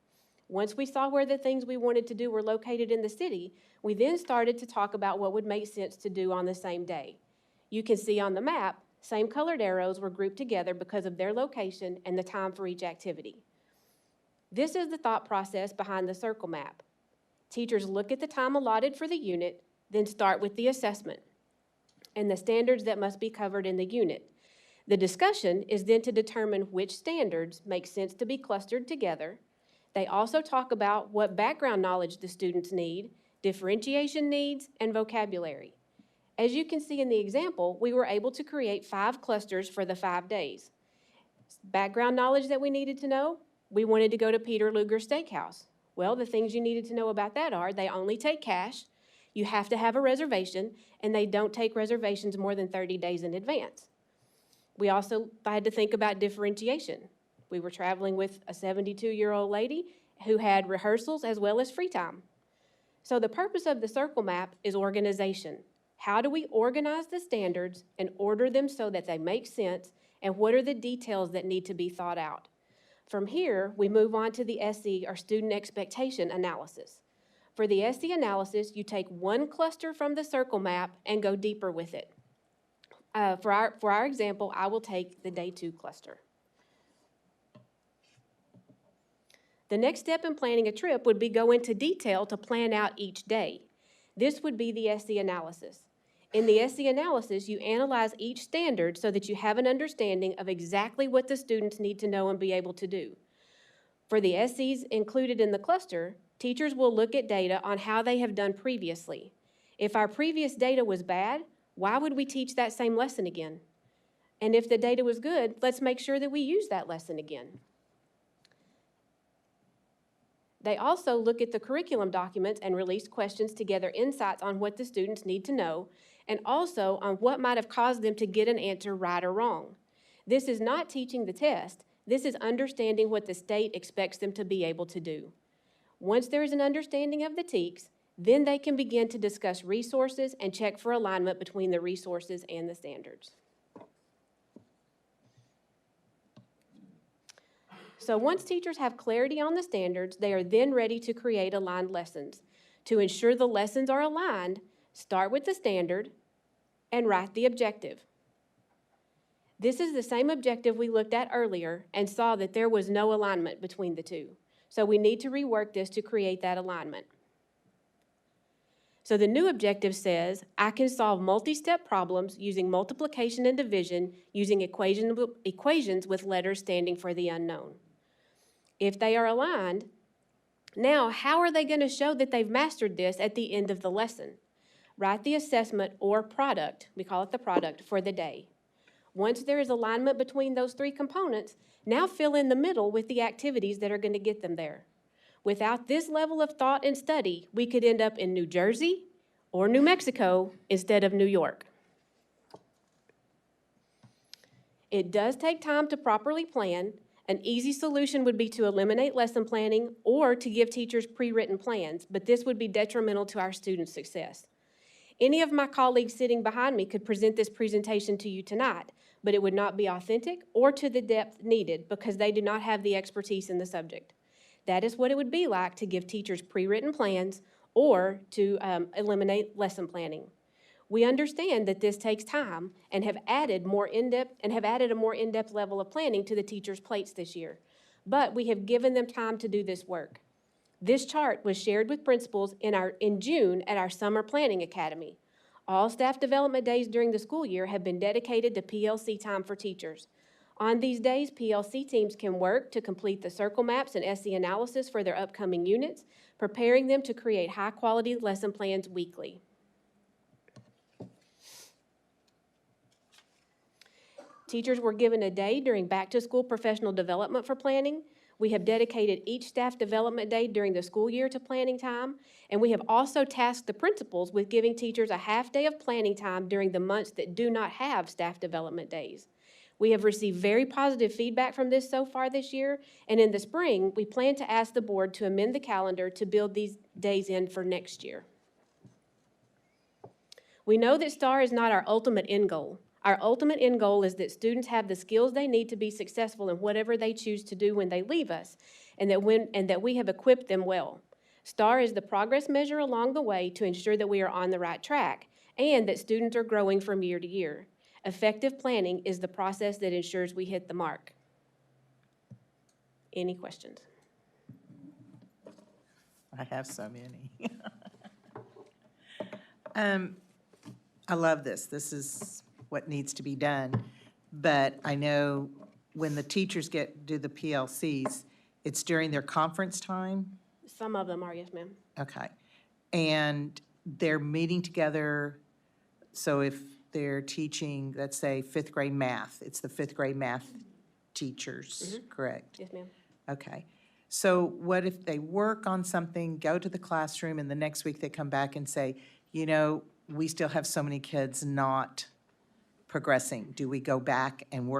Once we saw where the things we wanted to do were located in the city, we then started to talk about what would make sense to do on the same day. You can see on the map, same colored arrows were grouped together because of their location and the time for each activity. This is the thought process behind the circle map. Teachers look at the time allotted for the unit, then start with the assessment and the standards that must be covered in the unit. The discussion is then to determine which standards make sense to be clustered together. They also talk about what background knowledge the students need, differentiation needs, and vocabulary. As you can see in the example, we were able to create 5 clusters for the 5 days. Background knowledge that we needed to know, we wanted to go to Peter Luger Steakhouse. Well, the things you needed to know about that are they only take cash, you have to have a reservation, and they don't take reservations more than 30 days in advance. We also had to think about differentiation. We were traveling with a 72-year-old lady who had rehearsals as well as free time. So the purpose of the circle map is organization. How do we organize the standards and order them so that they make sense, and what are the details that need to be thought out? From here, we move on to the SE, or student expectation analysis. For the SE analysis, you take one cluster from the circle map and go deeper with it. For our example, I will take the day 2 cluster. The next step in planning a trip would be go into detail to plan out each day. This would be the SE analysis. In the SE analysis, you analyze each standard so that you have an understanding of exactly what the students need to know and be able to do. For the SEs included in the cluster, teachers will look at data on how they have done previously. If our previous data was bad, why would we teach that same lesson again? And if the data was good, let's make sure that we use that lesson again. They also look at the curriculum documents and release questions to gather insights on what the students need to know, and also on what might have caused them to get an answer right or wrong. This is not teaching the test. This is understanding what the state expects them to be able to do. Once there is an understanding of the TEKS, then they can begin to discuss resources and check for alignment between the resources and the standards. So once teachers have clarity on the standards, they are then ready to create aligned lessons. To ensure the lessons are aligned, start with the standard and write the objective. This is the same objective we looked at earlier and saw that there was no alignment between the two. So we need to rework this to create that alignment. So the new objective says, I can solve multi-step problems using multiplication and division using equations with letters standing for the unknown. If they are aligned, now how are they going to show that they've mastered this at the end of the lesson? Write the assessment or product, we call it the product, for the day. Once there is alignment between those three components, now fill in the middle with the activities that are going to get them there. Without this level of thought and study, we could end up in New Jersey or New Mexico instead of New York. It does take time to properly plan. An easy solution would be to eliminate lesson planning or to give teachers pre-written plans, but this would be detrimental to our students' success. Any of my colleagues sitting behind me could present this presentation to you tonight, but it would not be authentic or to the depth needed because they do not have the expertise in the subject. That is what it would be like to give teachers pre-written plans or to eliminate lesson planning. We understand that this takes time and have added a more in-depth level of planning to the teachers' plates this year. But we have given them time to do this work. This chart was shared with principals in June at our Summer Planning Academy. All staff development days during the school year have been dedicated to PLC time for teachers. On these days, PLC teams can work to complete the circle maps and SE analysis for their upcoming units, preparing them to create high-quality lesson plans weekly. Teachers were given a day during back-to-school professional development for planning. We have dedicated each staff development day during the school year to planning time, and we have also tasked the principals with giving teachers a half day of planning time during the months that do not have staff development days. We have received very positive feedback from this so far this year, and in the spring, we plan to ask the board to amend the calendar to build these days in for next year. We know that STAR is not our ultimate end goal. Our ultimate end goal is that students have the skills they need to be successful in whatever they choose to do when they leave us, and that we have equipped them well. STAR is the progress measure along the way to ensure that we are on the right track and that students are growing from year to year. Effective planning is the process that ensures we hit the mark. Any questions? I have so many. I love this. This is what needs to be done. But I know when the teachers do the PLCs, it's during their conference time? Some of them are, yes, ma'am. Okay. And they're meeting together, so if they're teaching, let's say, fifth grade math, it's the fifth grade math teachers, correct? Yes, ma'am. Okay. So what if they work on something, go to the classroom, and the next week they come back and say, you know, we still have so many kids not progressing. Do we go back and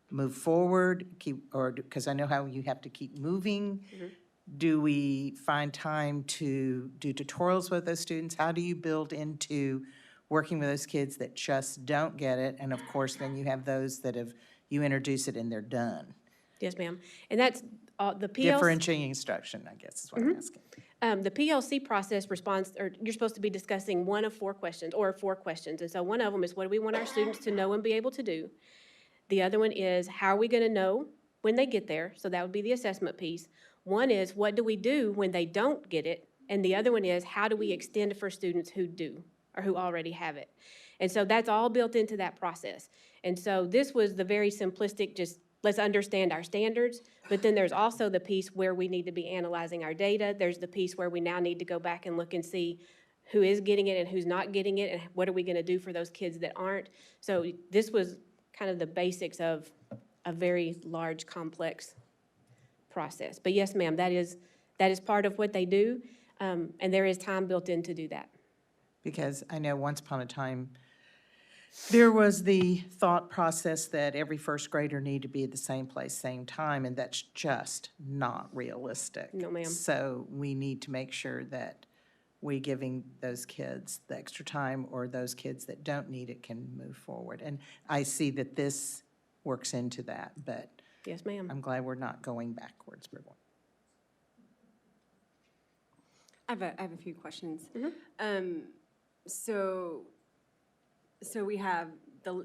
move forward, because I know how you have to keep moving. Do we find time to do tutorials with those students? How do you build into working with those kids that just don't get it? And of course, then you have those that you introduce it and they're done. Yes, ma'am. And that's the PLC. Differentiating instruction, I guess is what I'm asking. The PLC process you're supposed to be discussing one of four questions. And so one of them is, what do we want our students to know and be able to do? The other one is, how are we going to know when they get there? So that would be the assessment piece. One is, what do we do when they don't get it? And the other one is, how do we extend for students who do or who already have it? And so that's all built into that process. And so this was the very simplistic, just let's understand our standards, but then there's also the piece where we need to be analyzing our data. There's the piece where we now need to go back and look and see who is getting it and who's not getting it, and what are we gonna do for those kids that aren't. So this was kind of the basics of a very large, complex process. But yes, ma'am, that is part of what they do, and there is time built in to do that. Because I know once upon a time, there was the thought process that every first grader needed to be at the same place, same time, and that's just not realistic. No, ma'am. So we need to make sure that we giving those kids the extra time, or those kids that don't need it can move forward. And I see that this works into that, but Yes, ma'am. I'm glad we're not going backwards. We're going. I have a few questions. So we have,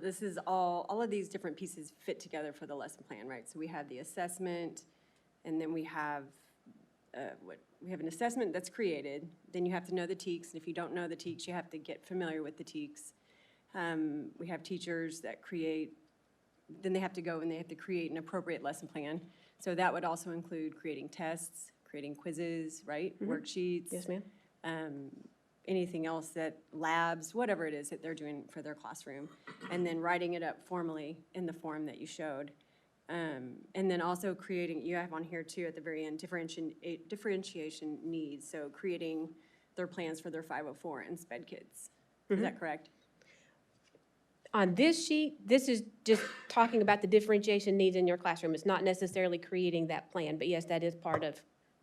this is all of these different pieces fit together for the lesson plan, right? So we have the assessment, and then we have, we have an assessment that's created, then you have to know the TEKS, and if you don't know the TEKS, you have to get familiar with the TEKS. We have teachers that create, then they have to go and they have to create an appropriate lesson plan. So that would also include creating tests, creating quizzes, right? Worksheets. Yes, ma'am. Anything else that labs, whatever it is that they're doing for their classroom, and then writing it up formally in the form that you showed. And then also creating, you have on here too at the very end, differentiation needs, so creating their plans for their 504 and SPED kids. Is that correct? On this sheet, this is just talking about the differentiation needs in your classroom. It's not necessarily creating that plan, but yes, that is part of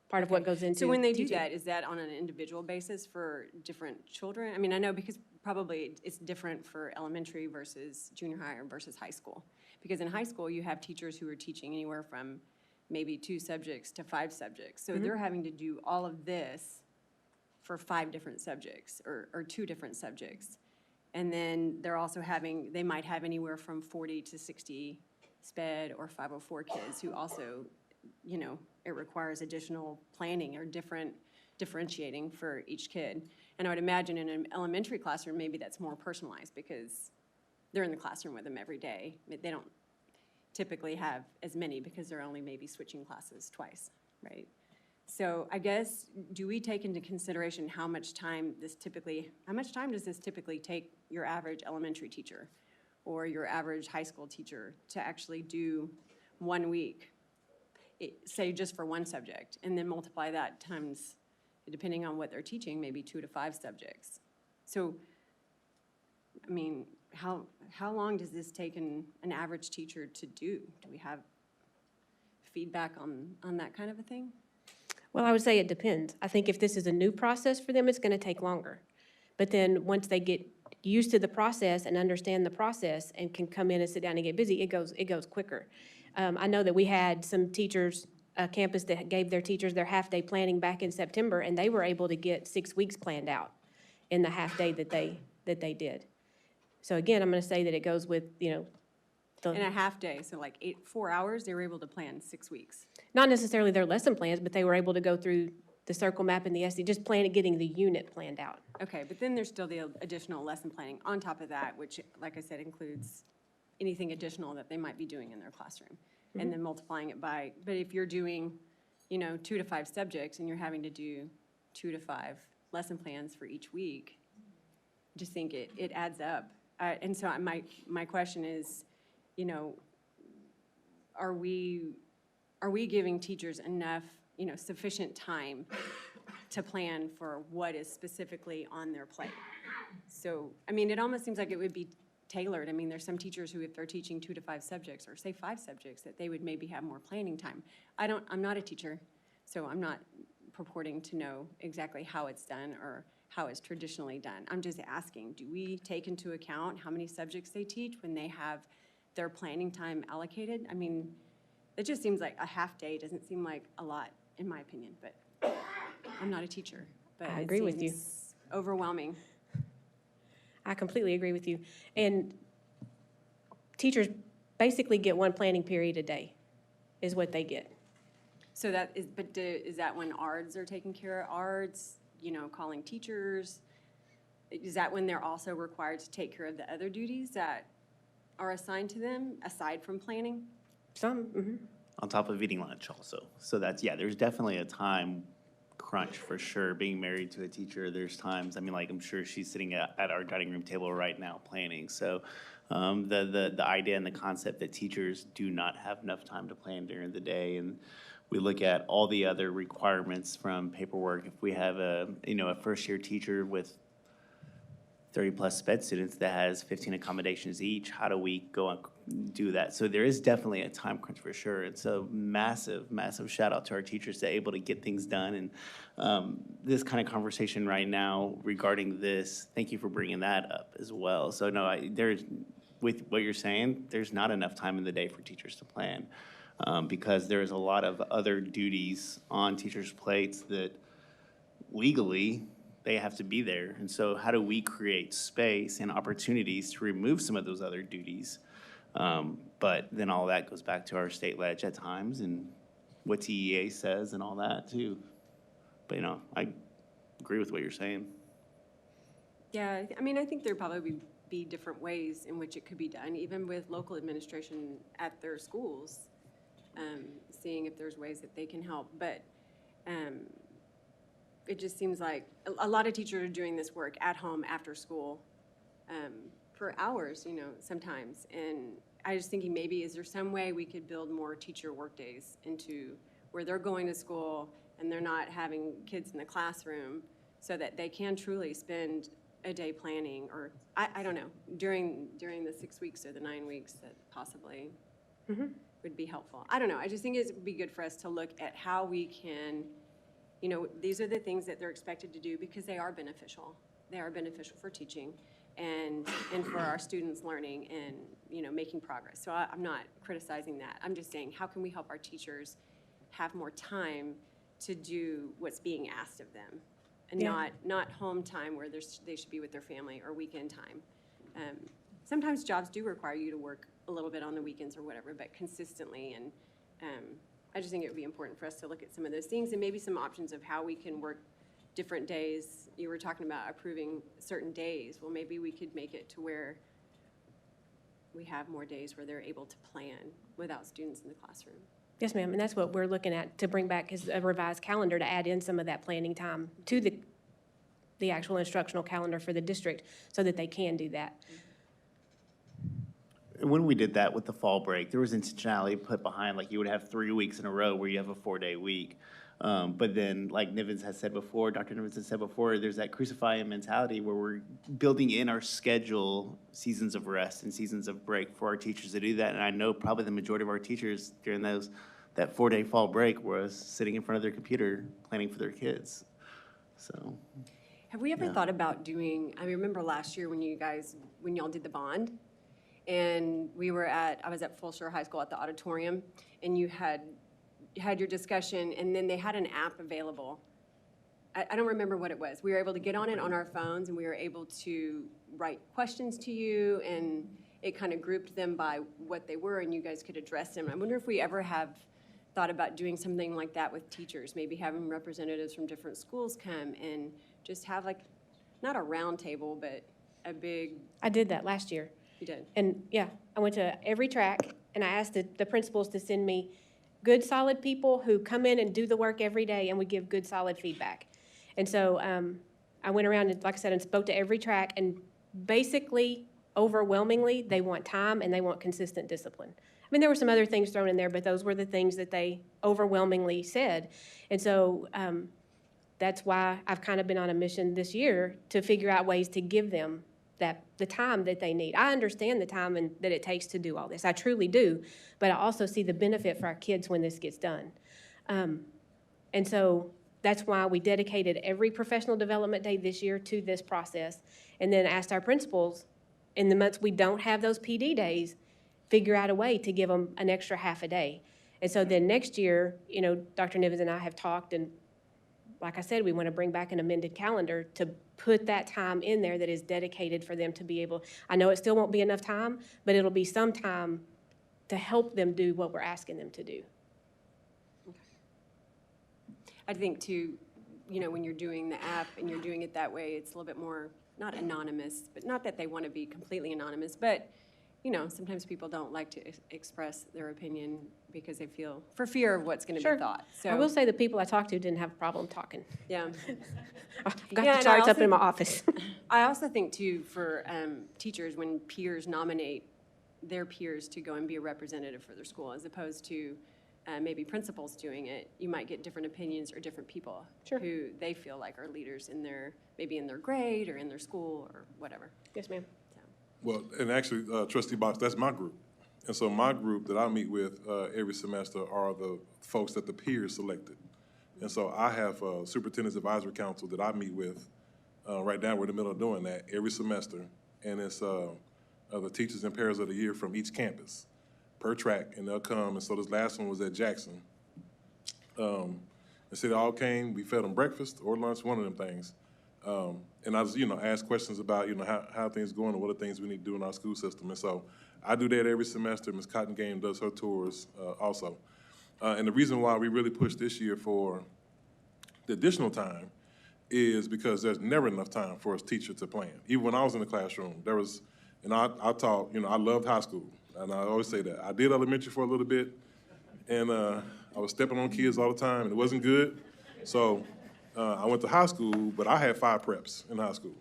what goes into. So when they do teaching. that, is that on an individual basis for different children? I mean, I know because probably it's different for elementary versus junior high versus high school. Because in high school, you have teachers who are teaching anywhere from maybe 2 subjects to 5 subjects. So they're having to do all of this for 5 different subjects or 2 different subjects. And then they're also having, they might have anywhere from 40 to 60 SPED or 504 kids who also, you know, it requires additional planning or differentiating for each kid. And I would imagine in an elementary classroom, maybe that's more personalized because they're in the classroom with them every day. They don't typically have as many because they're only maybe switching classes twice, right? So I guess, do we take into consideration how much time does this typically take your average elementary teacher or your average high school teacher to actually do 1 week, say just for one subject, and then multiply that times, depending on what they're teaching, maybe 2 to 5 subjects. So, I mean, how long does this take an average teacher to do? Do we have feedback on that kind of a thing? Well, I would say it depends. I think if this is a new process for them, it's going to take longer. But then once they get used to the process and understand the process and can come in and sit down and get busy, it goes quicker. I know that we had some teachers, a campus that gave their teachers their half-day planning back in September, and they were able to get 6 weeks planned out in the half-day that they did. So again, I'm going to say that it goes with, you know, In a half day, so like 4 hours, they were able to plan 6 weeks. Not necessarily their lesson plans, but they were able to go through the circle map and the SD, just getting the unit planned out. Okay, but then there's still the additional lesson planning on top of that, which, like I said, includes anything additional that they might be doing in their classroom. And then multiplying it by, but if you're doing, you know, 2 to 5 subjects and you're having to do 2 to 5 lesson plans for each week, I just think it adds up. And so my question is, you know, are we giving teachers enough, you know, sufficient time to plan for what is specifically on their plate? So, I mean, it almost seems like it would be tailored. I mean, there's some teachers who, if they're teaching 2 to 5 subjects, or say 5 subjects, that they would maybe have more planning time. I'm not a teacher, so I'm not purporting to know exactly how it's done or how it's traditionally done. I'm just asking, do we take into account how many subjects they teach when they have their planning time allocated? I mean, it just seems like a half day doesn't seem like a lot, in my opinion, but I'm not a teacher. But I agree with you. It's overwhelming. I completely agree with you. And teachers basically get 1 planning period a day is what they get. So that is, but is that when ARDs are taking care of ARDs, you know, calling teachers? Is that when they're also required to take care of the other duties that are assigned to them, aside from planning? Some. On top of eating lunch also. So that's, yeah, there's definitely a time crunch for sure. Being married to a teacher, there's times, I mean, like, I'm sure she's sitting at our dining room table right now planning. So the idea and the concept that teachers do not have enough time to plan during the day, and we look at all the other requirements from paperwork. If we have a first-year teacher with 30-plus sped students that has 15 accommodations each, how do we go and do that? So there is definitely a time crunch for sure. And so massive, massive shout out to our teachers that are able to get things done. And this kind of conversation right now regarding this, thank you for bringing that up as well. So no, there's, with what you're saying, there's not enough time in the day for teachers to plan because there's a lot of other duties on teachers' plates that legally they have to be there. And so how do we create space and opportunities to remove some of those other duties? But then all that goes back to our state ledge at times and what TEA says and all that too. But I agree with what you're saying. Yeah, I mean, I think there'd probably be different ways in which it could be done, even with local administration at their schools, seeing if there's ways that they can help. But it just seems like a lot of teachers are doing this work at home after school for hours, sometimes. And I was thinking maybe is there some way we could build more teacher work days into where they're going to school and they're not having kids in the classroom so that they can truly spend a day planning, or I don't know, during the 6 weeks or the 9 weeks that possibly would be helpful. I don't know. I just think it would be good for us to look at how we can, these are the things that they're expected to do because they are beneficial. They are beneficial for teaching and for our students learning and, making progress. So I'm not criticizing that. I'm just saying, how can we help our teachers have more time to do what's being asked of them? And not home time where they should be with their family or weekend time. Sometimes jobs do require you to work a little bit on the weekends or whatever, but consistently. And I just think it would be important for us to look at some of those things and maybe some options of how we can work different days. You were talking about approving certain days. Well, maybe we could make it to where we have more days where they're able to plan without students in the classroom. Yes, ma'am, and that's what we're looking at, to bring back is a revised calendar to add in some of that planning time to the actual instructional calendar for the district so that they can do that. When we did that with the fall break, there was intentionality put behind, like you would have 3 weeks in a row where you have a 4-day week. But then, like Nivens has said before, Dr. Nivens has said before, there's that crucifying mentality where we're building in our schedule seasons of rest and seasons of break for our teachers to do that. And I know probably the majority of our teachers during that 4-day fall break was sitting in front of their computer planning for their kids. So. Have we ever thought about doing, I remember last year when y'all did the bond, and I was at Fulshire High School at the auditorium, and you had your discussion, and then they had an app available. I don't remember what it was. We were able to get on it on our phones, and we were able to write questions to you, and it kind of grouped them by what they were, and you guys could address them. I wonder if we ever have thought about doing something like that with teachers, maybe having representatives from different schools come and just have not a round table, but a big. I did that last year. You did? And yeah, I went to every track and I asked the principals to send me good, solid people who come in and do the work every day and would give good, solid feedback. And so I went around and, like I said, and spoke to every track, and basically, overwhelmingly, they want time and they want consistent discipline. I mean, there were some other things thrown in there, but those were the things that they overwhelmingly said. And so that's why I've kind of been on a mission this year to figure out ways to give them the time that they need. I understand the time that it takes to do all this. I truly do. But I also see the benefit for our kids when this gets done. And so that's why we dedicated every professional development day this year to this process, and then asked our principals in the months we don't have those PD days, figure out a way to give them an extra half a day. And so then next year, Dr. Nivens and I have talked, and like I said, we want to bring back an amended calendar to put that time in there that is dedicated for them to be able, I know it still won't be enough time, but it'll be some time to help them do what we're asking them to do. I think too, when you're doing the app and you're doing it that way, it's a little bit more, not anonymous, but not that they want to be completely anonymous, but, sometimes people don't like to express their opinion because they feel, for fear of what's going to Sure. be thought. So I will say the people I talked to didn't have a problem talking. yeah. I've got Yeah, the and I charts up also- in my office. I also think too, for teachers, when peers nominate their peers to go and be a representative for their school, as opposed to maybe principals doing it, you might get different opinions or different people who they feel like are leaders in their, maybe in their grade or in their school or whatever. Yes, ma'am. Well, and actually, Trustee Box, that's my group. And so my group that I meet with every semester are the folks that the peers selected. And so I have a Superintendent's Advisory Council that I meet with. Right now, we're in the middle of doing that every semester. And it's the teachers and pairs of the year from each campus per track, and they'll come. And so this last one was at Jackson. And so they all came, we fed them breakfast or lunch, one of them things. And I just, ask questions about, how things going and what are things we need to do in our school system. And so I do that every semester. Ms. Cottengame does her tours also. And the reason why we really pushed this year for the additional time is because there's never enough time for a teacher to plan. Even when I was in the classroom, there was, and I taught, I loved high school. And I always say that. I did elementary for a little bit, and I was stepping on kids all the time, and it wasn't good. So I went to high school, but I had 5 preps in high school.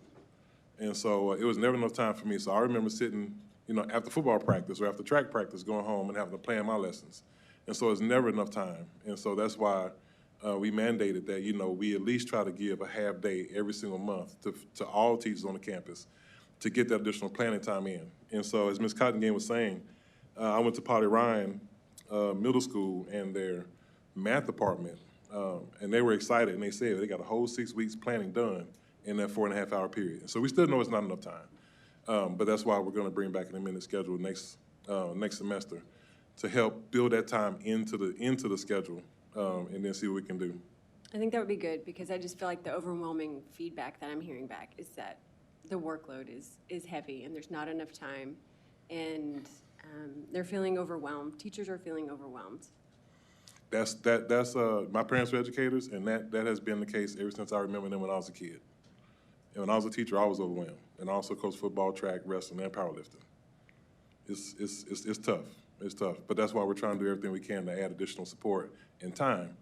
And so it was never enough time for me. So I remember sitting, after football practice or after track practice, going home and having to plan my lessons. And so it's never enough time. And so that's why we mandated that, we at least try to give a half day every single month to all teachers on the campus to get that additional planning time in. And so as Ms. Cottengame was saying, I went to Potty Ryan Middle School and their math department, and they were excited, and they said they got a whole 6 weeks planning done in that 4.5-hour period. So we still know it's not enough time, but that's why we're gonna bring back an amended schedule next semester to help build that time into the schedule, and then see what we can do. I think that would be good, because I just feel like the overwhelming feedback that I'm hearing back is that the workload is heavy and there's not enough time, and they're feeling overwhelmed. Teachers are feeling overwhelmed. That's my parents were educators, and that has been the case ever since I remember them when I was a kid. And when I was a teacher, I was overwhelmed, and I also coached football, track, wrestling, and powerlifting. It's tough. It's tough, but that's why we're trying to do everything we can to add additional support and time.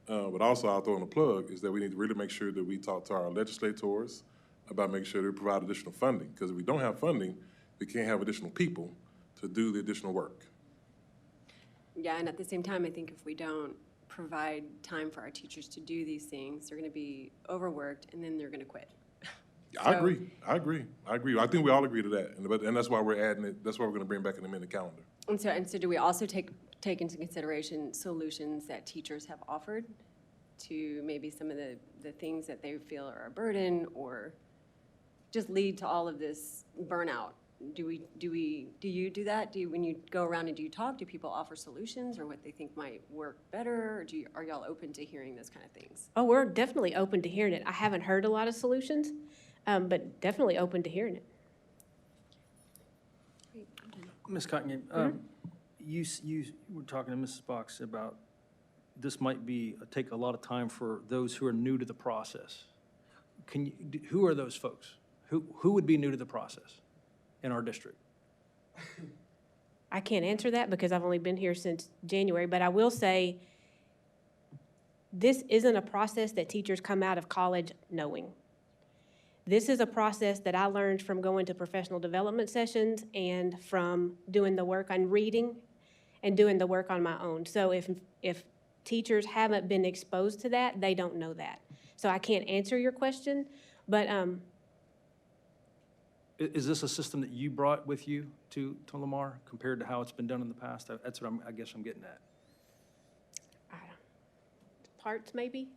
But also, I'll throw in a plug, is that we need to really make sure that we talk to our legislators about making sure that we provide additional funding, because if we don't have funding, we can't have additional people to do the additional work. Yeah, and at the same time, I think if we don't provide time for our teachers to do these things, they're going to be overworked, and then they're going to quit. I agree. I think we all agree to that, and that's why we're adding it. That's why we're going to bring back an amended calendar. And so do we also take into consideration solutions that teachers have offered to maybe some of the things that they feel are a burden or just lead to all of this burnout? Do you do that? When you go around and do you talk, do people offer solutions or what they think might work better? Or are y'all open to hearing those kind of things? Oh, we're definitely open to hearing it. I haven't heard a lot of solutions, but definitely open to hearing it. Ms. Cottengame, you were talking to Mrs. Box about this might take a lot of time for those who are new to the process. Who are those folks? Who would be new to the process in our district? I can't answer that because I've only been here since January, but I will say this isn't a process that teachers come out of college knowing. This is a process that I learned from going to professional development sessions and from doing the work on reading and doing the work on my own. So if teachers haven't been exposed to that, they don't know that. So I can't answer your question, but Is this a system that you brought with you to Lamar compared to how it's been done in the past? That's what I guess I'm getting at. Parts maybe.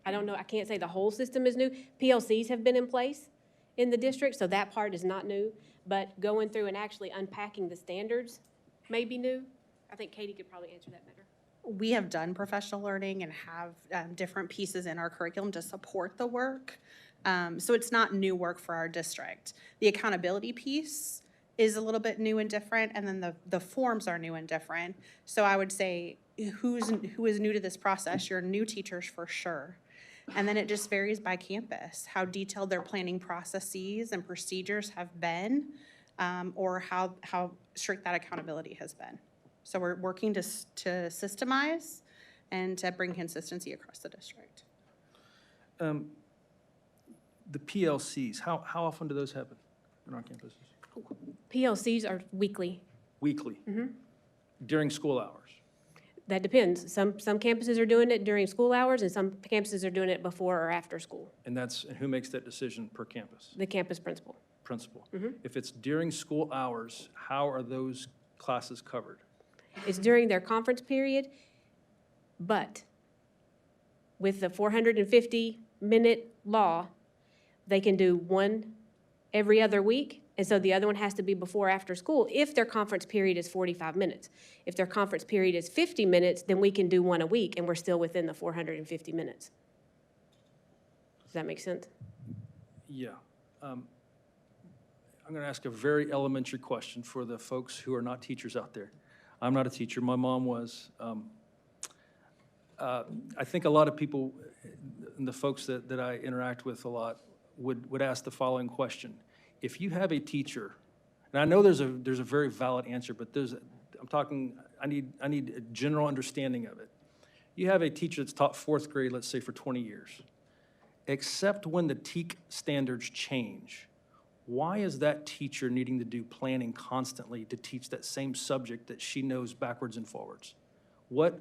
I don't know. I can't say the whole system is new. PLCs have been in place in the district, so that part is not new. But going through and actually unpacking the standards may be new. I think Katie could probably answer that better. We have done professional learning and have different pieces in our curriculum to support the work. So it's not new work for our district. The accountability piece is a little bit new and different, and then the forms are new and different. So I would say who is new to this process? Your new teachers for sure. And then it just varies by campus, how detailed their planning processes and procedures have been, or how strict that accountability has been. So we're working to systemize and to bring consistency across the district. The PLCs, how often do those happen in our campuses? PLCs are weekly. Weekly? During school hours? That depends. Some campuses are doing it during school hours, and some campuses are doing it before or after school. And who makes that decision per campus? The campus principal. Principal. If it's during school hours, how are those classes covered? It's during their conference period, but with the 450-minute law, they can do one every other week, and so the other one has to be before or after school if their conference period is 45 minutes. If their conference period is 50 minutes, then we can do one a week, and we're still within the 450 minutes. Does that make sense? Yeah. I'm going to ask a very elementary question for the folks who are not teachers out there. I'm not a teacher. My mom was. I think a lot of people, and the folks that I interact with a lot, would ask the following question. If you have a teacher, and I know there's a very valid answer, but I need a general understanding of it. You have a teacher that's taught fourth grade, let's say, for 20 years. Except when the TEAC standards change, why is that teacher needing to do planning constantly to teach that same subject that she knows backwards and forwards? What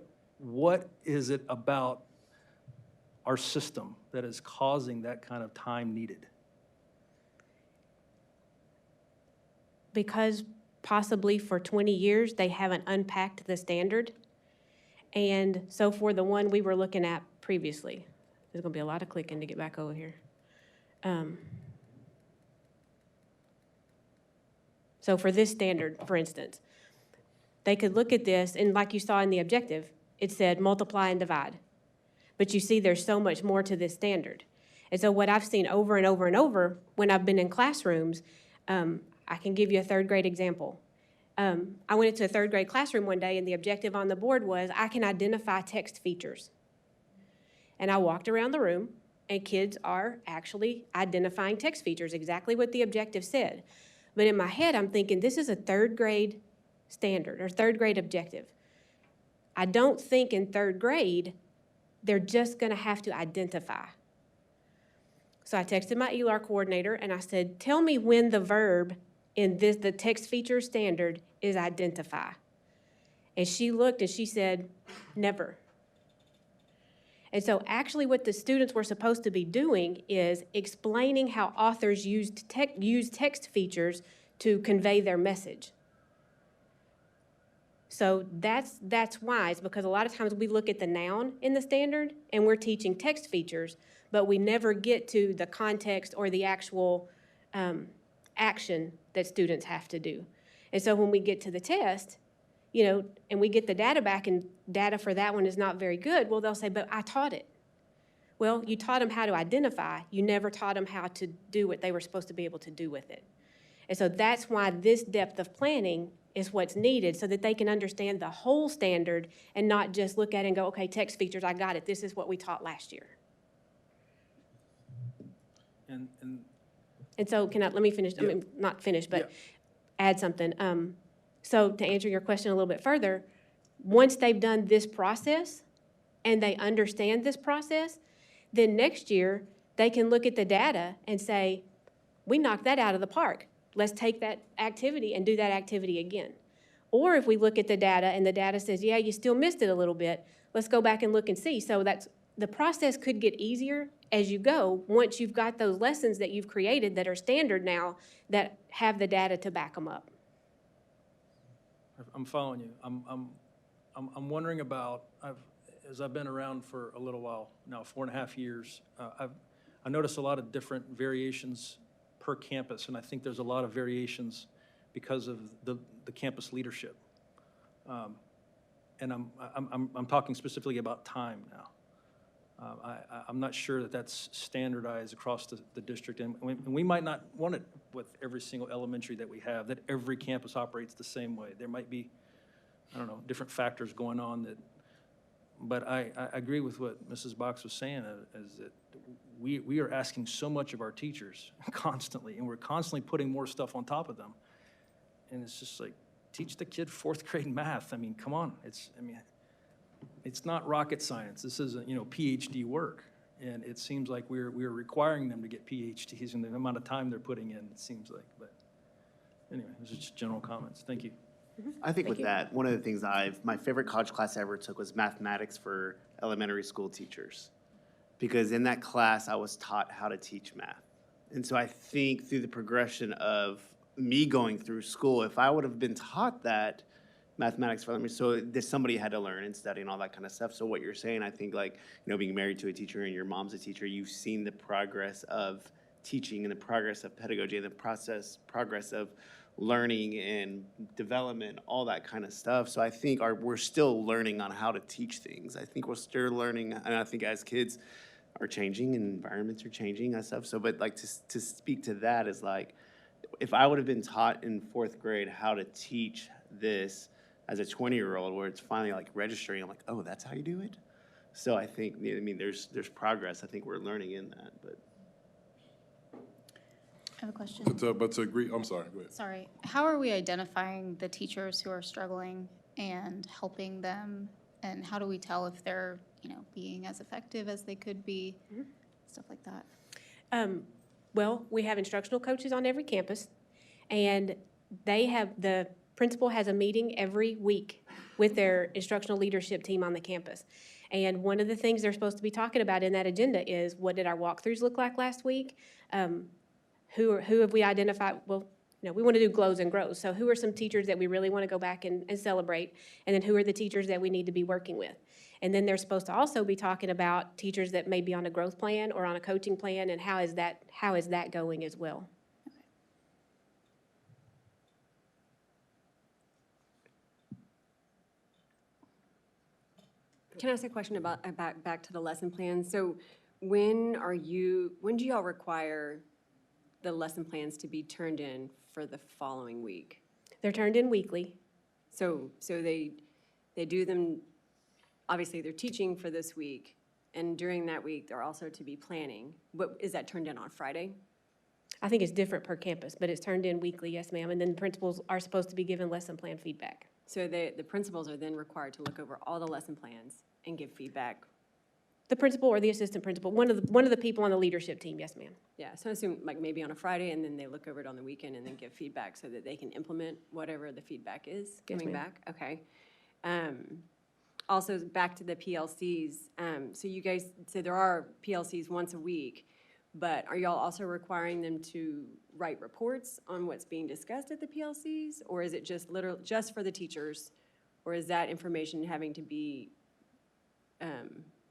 is it about our system that is causing that kind of time needed? Because possibly for 20 years, they haven't unpacked the standard. And so for the one we were looking at previously, there's going to be a lot of clicking to get back over here. So for this standard, for instance, they could look at this, and like you saw in the objective, it said multiply and divide. But you see there's so much more to this standard. And so what I've seen over and over and over when I've been in classrooms, I can give you a third grade example. I went into a third grade classroom one day, and the objective on the board was I can identify text features. And I walked around the room, and kids are actually identifying text features, exactly what the objective said. But in my head, I'm thinking this is a third grade standard or third grade objective. I don't think in third grade they're just going to have to identify. So I texted my ELAR coordinator, and I said, tell me when the verb in the text feature standard is identify. And she looked and she said, never. And so actually what the students were supposed to be doing is explaining how authors use text features to convey their message. So that's wise, because a lot of times we look at the noun in the standard and we're teaching text features, but we never get to the context or the actual action that students have to do. And so when we get to the test, and we get the data back and data for that one is not very good, well, they'll say, but I taught it. Well, you taught them how to identify. You never taught them how to do what they were supposed to be able to do with it. And so that's why this depth of planning is what's needed, so that they can understand the whole standard and not just look at it and go, okay, text features, I got it. This is what we taught last year. And so let me finish, Yeah. I mean, not finish, but Yeah. add something. So to answer your question a little bit further, once they've done this process and they understand this process, then next year they can look at the data and say, we knocked that out of the park. Let's take that activity and do that activity again. Or if we look at the data and the data says, yeah, you still missed it a little bit, let's go back and look and see. So the process could get easier as you go once you've got those lessons that you've created that are standard now that have the data to back them up. I'm following you. I'm wondering about, as I've been around for a little while now, 4.5 years, I noticed a lot of different variations per campus, and I think there's a lot of variations because of the campus leadership. And I'm talking specifically about time now. I'm not sure that that's standardized across the district, and we might not want it with every single elementary that we have, that every campus operates the same way. There might be, I don't know, different factors going on but I agree with what Mrs. Box was saying, is that we are asking so much of our teachers constantly, and we're constantly putting more stuff on top of them. And it's just like, teach the kid fourth grade math. I mean, come on, it's not rocket science. This isn't, PhD work. And it seems like we're requiring them to get PhDs in the amount of time they're putting in, it seems like. But anyway, those are just general comments. Thank you. I think with that, one of the things my favorite college class I ever took was mathematics for elementary school teachers. Because in that class, I was taught how to teach math. And so I think through the progression of me going through school, if I would have been taught that mathematics for elementary, so there's somebody had to learn and study and all that kind of stuff. So what you're saying, I think like, being married to a teacher and your mom's a teacher, you've seen the progress of teaching and the progress of pedagogy and the progress of learning and development, all that kind of stuff. So I think we're still learning on how to teach things. I think we're still learning, and I think as kids are changing and environments are changing and stuff. So, but like to speak to that is like, if I would have been taught in fourth grade how to teach this as a 20-year-old, where it's finally like registering, I'm like, oh, that's how you do it? So I think, there's progress. I think we're learning in that, but. I have a question. But to agree, I'm sorry, go ahead. Sorry. How are we identifying the teachers who are struggling and helping them? And how do we tell if they're, being as effective as they could be? Stuff like that. Well, we have instructional coaches on every campus, and the principal has a meeting every week with their instructional leadership team on the campus. And one of the things they're supposed to be talking about in that agenda is, what did our walkthroughs look like last week? Who have we identified? Well, we want to do glows and grows. So who are some teachers that we really want to go back and celebrate? And then who are the teachers that we need to be working with? And then they're supposed to also be talking about teachers that may be on a growth plan or on a coaching plan, and how is that going as well? Can I ask a question about back to the lesson plan? So when do y'all require the lesson plans to be turned in for the following week? They're turned in weekly. So they do them, obviously they're teaching for this week, and during that week, they're also to be planning. But is that turned in on Friday? I think it's different per campus, but it's turned in weekly, yes, ma'am. And then the principals are supposed to be given lesson plan feedback. So the principals are then required to look over all the lesson plans and give feedback? The principal or the assistant principal, one of the people on the leadership team, yes, ma'am. Yeah, so I assume like maybe on a Friday, and then they look over it on the weekend and then give feedback so that they can implement whatever the feedback is coming back? Okay. Also, back to the PLCs. So you guys said there are PLCs once a week, but are y'all also requiring them to write reports on what's being discussed at the PLCs? Or is it just just for the teachers? Or is that information having to be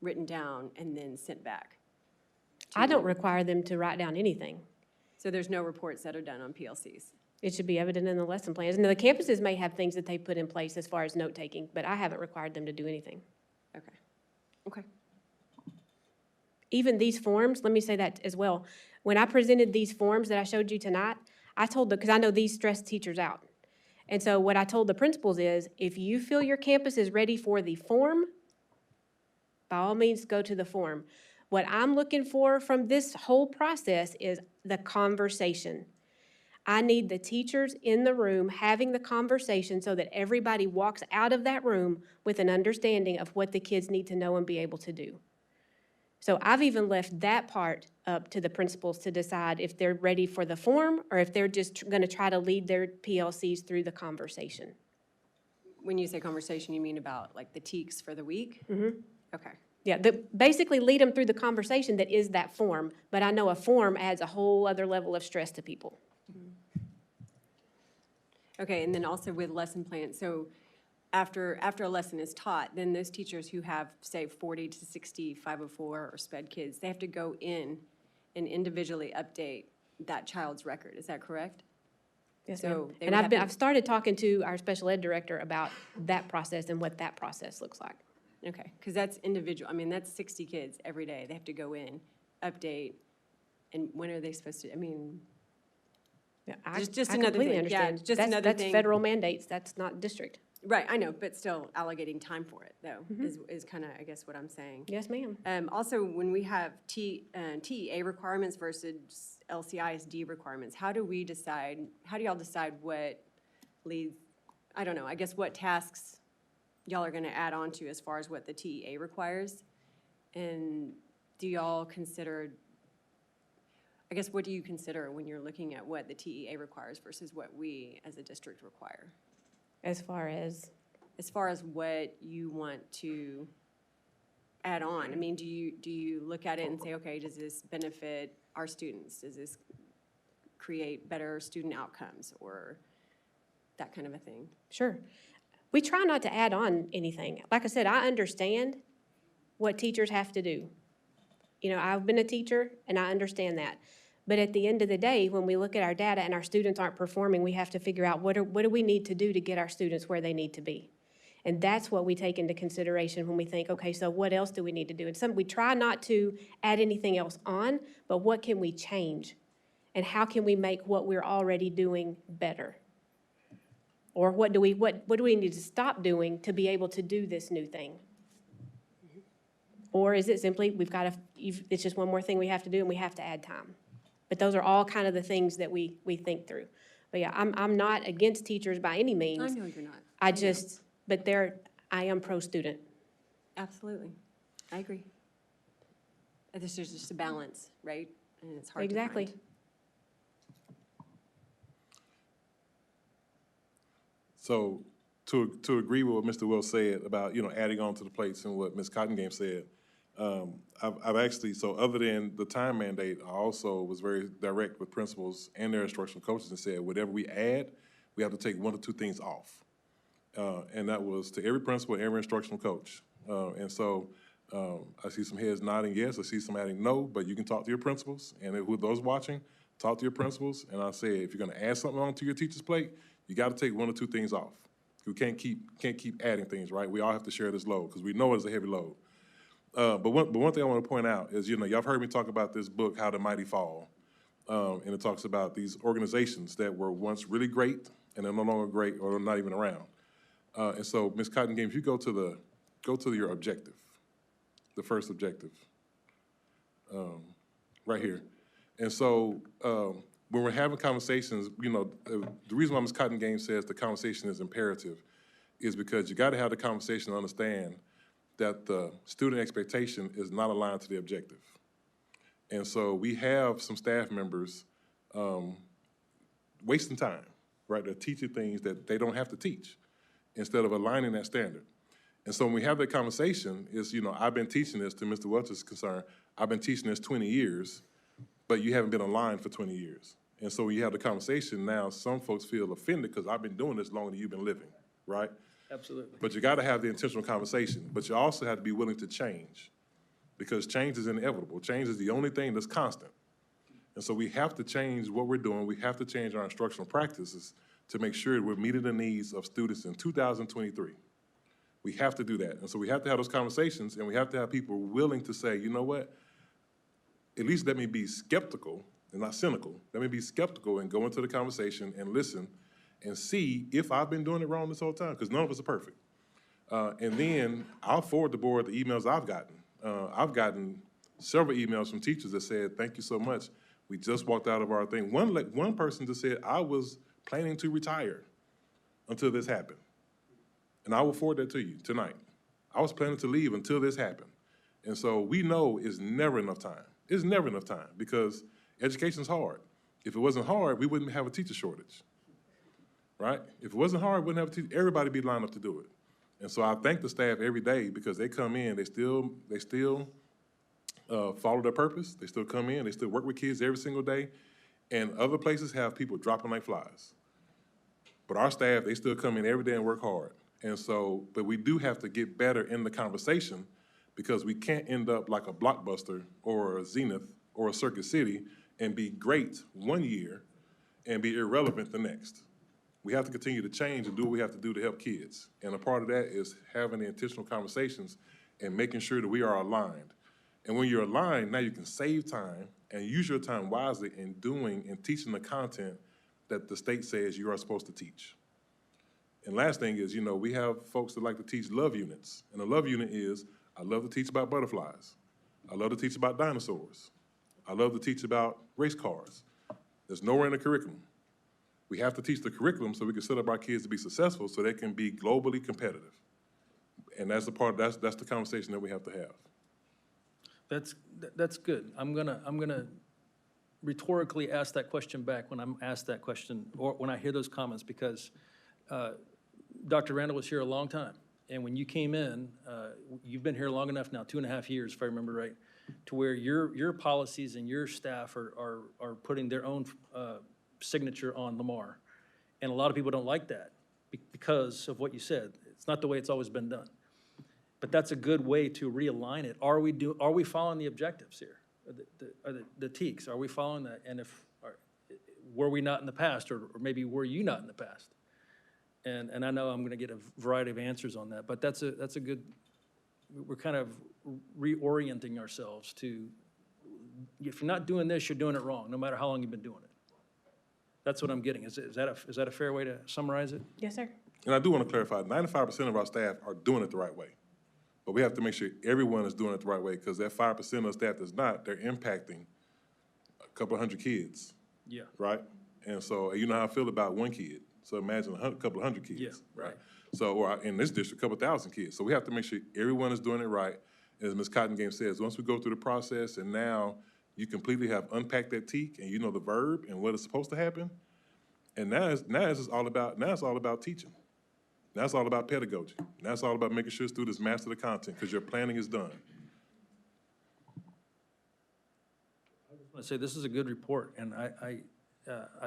written down and then sent back? I don't require them to write down anything. So there's no reports that are done on PLCs? It should be evident in the lesson plans. And the campuses may have things that they put in place as far as note-taking, but I haven't required them to do anything. Okay. Okay. Even these forms, let me say that as well. When I presented these forms that I showed you tonight, I told them, because I know these stress teachers out. And so what I told the principals is, if you feel your campus is ready for the form, by all means, go to the form. What I'm looking for from this whole process is the conversation. I need the teachers in the room having the conversation so that everybody walks out of that room with an understanding of what the kids need to know and be able to do. So I've even left that part up to the principals to decide if they're ready for the form or if they're just going to try to lead their PLCs through the conversation. When you say conversation, you mean about like the TEKs for the week? Mm-hmm. Okay. Yeah, basically lead them through the conversation that is that form, but I know a form adds a whole other level of stress to people. Okay, and then also with lesson plans, so after a lesson is taught, then those teachers who have, say, 40 to 60 504 or SPED kids, they have to go in and individually update that child's record. Is that correct? Yes, So ma'am. And I've started talking to our special ed director about that process and what that process looks like. Okay, because that's individual. I mean, that's 60 kids every day. They have to go in, update, and when are they supposed to, I mean, Yeah, just I another completely thing. understand. Yeah, just another That's thing. federal mandates, that's not district. Right, I know, but still allocating time for it, though, is kind of, I guess, what I'm saying. Yes, ma'am. Also, when we have TEA requirements versus LCISD requirements, how do y'all decide what leads I don't know, I guess what tasks y'all are gonna add on to as far as what the TEA requires? And do y'all consider, I guess, what do you consider when you're looking at what the TEA requires versus what we as a district require? As far as? As far as what you want to add on, I mean, do you look at it and say, okay, does this benefit our students? Does this create better student outcomes or that kind of a thing? Sure. We try not to add on anything. Like I said, I understand what teachers have to do. You know, I've been a teacher and I understand that. But at the end of the day, when we look at our data and our students aren't performing, we have to figure out what do we need to do to get our students where they need to be. And that's what we take into consideration when we think, okay, so what else do we need to do? And we try not to add anything else on, but what can we change? And how can we make what we're already doing better? Or what do we need to stop doing to be able to do this new thing? Or is it simply, it's just one more thing we have to do and we have to add time? But those are all kind of the things that we think through. But yeah, I'm not against teachers by any means. I know you're not. I am pro-student. Absolutely. I agree. There's just a balance, right? And it's hard Exactly. to find. So to agree with what Mr. Will said about, adding on to the plates and what Ms. Cottengame said, I've actually, so other than the time mandate, I also was very direct with principals and their instructional coaches and said, whatever we add, we have to take one or two things off. And that was to every principal, every instructional coach. And so I see some heads nodding yes, I see some adding no, but you can talk to your principals, and with those watching, talk to your principals. And I say, if you're gonna add something onto your teacher's plate, you gotta take one or two things off. We can't keep adding things, right? We all have to share this load, because we know it's a heavy load. But one thing I want to point out is, y'all have heard me talk about this book, How the Mighty Fall. And it talks about these organizations that were once really great, and they're no longer great, or not even around. And so, Ms. Cottengame, if you go to your objective, the first objective, right here. And so, when we're having conversations, the reason why Ms. Cottengame says the conversation is imperative is because you got to have the conversation to understand that the student expectation is not aligned to the objective. And so we have some staff members wasting time, right? They're teaching things that they don't have to teach instead of aligning that standard. And so when we have that conversation, I've been teaching this, to Mr. Welch's concern, I've been teaching this 20 years, but you haven't been aligned for 20 years. And so when you have the conversation now, some folks feel offended because I've been doing this longer than you've been living, right? Absolutely. But you got to have the intentional conversation, but you also have to be willing to change, because change is inevitable. Change is the only thing that's constant. And so we have to change what we're doing. We have to change our instructional practices to make sure we're meeting the needs of students in 2023. We have to do that. And so we have to have those conversations, and we have to have people willing to say, you know what, at least let me be skeptical and not cynical. Let me be skeptical and go into the conversation and listen and see if I've been doing it wrong this whole time, because none of us are perfect. And then I'll forward the board the emails I've gotten. I've gotten several emails from teachers that said, thank you so much. We just walked out of our thing. One person just said, I was planning to retire until this happened. And I will forward that to you tonight. I was planning to leave until this happened. And so we know it's never enough time. It's never enough time, because education's hard. If it wasn't hard, we wouldn't have a teacher shortage, right? If it wasn't hard, we wouldn't have a teacher. Everybody be lined up to do it. And so I thank the staff every day, because they come in, they still follow their purpose. They still come in, they still work with kids every single day. And other places have people dropping like flies. But our staff, they still come in every day and work hard. And so, but we do have to get better in the conversation, because we can't end up like a Blockbuster or a Zenith or a Circuit City and be great one year and be irrelevant the next. We have to continue to change and do what we have to do to help kids. And a part of that is having the intentional conversations and making sure that we are aligned. And when you're aligned, now you can save time and use your time wisely in doing and teaching the content that the state says you are supposed to teach. And last thing is, we have folks that like to teach love units. And a love unit is, I love to teach about butterflies. I love to teach about dinosaurs. I love to teach about race cars. There's nowhere in the curriculum. We have to teach the curriculum so we can set up our kids to be successful so they can be globally competitive. And that's that's the conversation that we have to have. That's good. I'm gonna rhetorically ask that question back when I'm asked that question, or when I hear those comments, because Dr. Randall was here a long time. And when you came in, you've been here long enough now, 2.5 years, if I remember right, to where your policies and your staff are putting their own signature on Lamar. And a lot of people don't like that because of what you said. It's not the way it's always been done. But that's a good way to realign it. Are we following the objectives here? The TEKs, are we following that? And were we not in the past, or maybe were you not in the past? And I know I'm gonna get a variety of answers on that, but that's a good, we're kind of reorienting ourselves to, if you're not doing this, you're doing it wrong, no matter how long you've been doing it. That's what I'm getting. Is that a fair way to summarize it? Yes, sir. And I do want to clarify, 95% of our staff are doing it the right way. But we have to make sure everyone is doing it the right way, because that 5% of staff that's not, they're impacting a couple of hundred kids. Yeah. Right? And so, you know how I feel about one kid. So imagine a couple of hundred kids. Yeah, right. So, or in this district, a couple thousand kids. So we have to make sure everyone is doing it right. As Ms. Cottengame says, once we go through the process and now you completely have unpacked that TEK and you know the verb and what is supposed to happen, and now it's all about teaching. Now it's all about pedagogy. Now it's all about making sure students master the content, because your planning is done. I just want to say this is a good report, and I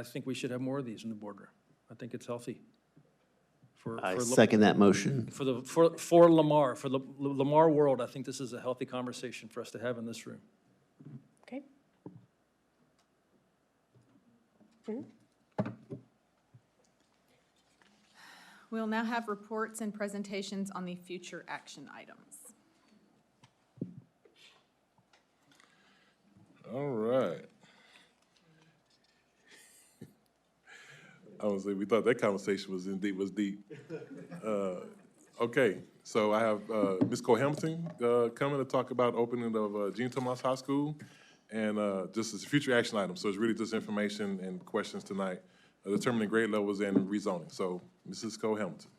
think we should have more of these in the boardroom. I think it's healthy. I second that motion. For Lamar, for the Lamar world, I think this is a healthy conversation for us to have in this room. Okay. We'll now have reports and presentations on the future action items. All right. I would say we thought that conversation was deep. Okay, so I have Ms. Cole Hamilton coming to talk about opening of Jean Thomas High School, and just as a future action item. So it's really just information and questions tonight, determining grade levels and rezoning. So Mrs. Cole Hamilton.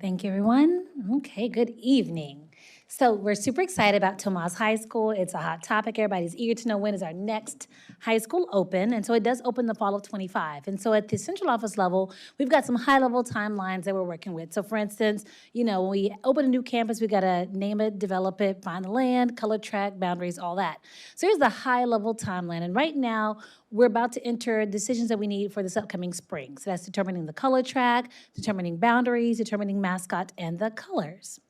Thank you, everyone. Okay, good evening. So we're super excited about Tomas High School. It's a hot topic. Everybody's eager to know when is our next high school open. And so it does open the fall of 25. And so at the central office level, we've got some high-level timelines that we're working with. So for instance, you know, when we open a new campus, we got to name it, develop it, find the land, color track, boundaries, all that. So here's the high-level timeline. And right now, we're about to enter decisions that we need for this upcoming spring. So that's determining the color track, determining boundaries, determining mascot, and the colors.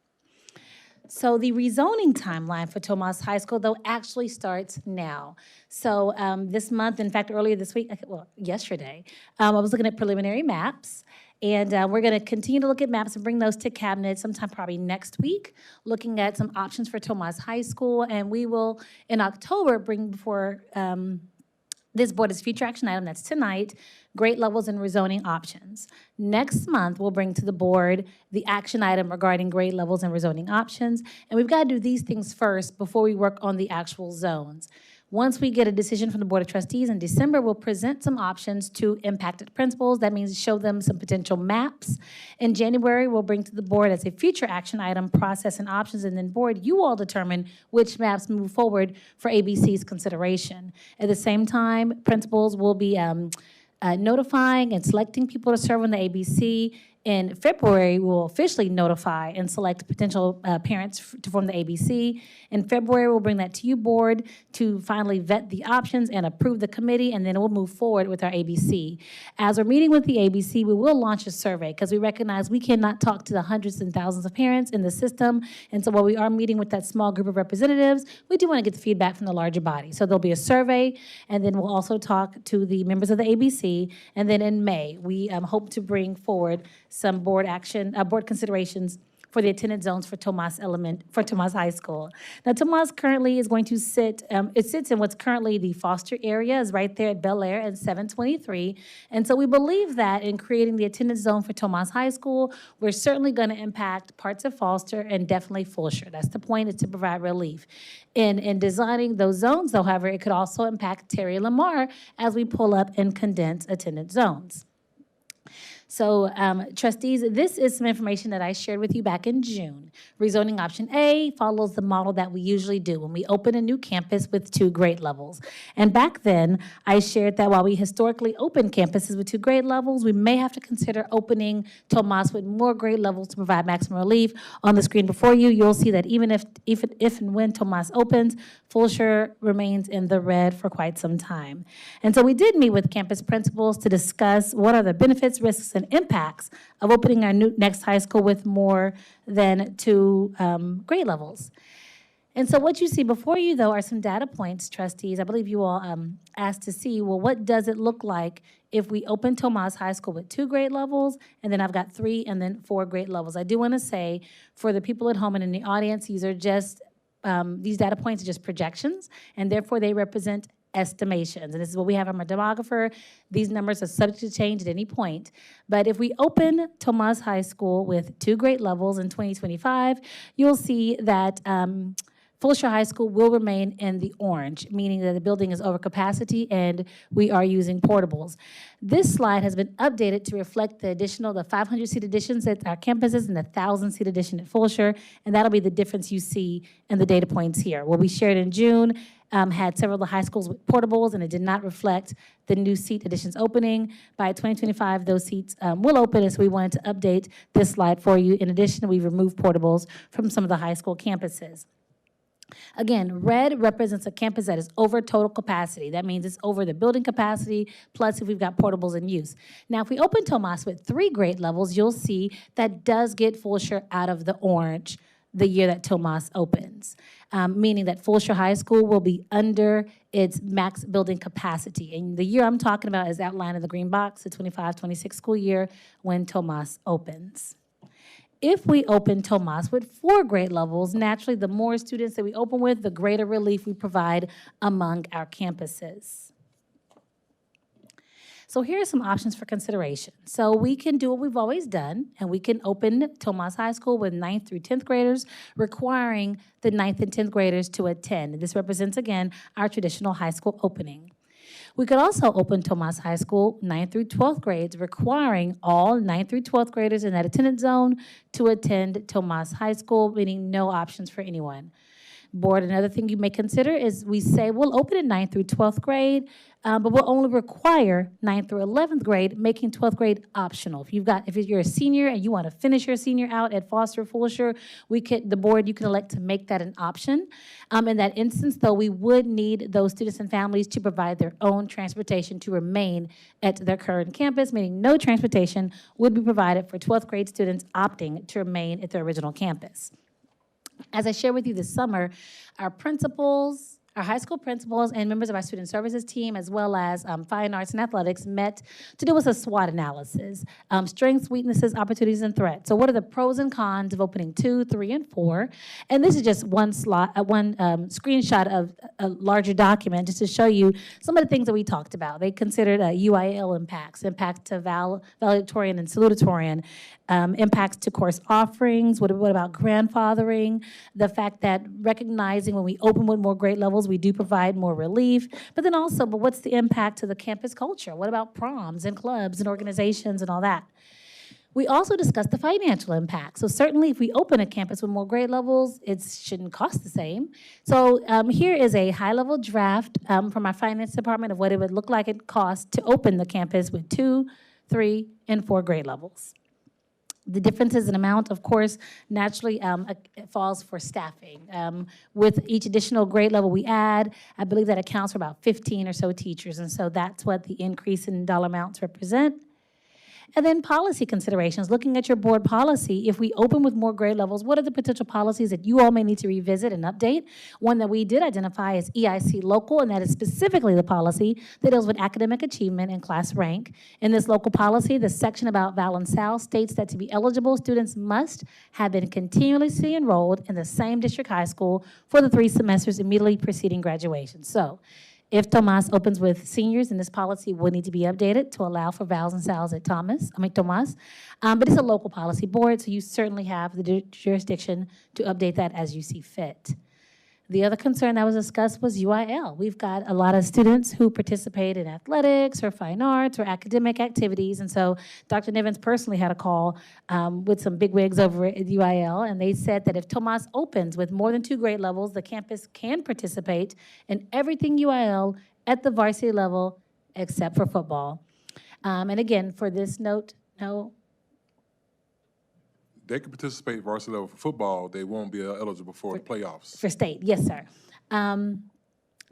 So the rezoning timeline for Tomas High School, though, actually starts now. So this month, in fact, earlier this week, well, yesterday, I was looking at preliminary maps. And we're going to continue to look at maps and bring those to cabinet sometime probably next week, looking at some options for Tomas High School. And we will, in October, bring before this board is future action item, that's tonight, grade levels and rezoning options. Next month, we'll bring to the board the action item regarding grade levels and rezoning options. And we've got to do these things first before we work on the actual zones. Once we get a decision from the Board of Trustees in December, we'll present some options to impacted principals. That means show them some potential maps. In January, we'll bring to the board as a future action item, process and options, and then board, you all determine which maps move forward for ABC's consideration. At the same time, principals will be notifying and selecting people to serve on the ABC. In February, we'll officially notify and select potential parents to form the ABC. In February, we'll bring that to you, board, to finally vet the options and approve the committee, and then we'll move forward with our ABC. As we're meeting with the ABC, we will launch a survey because we recognize we cannot talk to the hundreds and thousands of parents in the system. And so while we are meeting with that small group of representatives, we do want to get the feedback from the larger body. So there'll be a survey, and then we'll also talk to the members of the ABC. And then in May, we hope to bring forward some board action, board considerations for the attendance zones for Tomas High School. Now, Tomas currently is going to it sits in what's currently the Foster area, is right there at Bel Air and 723. And so we believe that in creating the attendance zone for Tomas High School, we're certainly going to impact parts of Foster and definitely Fulshire. That's the point, is to provide relief. In designing those zones, though, however, it could also impact Terry and Lamar as we pull up and condense attendance zones. So, trustees, this is some information that I shared with you back in June. Rezoning option A follows the model that we usually do when we open a new campus with 2 grade levels. And back then, I shared that while we historically open campuses with 2 grade levels, we may have to consider opening Tomas with more grade levels to provide maximum relief. On the screen before you, you'll see that even if and when Tomas opens, Fulshire remains in the red for quite some time. And so we did meet with campus principals to discuss what are the benefits, risks, and impacts of opening our next high school with more than 2 grade levels. And so what you see before you, though, are some data points, trustees. I believe you all asked to see, well, what does it look like if we open Tomas High School with 2 grade levels, and then I've got 3 and then 4 grade levels. I do want to say, for the people at home and in the audience, these are just, these data points are just projections, and therefore they represent estimations. And this is what we have on our demographer. These numbers are subject to change at any point. But if we open Tomas High School with 2 grade levels in 2025, you'll see that Fulshire High School will remain in the orange, meaning that the building is over capacity and we are using portables. This slide has been updated to reflect the 500-seat additions at our campuses and the 1,000-seat addition at Fulshire, and that'll be the difference you see in the data points here. What we shared in June had several of the high schools with portables, and it did not reflect the new seat additions opening. By 2025, those seats will open, and so we wanted to update this slide for you. In addition, we've removed portables from some of the high school campuses. Again, red represents a campus that is over total capacity. That means it's over the building capacity, plus if we've got portables in use. Now, if we open Tomas with 3 grade levels, you'll see that does get Fulshire out of the orange the year that Tomas opens, meaning that Fulshire High School will be under its max building capacity. And the year I'm talking about is outlined in the green box, the 25-26 school year when Tomas opens. If we open Tomas with 4 grade levels, naturally, the more students that we open with, the greater relief we provide among our campuses. So here are some options for consideration. So we can do what we've always done, and we can open Tomas High School with 9th through 10th graders, requiring the 9th and 10th graders to attend. This represents, again, our traditional high school opening. We could also open Tomas High School 9th through 12th grades, requiring all 9th through 12th graders in that attendance zone to attend Tomas High School, meaning no options for anyone. Board, another thing you may consider is we say we'll open at 9th through 12th grade, but we'll only require 9th through 11th grade, making 12th grade optional. If you're a senior and you want to finish your senior out at Foster, Fulshire, the board, you can elect to make that an option. In that instance, though, we would need those students and families to provide their own transportation to remain at their current campus, meaning no transportation would be provided for 12th grade students opting to remain at their original campus. As I shared with you this summer, our principals, our high school principals, and members of our student services team, as well as fine arts and athletics, met to do a SWOT analysis, strengths, weaknesses, opportunities, and threats. So what are the pros and cons of opening 2, 3, and 4? And this is just one screenshot of a larger document just to show you some of the things that we talked about. They considered UIL impacts to valedictorian and salutatorian, impacts to course offerings, what about grandfathering, the fact that recognizing when we open with more grade levels, we do provide more relief, but then also, what's the impact to the campus culture? What about proms and clubs and organizations and all that? We also discussed the financial impact. So certainly if we open a campus with more grade levels, it shouldn't cost the same. So here is a high-level draft from our finance department of what it would look like it costs to open the campus with 2, 3, and 4 grade levels. The differences in amount, of course, naturally it falls for staffing. With each additional grade level we add, I believe that accounts for about 15 or so teachers, and so that's what the increase in dollar amounts represent. And then policy considerations, looking at your board policy. If we open with more grade levels, what are the potential policies that you all may need to revisit and update? One that we did identify is EIC local, and that is specifically the policy that deals with academic achievement and class rank. In this local policy, the section about Val and Sal states that to be eligible, students must have been continuously enrolled in the same district high school for the 3 semesters immediately preceding graduation. So if Tomas opens with seniors, then this policy will need to be updated to allow for Vals and Sals at Tomas. But it's a local policy board, so you certainly have the jurisdiction to update that as you see fit. The other concern that was discussed was UIL. We've got a lot of students who participate in athletics or fine arts or academic activities, and so Dr. Nivens personally had a call with some bigwigs over at UIL, and they said that if Tomas opens with more than 2 grade levels, the campus can participate in everything UIL at the varsity level except for football. And again, for this note, no. They can participate varsity level for football. They won't be eligible for the playoffs. For state, yes, sir. And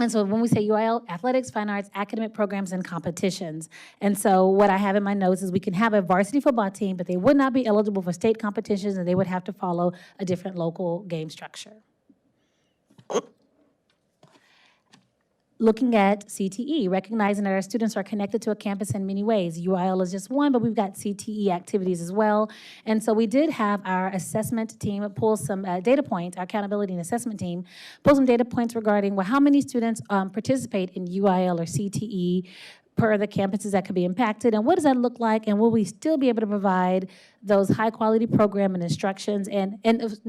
so when we say UIL, athletics, fine arts, academic programs, and competitions. And so what I have in my notes is we can have a varsity football team, but they would not be eligible for state competitions, and they would have to follow a different local game structure. Looking at CTE, recognizing that our students are connected to a campus in many ways. UIL is just one, but we've got CTE activities as well. And so we did have our assessment team pull some data points, our accountability and assessment team, pull some data points regarding, well, how many students participate in UIL or CTE per the campuses that could be impacted, and what does that look like, and will we still be able to provide those high-quality program and instructions, and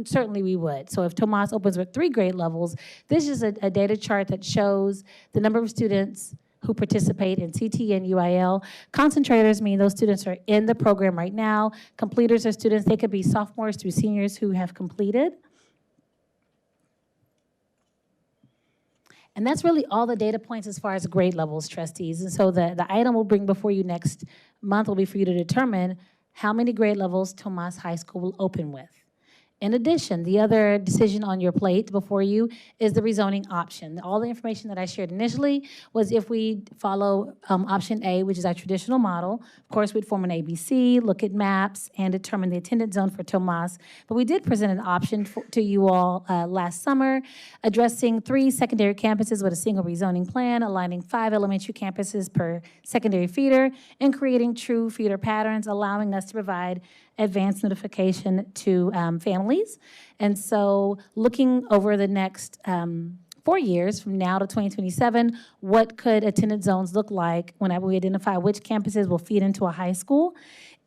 certainly we would. So if Tomas opens with 3 grade levels, this is a data chart that shows the number of students who participate in CTE and UIL. Concentrators mean those students are in the program right now. Completers are students, they could be sophomores through seniors who have completed. And that's really all the data points as far as grade levels, trustees. And so the item we'll bring before you next month will be for you to determine how many grade levels Tomas High School will open with. In addition, the other decision on your plate before you is the rezoning option. All the information that I shared initially was if we follow option A, which is our traditional model. Of course, we'd form an ABC, look at maps, and determine the attendance zone for Tomas. But we did present an option to you all last summer, addressing 3 secondary campuses with a single rezoning plan, aligning 5 elementary campuses per secondary feeder, and creating true feeder patterns, allowing us to provide advanced notification to families. And so looking over the next 4 years from now to 2027, what could attendance zones look like whenever we identify which campuses will feed into a high school?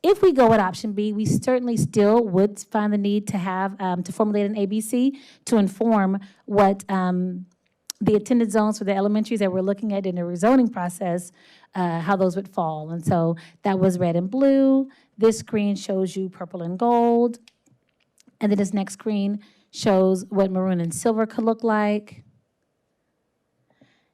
If we go with option B, we certainly still would find the need to have, to formulate an ABC to inform what the attendance zones for the elementaries that we're looking at in the rezoning process, how those would fall. And so that was red and blue. This screen shows you purple and gold. And then this next screen shows what maroon and silver could look like.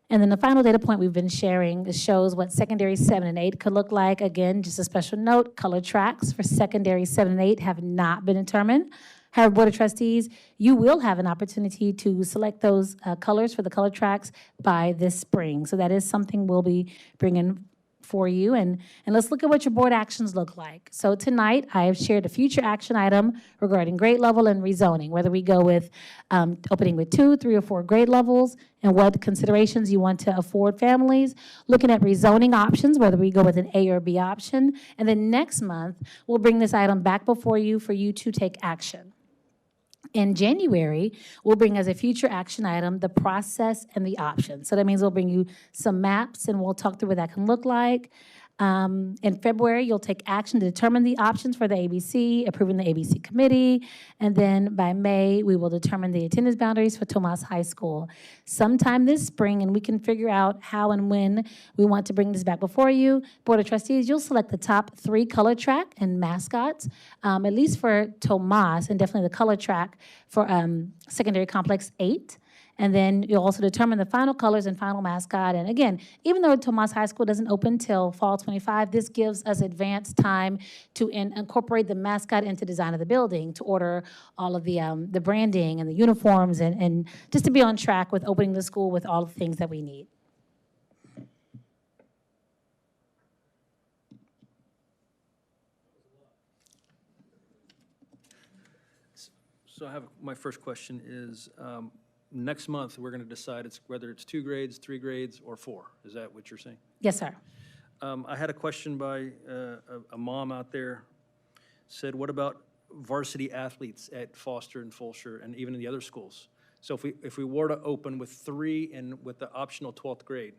And then the final data point we've been sharing shows what secondary 7 and 8 could look like. Again, just a special note, color tracks for secondary 7 and 8 have not been determined. However, Board of Trustees, you will have an opportunity to select those colors for the color tracks by this spring. So that is something we'll be bringing for you. And let's look at what your board actions look like. So tonight, I have shared a future action item regarding grade level and rezoning, whether we go with opening with 2, 3, or 4 grade levels, and what considerations you want to afford families, looking at rezoning options, whether we go with an A or B option. And then next month, we'll bring this item back before you for you to take action. In January, we'll bring as a future action item the process and the options. So that means we'll bring you some maps and we'll talk through what that can look like. In February, you'll take action to determine the options for the ABC, approving the ABC committee. And then by May, we will determine the attendance boundaries for Tomas High School. Sometime this spring, and we can figure out how and when we want to bring this back before you. Board of Trustees, you'll select the top 3 color track and mascots, at least for Tomas, and definitely the color track for Secondary Complex 8. And then you'll also determine the final colors and final mascot. And again, even though Tomas High School doesn't open till fall 25, this gives us advanced time to incorporate the mascot into design of the building, to order all of the branding and the uniforms, and just to be on track with opening the school with all the things that we need. So I have, my first question is, next month, we're going to decide whether it's 2 grades, 3 grades, or 4. Is that what you're saying? Yes, sir. I had a question by a mom out there, said, what about varsity athletes at Foster and Fulshire and even in the other schools? So if we were to open with 3 and with the optional 12th grade,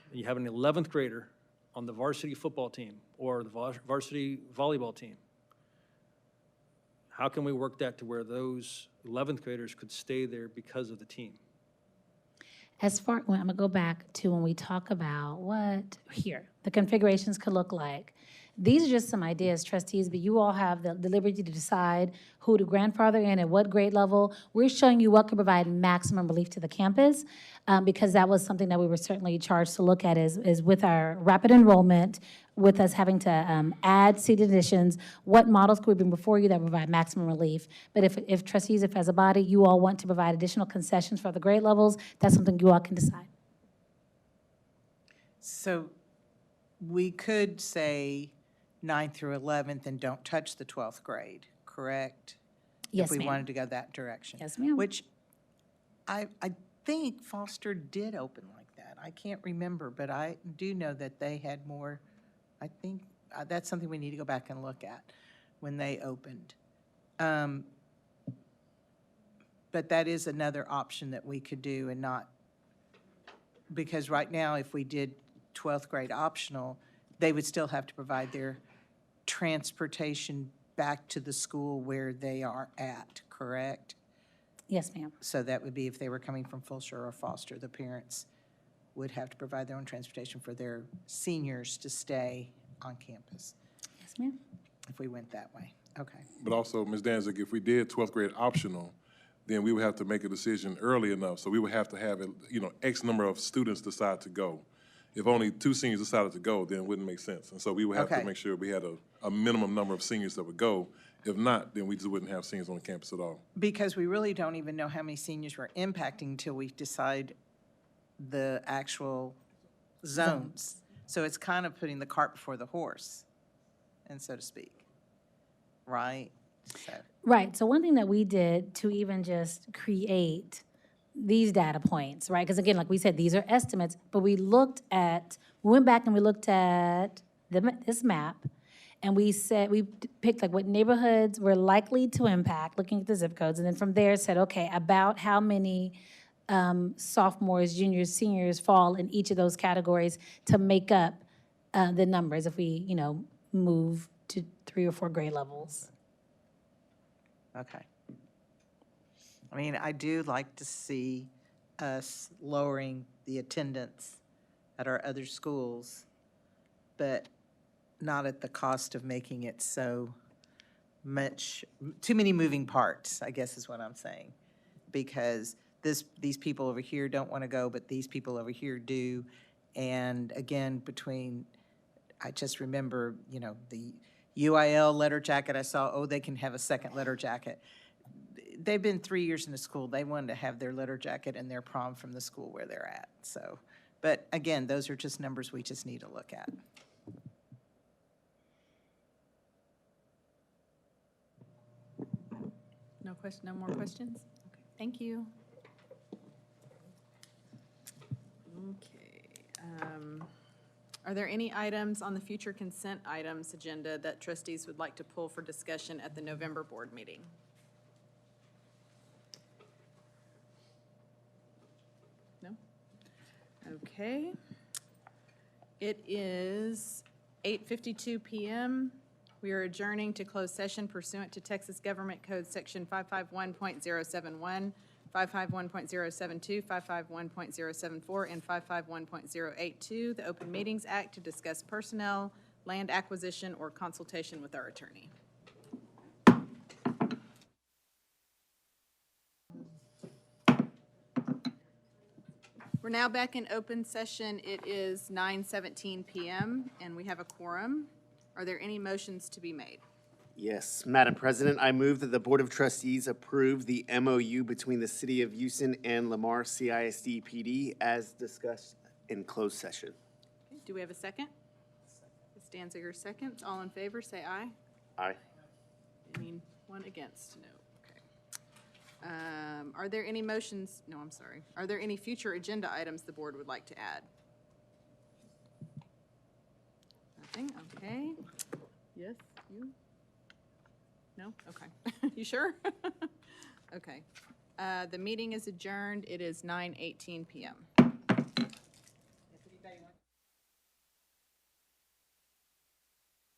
and you have an 11th grader on the varsity football team or the varsity volleyball team, how can we work that to where those 11th graders could stay there because of the team? As far, well, I'm gonna go back to when we talk about what, here, the configurations could look like. These are just some ideas, trustees, but you all have the liberty to decide who to grandfather in at what grade level. We're showing you what could provide maximum relief to the campus, because that was something that we were certainly charged to look at is with our rapid enrollment, with us having to add seat additions, what models could we bring before you that provide maximum relief? But if trustees, if as a body, you all want to provide additional concessions for the grade levels, that's something you all can decide. So we could say 9th through 11th and don't touch the 12th grade, correct? Yes, If we ma'am. wanted to go that direction. Yes, ma'am. Which I think Foster did open like that. I can't remember, but I do know that they had more, I think, that's something we need to go back and look at when they opened. But that is another option that we could do and not, because right now, if we did 12th grade optional, they would still have to provide their transportation back to the school where they are at, correct? Yes, ma'am. So that would be if they were coming from Fulshire or Foster, the parents would have to provide their own transportation for their seniors to stay on campus, Yes, ma'am. if we went that way. Okay. But also, Ms. Danzig, if we did 12th grade optional, then we would have to make a decision early enough. So we would have to have, X number of students decide to go. If only 2 seniors decided to go, then it wouldn't make sense. And so we would have to Okay. make sure we had a minimum number of seniors that would go. If not, then we just wouldn't have seniors on campus at all. Because we really don't even know how many seniors we're impacting until we decide the actual zones. So it's kind of putting the cart before the horse, and so to speak, right? So, Right, so one thing that we did to even just create these data points, right? Because again, like we said, these are estimates, but we went back and we looked at this map, and we said, we picked like what neighborhoods were likely to impact, looking at the zip codes, and then from there said, okay, about how many sophomores, juniors, seniors fall in each of those categories to make up the numbers if we, move to 3 or 4 grade levels. okay. I mean, I do like to see us lowering the attendance at our other schools, but not at the cost of making it so much, too many moving parts, I guess is what I'm saying. Because these people over here don't want to go, but these people over here do. And again, I just remember, the UIL letter jacket I saw, they can have a second letter jacket. They've been 3 years in the school. They wanted to have their letter jacket and their prom from the school where they're at. So, but again, those are just numbers we just need to look at. No more questions? Okay, thank you. Okay. Are there any items on the future consent items agenda that trustees would like to pull for discussion at the November board meeting? No? Okay. It is 8:52 p.m. We are adjourning to closed session pursuant to Texas Government Code Section 551.071, 551.072, 551.074, and 551.082, the Open Meetings Act, to discuss personnel, land acquisition, or consultation with our attorney. We're now back in open session. It is 9:17 p.m., and we have a quorum. Are there any motions to be made? Yes, Madam President, I move that the Board of Trustees approve the MOU between the City of Houston and Lamar CISD PD as discussed in closed session. Okay, do we have a second? Ms. Danziger seconds. All in favor, say aye. Aye. Anyone against? No. Okay. Are there any motions, no, I'm sorry. Are there any future agenda items the board would like to add? Nothing, okay. Yes, you? No? Okay. You sure? Okay. The meeting is adjourned. It is 9:18 PM.